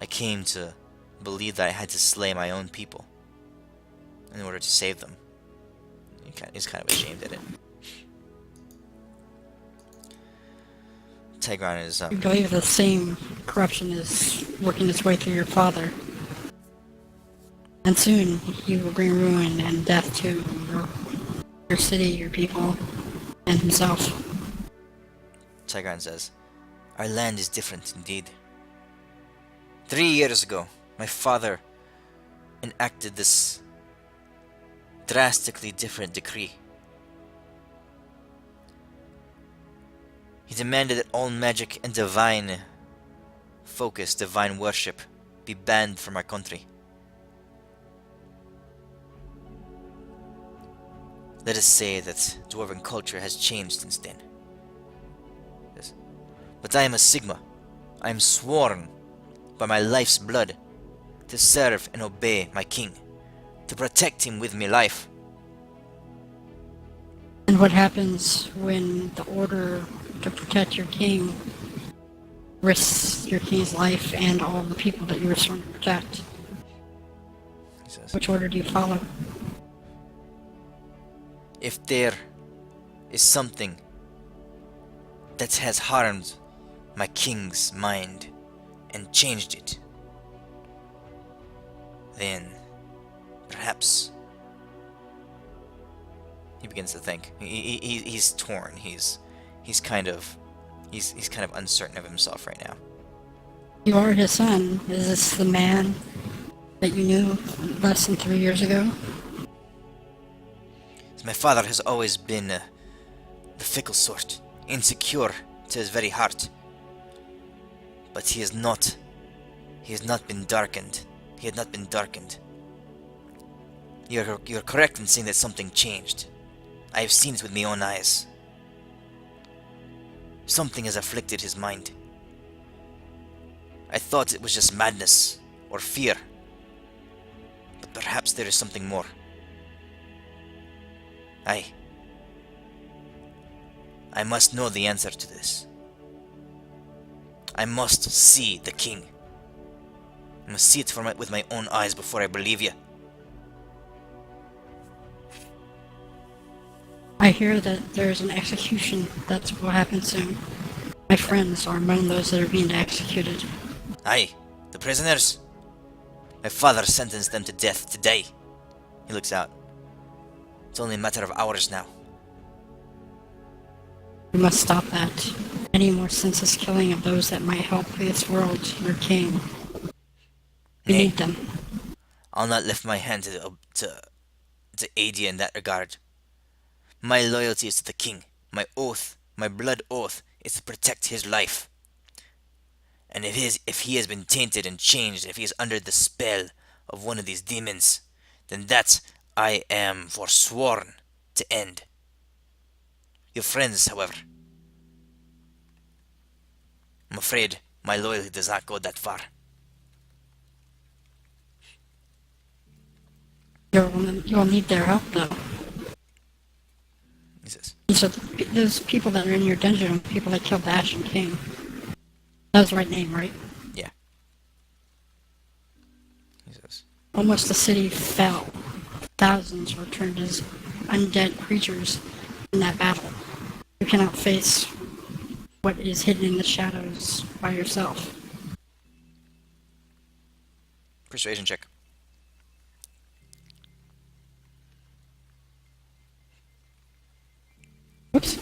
I came to believe that I had to slay my own people in order to save them." He's kind of ashamed at it. Tigran is We believe the same corruption is working its way through your father. And soon he will bring ruin and death to your city, your people, and himself. Tigran says, "Our land is different indeed. 3 years ago, my father enacted this drastically different decree. He demanded that all magic and divine focus, divine worship, be banned from our country. Let us say that dwarven culture has changed since then. Yes. But I am a Sigma. I am sworn by my life's blood to serve and obey my king, to protect him with my life." And what happens when the order to protect your king risks your king's life and all the people that you were sworn to protect? He says, Which order do you follow? "If there is something that has harmed my king's mind and changed it, then perhaps..." He begins to think. He's torn. He's kind of uncertain of himself right now. You are his son. Is this the man that you knew less than 3 years ago? My father has always been the fickle sort, insecure to his very heart. But he has not been darkened. He had not been darkened. You're correct in saying that something changed. I have seen it with my own eyes. Something has afflicted his mind. I thought it was just madness or fear. But perhaps there is something more. I must know the answer to this. I must see the king. I must see it with my own eyes before I believe you. I hear that there's an execution that will happen soon. My friends are among those that are being executed. Aye, the prisoners. My father sentenced them to death today. He looks out. It's only a matter of hours now. We must stop that. Any more senseless killing of those that might help this world, your king. We Nay, need them. I'll not lift my hand to aid you in that regard. My loyalty is to the king. My oath, my blood oath, is to protect his life. And if he has been tainted and changed, if he is under the spell of one of these demons, then that I am forsworn to end. Your friends, however, I'm afraid my loyalty does not go that far. You'll need their help, though. He says, So those people that are in your dungeon, people that killed the Ashen King. That's the right name, right? yeah. He says, Almost the city fell. Thousands were turned as undead creatures in that battle. You cannot face what is hidden in the shadows by yourself. persuasion check. Whoops.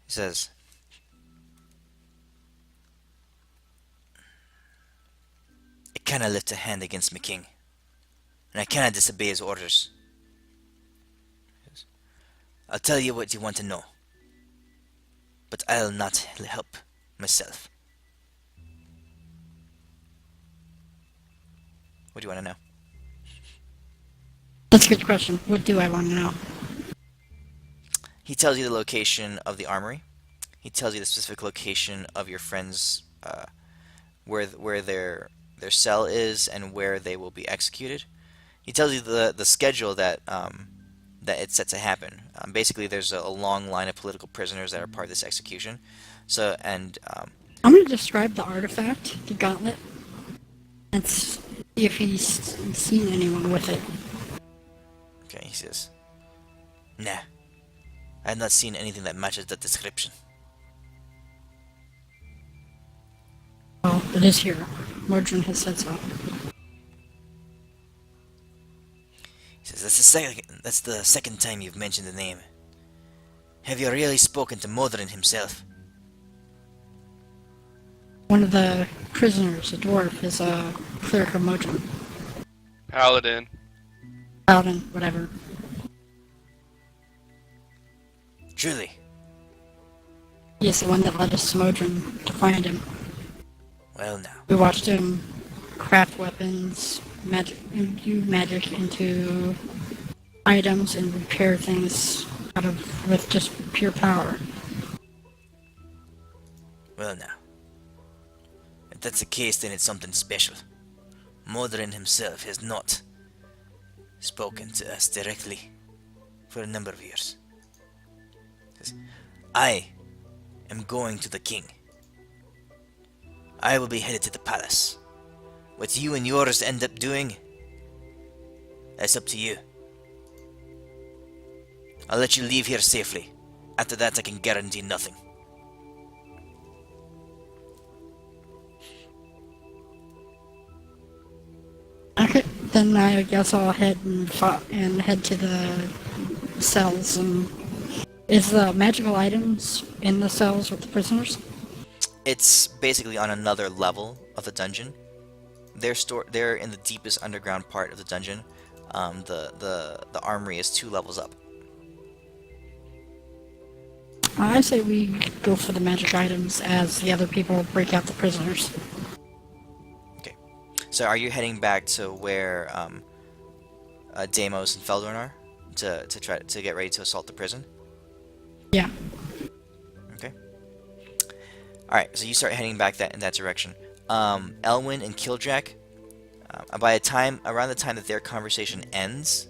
He says, I cannot lift a hand against my king, and I cannot disobey his orders. He says, I'll tell you what you want to know, but I'll not help myself. What do you want to know? That's a good question. What do I want to know? He tells you the location of the armory. He tells you the specific location of your friends, where their cell is and where they will be executed. He tells you the schedule that that it's set to happen. Basically, there's a long line of political prisoners that are part of this execution. So, and I'm going to describe the artifact, the gauntlet, and see if he's seen anyone with it. okay, he says, nah, I have not seen anything that matches that description. Well, it is here. Mordrin has said so. He says, that's the second time you've mentioned the name. Have you really spoken to Modrin himself? One of the prisoners, a dwarf, is a cleric of Mordrin. Paladin. Paladin, whatever. Truly. He is the one that led us to Mordrin to find him. Well now. We watched him craft weapons, imbue magic into items, and repair things with just pure power. Well now. If that's the case, then it's something special. Modrin himself has not spoken to us directly for a number of years. Says, I am going to the king. I will be headed to the palace. What you and yours end up doing, that's up to you. I'll let you leave here safely. After that, I can guarantee nothing. Okay, then I guess I'll head and head to the cells. And is the magical items in the cells with the prisoners? It's basically on another level of the dungeon. They're in the deepest underground part of the dungeon. The armory is 2 levels up. I say we go for the magic items as the other people break out the prisoners. Okay. So are you heading back to where Deimos and Feldorn are to try to get ready to assault the prison? Yeah. Okay. All right. So you start heading back in that direction. Elwyn and Killjack. Around the time that their conversation ends,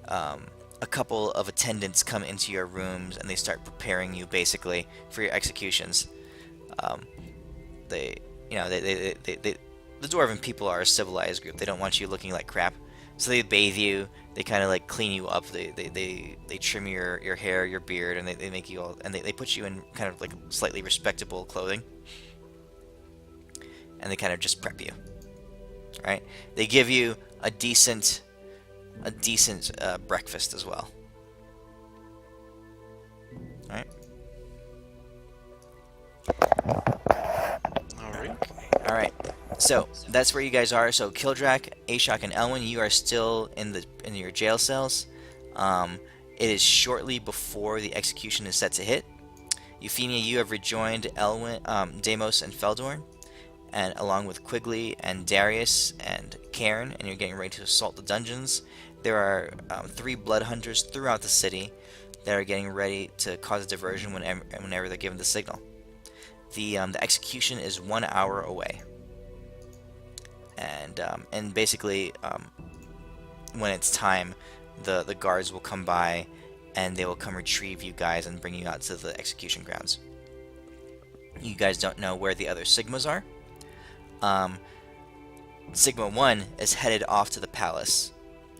a couple of attendants come into your rooms and they start preparing you basically for your executions. The dwarven people are a civilized group. They don't want you looking like crap, so they bathe you. They kind of like clean you up. They trim your hair, your beard, and they make you all, and they put you in kind of like slightly respectable clothing, and they kind of just prep you. Right? They give you a decent breakfast as well. Alright? Alright. So, that's where you guys are. So, Kildrak, Ashok, and Elwyn, you are still in your jail cells. It is shortly before the execution is set to hit. Euphemia, you have rejoined Elwyn, Deimos, and Feldorn. and along with Quigley and Darius and Cairn, and you're getting ready to assault the dungeons. There are 3 blood hunters throughout the city that are getting ready to cause a diversion whenever they're given the signal. The execution is 1 hour away, and basically when it's time, the guards will come by and they will come retrieve you guys and bring you out to the execution grounds. You guys don't know where the other Sigmas are. Sigma 1 is headed off to the palace,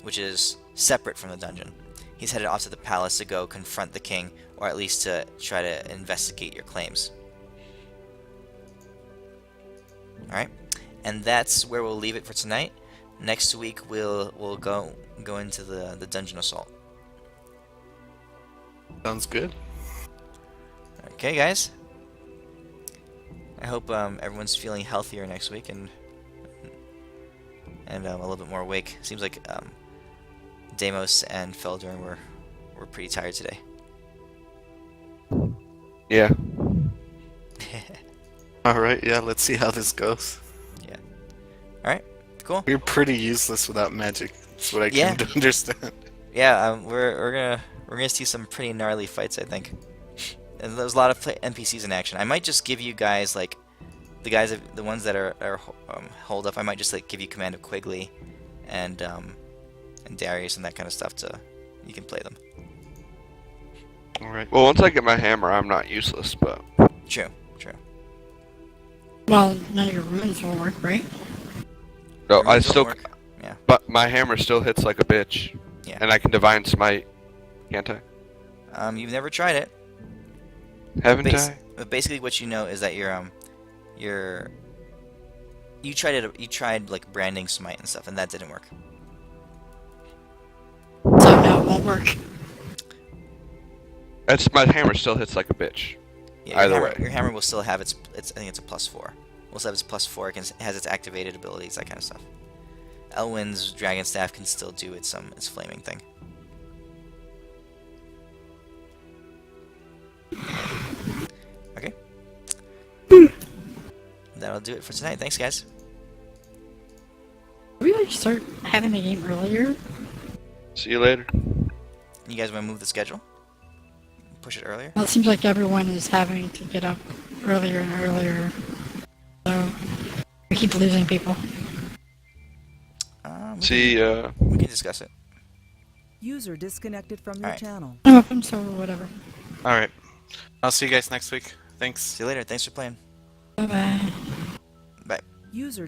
which is separate from the dungeon. He's headed off to the palace to go confront the king, or at least to try to investigate your claims. Alright, and that's where we'll leave it for tonight. Next week we'll go into the dungeon assault. Sounds good. Okay, guys. I hope everyone's feeling healthier next week and a little bit more awake. Seems like Deimos and Feldur were pretty tired today. Yeah. Alright, yeah, let's see how this goes. Yeah. Alright, cool. We're pretty useless without magic. That's what I Yeah. came to understand. Yeah, we're gonna see some pretty gnarly fights, I think. And there's a lot of NPCs in action. I might just give you guys like the ones that are holed up. I might just like give you command of Quigley and Darius and that kind of stuff you can play them. Alright. Well, once I get my hammer, I'm not useless, but True. Well, none of your runes will work, right? no, Runes I don't still. work. Yeah. But my hammer still hits like a bitch. Yeah. And I can divine smite, can't I? You've never tried it. Haven't I? But basically, what you know is that you tried like branding smite and stuff, and that didn't work. So no, it won't work. That's my hammer still hits like a bitch. Yeah, Either way. your hammer will still have its I think it's a +4. Will still have its +4. It has its activated abilities, that kind of stuff. Elwyn's dragon staff can still do its flaming thing. Okay. That'll do it for tonight. Thanks, guys. Did we like start having the game earlier? See you later. You guys want to move the schedule? Push it earlier? Well, it seems like everyone is having to get up earlier and earlier. So we keep losing people. See, We can discuss it. User disconnected from your Alright. channel. I'm open, so whatever. Alright. I'll see you guys next week. Thanks. See you later. Thanks for playing. Bye bye. Bye. User